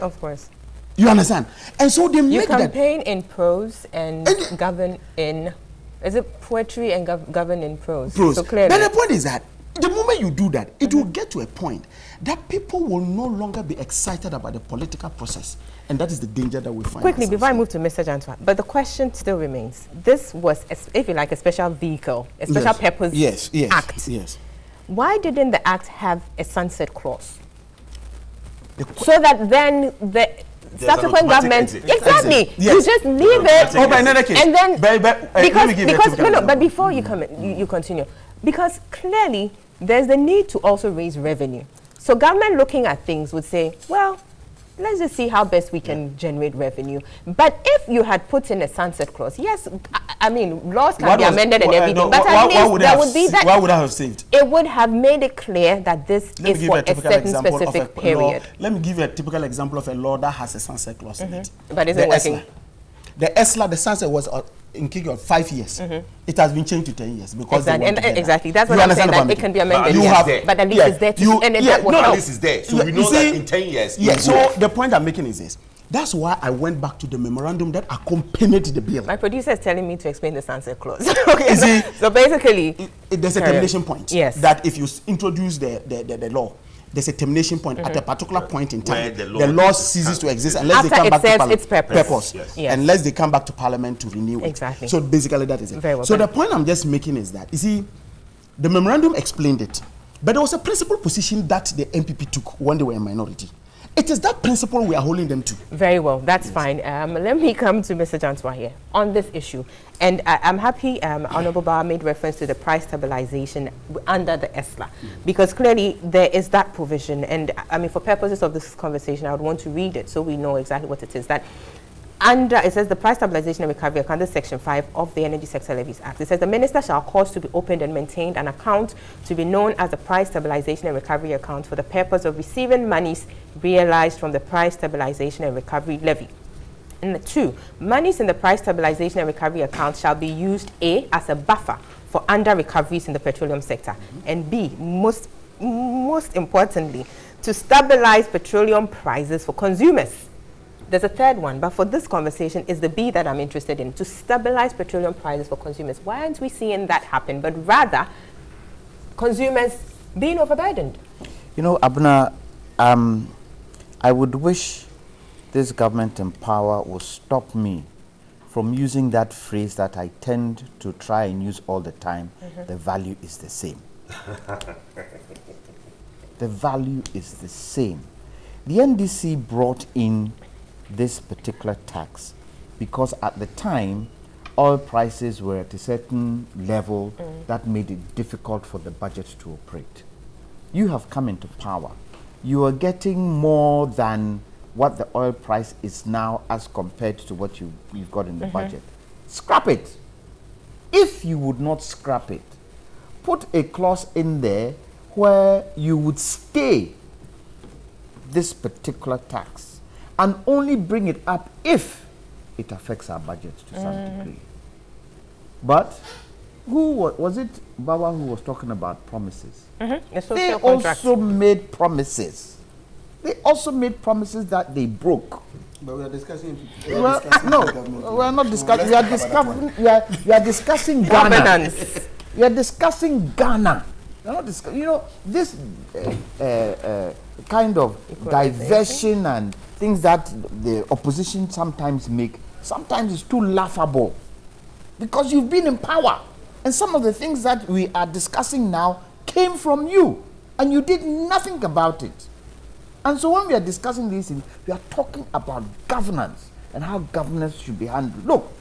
of course. You understand? And so they make that. You campaign in prose and govern in, is it poetry and govern in prose? So clearly. But the point is that the moment you do that, it will get to a point that people will no longer be excited about the political process. And that is the danger that we find. Quickly, before I move to Mr. Jantua, but the question still remains. This was, if you like, a special vehicle, a special purpose act. Yes. Why didn't the act have a sunset clause? So that then the subsequent government, exactly, you just leave it. Oh, but in another case, and then because but before you come, you continue, because clearly there's the need to also raise revenue. So government looking at things would say, well, let's just see how best we can generate revenue. But if you had put in a sunset clause, yes, I mean, laws can be amended and everything, but at least there would be that. Why would I have saved? It would have made it clear that this is for a certain specific period. Let me give you a typical example of a law that has a sunset clause in it. But isn't working. The ESLA, the sunset was in Kenya 5 years. It has been changed to 10 years because exactly. That's what I'm saying. That it can be amended. But at least it's there. At least it's there. So we know that in 10 years. Yeah. So the point I'm making is this. That's why I went back to the memorandum that accompanied the bill. My producer is telling me to explain the sunset clause. Okay. So basically, there's a termination point. Yes. That if you introduce the law, there's a termination point at a particular point in time. The law ceases to exist unless they come back to Parliament. Its purpose. Yes. Unless they come back to Parliament to renew it. Exactly. So basically that is it. Very well. So the point I'm just making is that, you see, the memorandum explained it, but there was a principal position that the MPP took when they were a minority. It is that principle we are holding them to. Very well, that's fine. Let me come to Mr. Jantua here on this issue. And I'm happy Honorable Bauer made reference to the price stabilization under the ESLA, because clearly there is that provision. And I mean, for purposes of this conversation, I would want to read it so we know exactly what it is. That under, it says the Price Stabilization and Recovery Account, Section 5 of the Energy Sector Levies Act. It says the minister shall cause to be opened and maintained an account to be known as the Price Stabilization and Recovery Account for the purpose of receiving monies realized from the Price Stabilization and Recovery Levy. And 2, monies in the Price Stabilization and Recovery Account shall be used A, as a buffer for under recoveries in the petroleum sector, and B, most importantly, to stabilize petroleum prices for consumers. There's a third one, but for this conversation is the B that I'm interested in, to stabilize petroleum prices for consumers. Why aren't we seeing that happen, but rather consumers being overburdened? You know, Abna, I would wish this government in power would stop me from using that phrase that I tend to try and use all the time. The value is the same. The value is the same. The NDC brought in this particular tax because at the time oil prices were at a certain level that made it difficult for the budget to operate. You have come into power. You are getting more than what the oil price is now as compared to what you've got in the budget. Scrap it. If you would not scrap it, put a clause in there where you would stay this particular tax and only bring it up if it affects our budget to some degree. But who was it? Bawa who was talking about promises. They also made promises. They also made promises that they broke. But we are discussing. No, we are not discussing. We are discussing. We are discussing Ghana. We are discussing Ghana. We are not discussing. You know, this kind of diversion and things that the opposition sometimes make. Sometimes it's too laughable, because you've been in power, and some of the things that we are discussing now came from you, and you did nothing about it. And so when we are discussing these things, we are talking about governance and how governance should be handled. Look,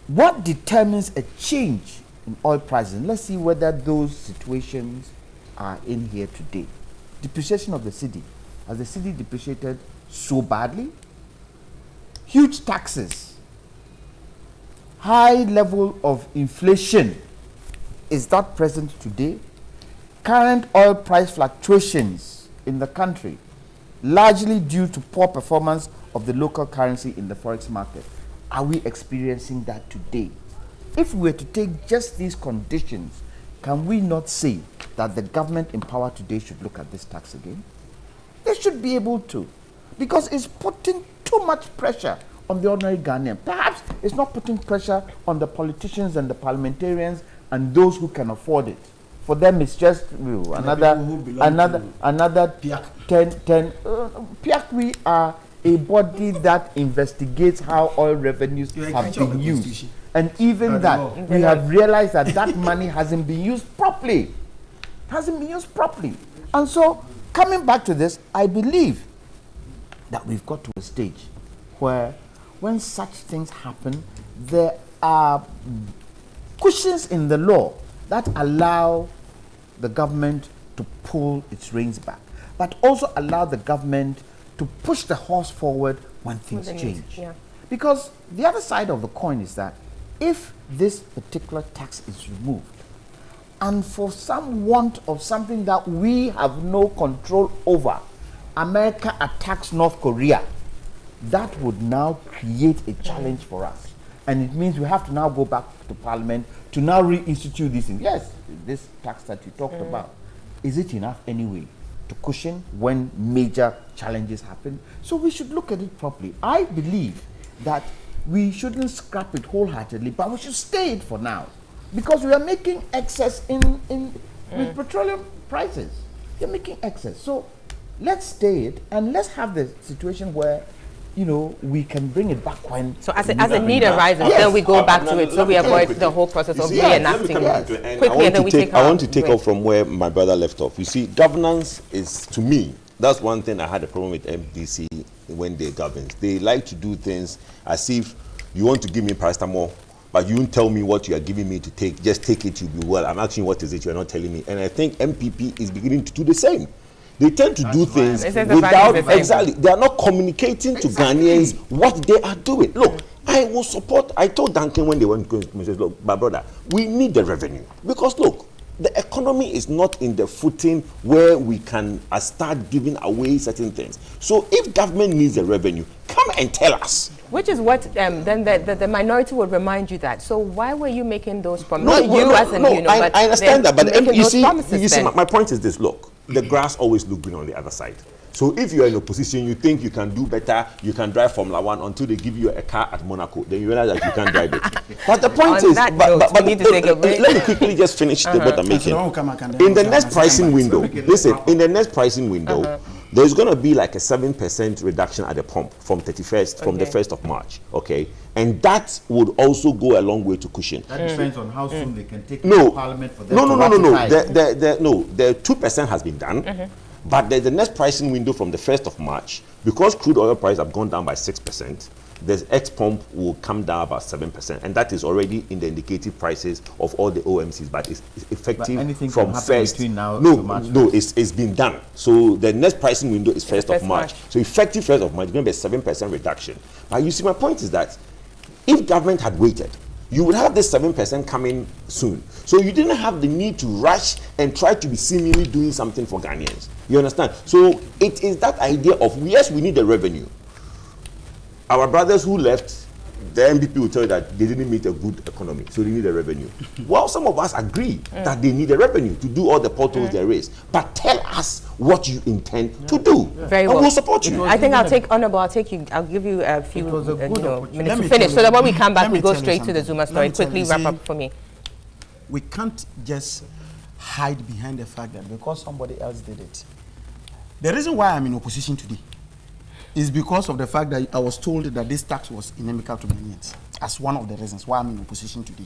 what determines a change in oil prices? Let's see whether those situations are in here today. Depreciation of the cedi. Has the cedi depreciated so badly? Huge taxes. High level of inflation. Is that present today? Current oil price fluctuations in the country, largely due to poor performance of the local currency in the forex market. Are we experiencing that today? If we were to take just these conditions, can we not say that the government in power today should look at this tax again? They should be able to, because it's putting too much pressure on the ordinary Ghanaian. Perhaps it's not putting pressure on the politicians and the parliamentarians and those who can afford it. For them, it's just another 10. PIAC, we are a body that investigates how oil revenues have been used. And even that, we have realized that that money hasn't been used properly. And so, coming back to this, I believe that we've got to a stage where when such things happen, there are cushions in the law that allow the government to pull its reins back, but also allow the government to push the horse forward when things change. Because the other side of the coin is that if this particular tax is removed, and for some want of something that we have no control over, America attacks North Korea, that would now create a challenge for us. And it means we have to now go back to Parliament to now reinstitute these things. Yes, this tax that you talked about, is it enough anyway to cushion when major challenges happen? So we should look at it properly. I believe that we shouldn't scrap it wholeheartedly, but we should stay it for now, because we are making excess with petroleum prices. We're making excess. So let's stay it, and let's have the situation where, you know, we can bring it back when. So as a need arises, then we go back to it, so we avoid the whole process of reenacting it. Quickly, and then we take. I want to take off from where my brother left off. You see, governance is, to me, that's one thing I had a problem with MDC when they govern. They like to do things as if you want to give me paracetamol, but you won't tell me what you are giving me to take. Just take it, you'll be well. I'm asking what is it you're not telling me. And I think MPP is beginning to do the same. They tend to do things without, exactly, they are not communicating to Ghanaians what they are doing. Look, I will support, I told Duncan when they went to look, my brother, we need the revenue. Because look, the economy is not in the footing where we can start giving away certain things. So if government needs the revenue, come and tell us. Which is what then the minority would remind you that. So why were you making those promises? I understand that, but you see, my point is this, look, the grass always looks green on the other side. So if you're in a position, you think you can do better, you can drive Formula 1 until they give you a car at Monaco, then you realize that you can't drive it. But the point is, let me quickly just finish what I'm making. In the next pricing window, listen, in the next pricing window, there's going to be like a 7% reduction at the pump from the 1st of March, okay? And that would also go a long way to cushion. That depends on how soon they can take it to Parliament for them to ratify. The 2% has been done, but the next pricing window from the 1st of March, because crude oil prices have gone down by 6%, the ex-pump will come down about 7%, and that is already in the indicative prices of all the OMCs, but it's effective from 1st. No, it's been done. So the next pricing window is 1st of March. So effective 1st of March, it's going to be a 7% reduction. But you see, my point is that if government had waited, you would have this 7% coming soon. So you didn't have the need to rush and try to be seemingly doing something for Ghanaians. You understand? So it is that idea of, yes, we need the revenue. Our brothers who left the NPP will tell you that they didn't meet a good economy, so they need a revenue. Well, some of us agree that they need a revenue to do all the potholes there is. But tell us what you intend to do. Very well. And we'll support you. I think I'll take Honorable. I'll give you a few minutes to finish, so that when we come back, we go straight to the Zuma story. Quickly wrap up for me. We can't just hide behind the fact that because somebody else did it. The reason why I'm in opposition today is because of the fact that I was told that this tax was inimical to Ghanaians. As one of the reasons why I'm in opposition today.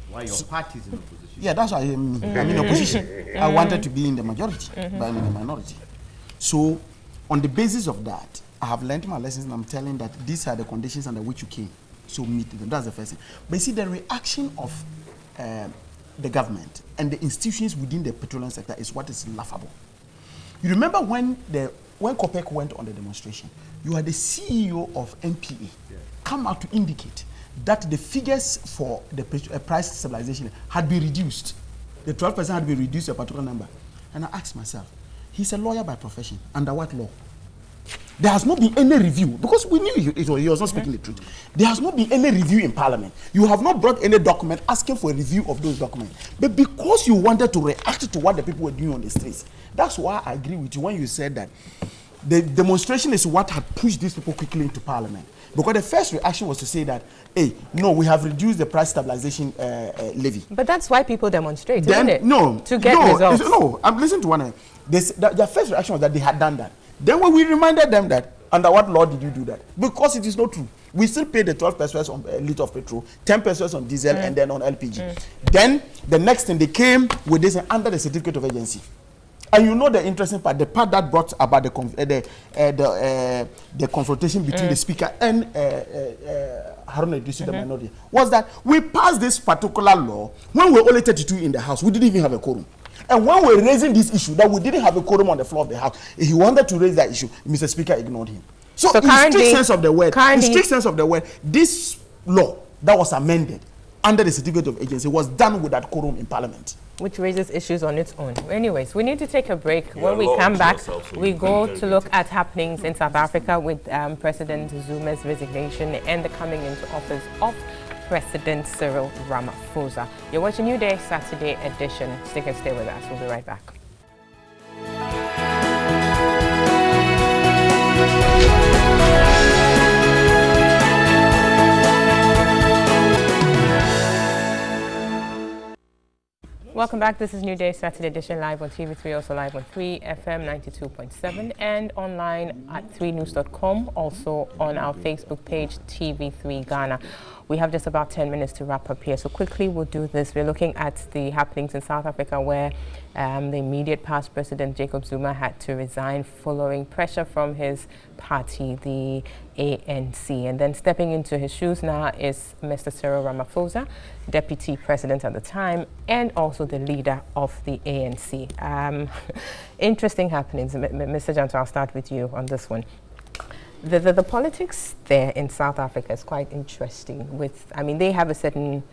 Why your party is in opposition? Yeah, that's why I'm in opposition. I wanted to be in the majority, but I'm in the minority. So, on the basis of that, I have learned my lessons and I'm telling that these are the conditions under which you came. So meet them. That's the first thing. But you see, the reaction of the government and the institutions within the petroleum sector is what is laughable. You remember when COPEC went on the demonstration, you had the CEO of NPA come out to indicate that the figures for the price stabilization had been reduced. The 12% had been reduced to a particular number. And I asked myself, he's a lawyer by profession. Under what law? There has not been any review, because we knew he was not speaking the truth. There has not been any review in Parliament. You have not brought any document asking for a review of those documents. But because you wanted to react to what the people were doing on the streets, that's why I agree with you when you said that the demonstration is what had pushed these people quickly into Parliament. Because the first reaction was to say that, hey, no, we have reduced the price stabilization levy. But that's why people demonstrate, isn't it? No. To get results. No, I'm listening to one. Their first reaction was that they had done that. Then when we reminded them that, under what law did you do that? Because it is not true. We still pay the 12 pesos on a litre of petrol, 10 pesos on diesel, and then on LPG. Then the next thing, they came with this under the certificate of agency. And you know the interesting part, the part that brought about the confrontation between the speaker and Haruna Iddrisu, the minority, was that we passed this particular law when we were only 32 in the House. We didn't even have a quorum. And when we were raising this issue, that we didn't have a quorum on the floor of the House, he wanted to raise that issue. Mr. Speaker ignored him. So in strict sense of the word, this law that was amended under the certificate of agency was done with that quorum in Parliament. Which raises issues on its own. Anyways, we need to take a break. When we come back, we go to look at happenings in South Africa with President Zuma's resignation and the coming into office of President Cyril Ramaphosa. You're watching New Day Saturday edition. Stick and stay with us. We'll be right back. Welcome back. This is New Day Saturday edition, live on TV3, also live on 3FM 92.7 and online at 3news.com, also on our Facebook page, TV3 Ghana. We have just about 10 minutes to wrap up here, so quickly we'll do this. We're looking at the happenings in South Africa where the immediate past President Jacob Zuma had to resign following pressure from his party, the ANC. And then stepping into his shoes now is Mr. Cyril Ramaphosa, deputy president at the time, and also the leader of the ANC. Interesting happenings. Mr. Janto, I'll start with you on this one. The politics there in South Africa is quite interesting. They have a certain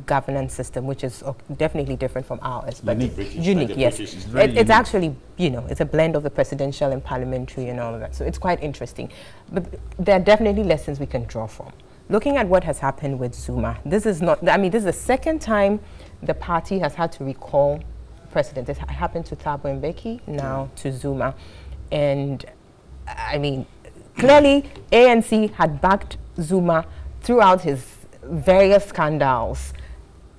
governance system which is definitely different from ours, but unique, yes. It's actually, it's a blend of the presidential and parliamentary and all of that, so it's quite interesting. But there are definitely lessons we can draw from. Looking at what has happened with Zuma, this is the second time the party has had to recall president. It happened to Thabo Mbeki, now to Zuma. And clearly ANC had backed Zuma throughout his various scandals,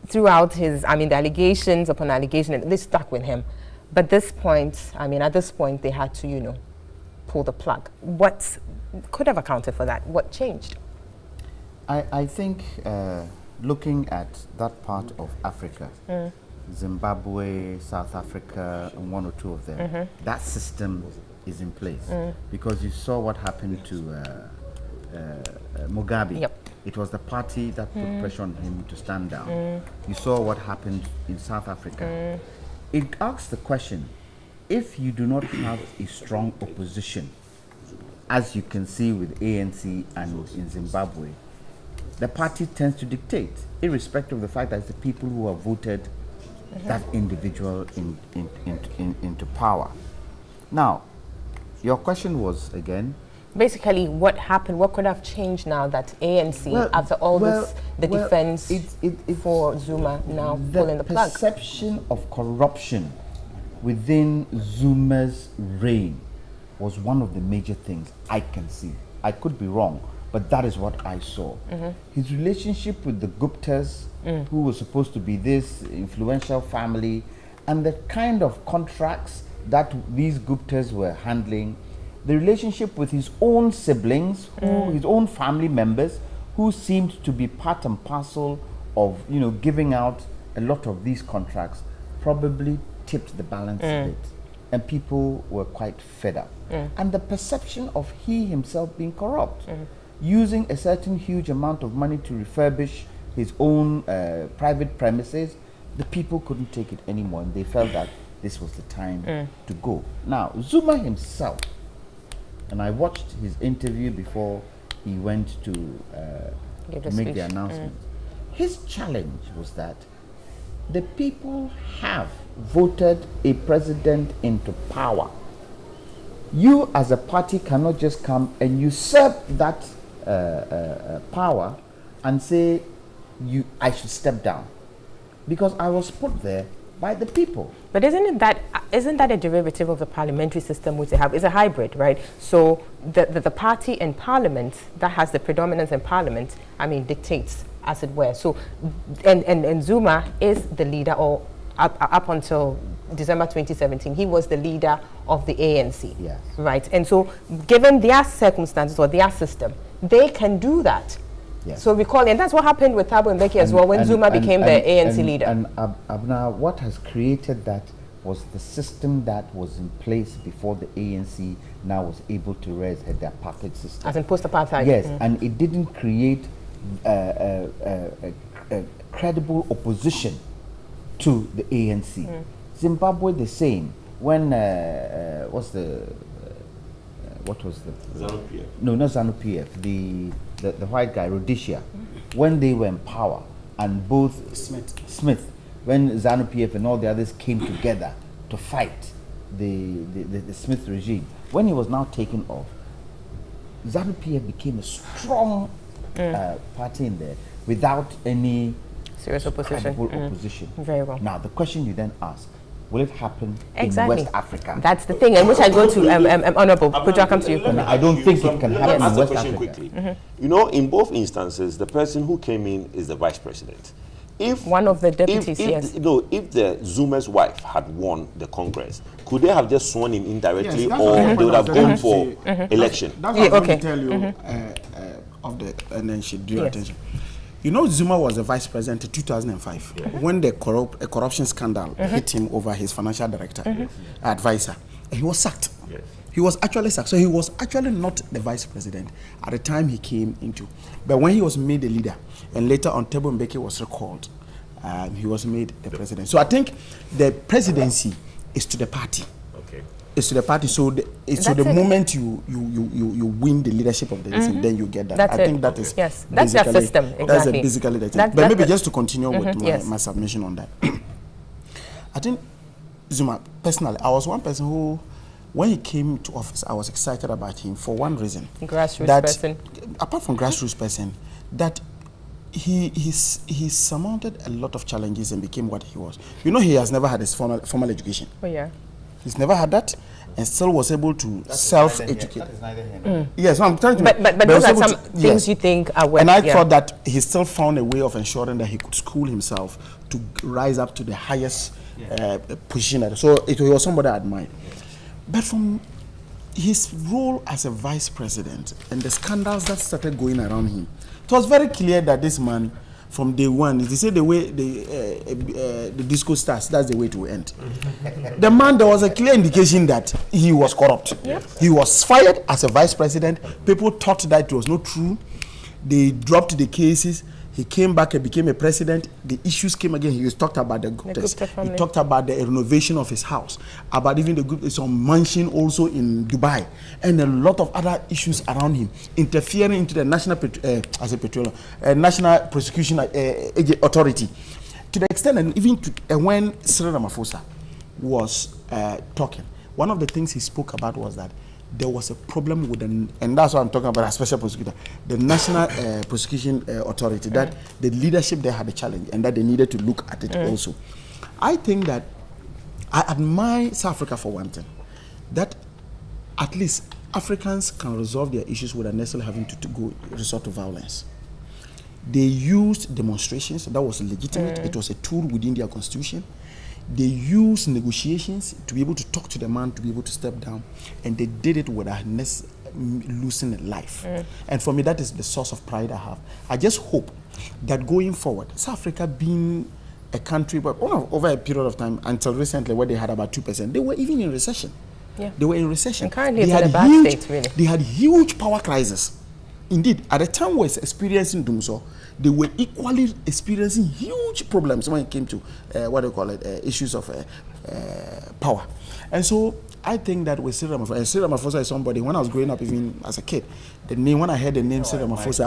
throughout his, the allegations upon allegation, and they stuck with him. But at this point, they had to, pull the plug. What could have accounted for that? What changed? I think looking at that part of Africa, Zimbabwe, South Africa, and one or two of them, that system is in place. Because you saw what happened to Mugabe. Yep. It was the party that put pressure on him to stand down. You saw what happened in South Africa. It asks the question, if you do not have a strong opposition, as you can see with ANC and in Zimbabwe, the party tends to dictate, irrespective of the fact that it's the people who have voted that individual into power. Now, your question was, again, basically, what happened? What could have changed now that ANC, after all this, the defense for Zuma now pulling the plug? The perception of corruption within Zuma's reign was one of the major things I can see. I could be wrong, but that is what I saw. His relationship with the Guptas, who was supposed to be this influential family, and the kind of contracts that these Guptas were handling, the relationship with his own siblings, his own family members, who seemed to be part and parcel of, giving out a lot of these contracts, probably tipped the balance a bit. And people were quite fed up. And the perception of he himself being corrupt, using a certain huge amount of money to refurbish his own private premises, the people couldn't take it anymore, and they felt that this was the time to go. Now, Zuma himself, and I watched his interview before he went to make the announcement. His challenge was that the people have voted a president into power. You as a party cannot just come and usurp that power and say, I should step down, because I was put there by the people. But isn't that a derivative of the parliamentary system which they have? It's a hybrid, right? So the party in parliament that has the predominance in parliament, dictates, as it were. So and Zuma is the leader, or up until December 2017, he was the leader of the ANC. Yes. Right? And so given their circumstances or their system, they can do that. Yes. So recall, and that's what happened with Thabo Mbeki as well when Zuma became the ANC leader. And Abna, what has created that was the system that was in place before the ANC now was able to raise the apartheid system. As in post-apartheid. Yes, and it didn't create a credible opposition to the ANC. Zimbabwe the same. When what was the ZANU-PF? No, not ZANU-PF. The white guy, Rhodesia, when they were in power, and both Smith, when ZANU-PF and all the others came together to fight the Smith regime, when he was now taken off, ZANU-PF became a strong party in there without any serious opposition. opposition. Very well. Now the question you then ask: will it happen in West Africa? That's the thing, and which I go to Honorable. Could I come to you? I don't think it can happen in West Africa. Quickly. In both instances, the person who came in is the vice president. If one of the deputies, yes. If the Zuma's wife had won the Congress, could they have just sworn him indirectly, yes, or they would have gone for election? That's what I want to tell you and then she drew attention. Zuma was the vice president in 2005 when the corruption scandal hit him over his financial director, advisor. He was sacked. Yes. He was actually sacked. So he was actually not the vice president at the time he came into. But when he was made the leader, and later on Thabo Mbeki was recalled, he was made the president. So I think the presidency is to the party. Okay. It's to the party. So the moment you win the leadership of the nation, then you get that. That's I think that is that's their system. Exactly. That's basically the thing. But maybe just to continue with my submission on that. I think Zuma, personally, I was one person who, when he came to office, I was excited about him for one reason. Grassroots person. Apart from grassroots person, that he surmounted a lot of challenges and became what he was. He has never had his formal education. Oh yeah. He's never had that, and still was able to self-educate. That is neither here. Yes, I'm trying to. But those are some things you think are well. And I thought that he still found a way of ensuring that he could school himself to rise up to the highest position. So he was somebody I admired. But from his role as a vice president and the scandals that started going around him, it was very clear that this man, from day one, they say the way the disco starts, that's the way to end. The man, there was a clear indication that he was corrupt. Yep. He was fired as a vice president. People thought that it was not true. They dropped the cases. He came back and became a president. The issues came again. He talked about the Guptas. He talked about the renovation of his house, about even some mansion also in Dubai, and a lot of other issues around him, interfering into the national national prosecution authority, to the extent and even when Cyril Ramaphosa was talking, one of the things he spoke about was that there was a problem with and that's what I'm talking about, a special prosecutor, the National Prosecution Authority, that the leadership there had a challenge and that they needed to look at it also. I think that I admire South Africa for one thing, that at least Africans can resolve their issues without necessarily having to go resort to violence. They used demonstrations, that was legitimate, it was a tool within their constitution. They used negotiations to be able to talk to the man, to be able to step down, and they did it without losing life. And for me, that is the source of pride I have. I just hope that going forward, South Africa being a country, but over a period of time, until recently, where they had about 2%, they were even in recession. They were in recession. And currently it's in a bad state, really. They had huge power crisis. Indeed, at the time we were experiencing Dumso, they were equally experiencing huge problems when it came to issues of power. And so I think that with Cyril Ramaphosa is somebody, when I was growing up, even as a kid, when I heard the name Cyril Ramaphosa,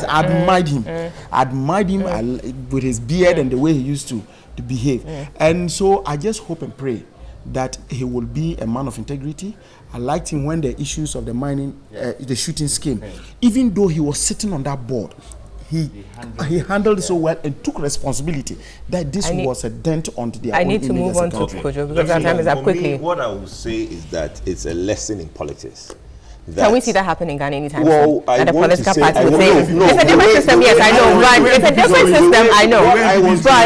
I admired him. I admired him with his beard and the way he used to behave. And so I just hope and pray that he will be a man of integrity. I liked him when the issues of the mining, the shooting scheme, even though he was sitting on that board, he handled it so well and took responsibility that this was a dent on their own image. I need to move on to Kojo because our time is up quickly. What I would say is that it's a lesson in politics. Can we see that happen in Ghana anytime soon? Well, I the want political to say, party would say, it's a different system, yes, I know, right? It's a different system, I know.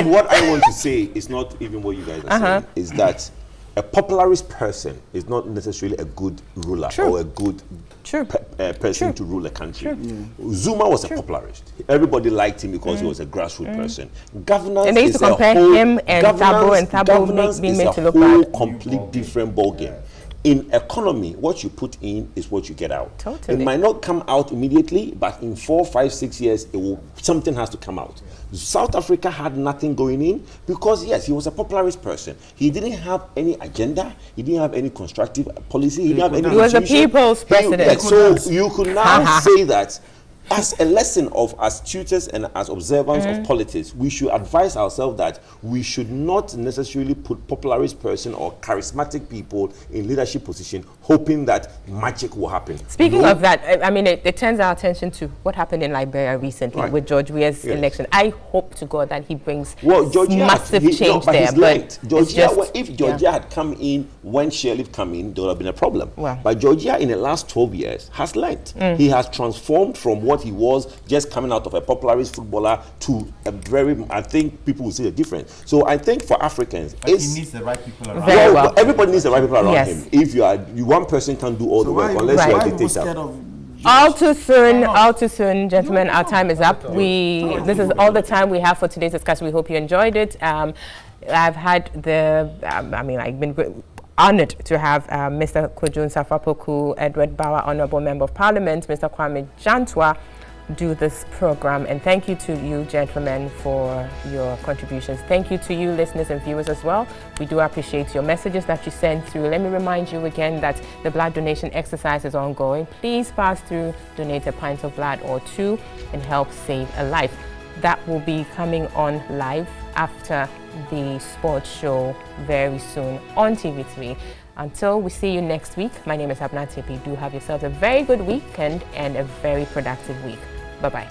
What I want to say is not even what you guys are saying, is that a popularist person is not necessarily a good ruler or a good person to rule a country. Zuma was a popularist. Everybody liked him because he was a grassroots person. Governance and they used to compare him and Thabo being made to look bad. Governance is a whole complete different ballgame. In economy, what you put in is what you get out. Totally. It might not come out immediately, but in 4, 5, 6 years, something has to come out. South Africa had nothing going in because, yes, he was a popularist person. He didn't have any agenda. He didn't have any constructive policy. He didn't have any. He was a people's president. So you could now say that as a lesson of, as tutors and as observers of politics, we should advise ourselves that we should not necessarily put popularist person or charismatic people in leadership position hoping that magic will happen. Speaking of that, I mean, it turns our attention to what happened in Liberia recently with George Weah's election. I hope to God that he brings massive change there. But if Georgia had come in when Shirley came in, there would have been a problem. But Georgia in the last 12 years has learnt. He has transformed from what he was just coming out of a popularist footballer to a very, I think people will see the difference. So I think for Africans, he needs the right people around him. Everybody needs the right people around him. If one person can't do all the work unless you are a dictator. All too soon, gentlemen, our time is up. This is all the time we have for today's discussion. We hope you enjoyed it. I've had I've been honored to have Mr. Kojo Nsafu-Apoku, Edward Bauer, Honorable Member of Parliament, Mr. Kwame Jantwa, do this program. And thank you to you, gentlemen, for your contributions. Thank you to you, listeners and viewers as well. We do appreciate your messages that you send through. Let me remind you again that the blood donation exercise is ongoing. Please pass through, donate a pint of blood or two, and help save a life. That will be coming on live after the sports show very soon on TV3. Until we see you next week, my name is Abna Tepi. Do have yourselves a very good weekend and a very productive week. Bye-bye.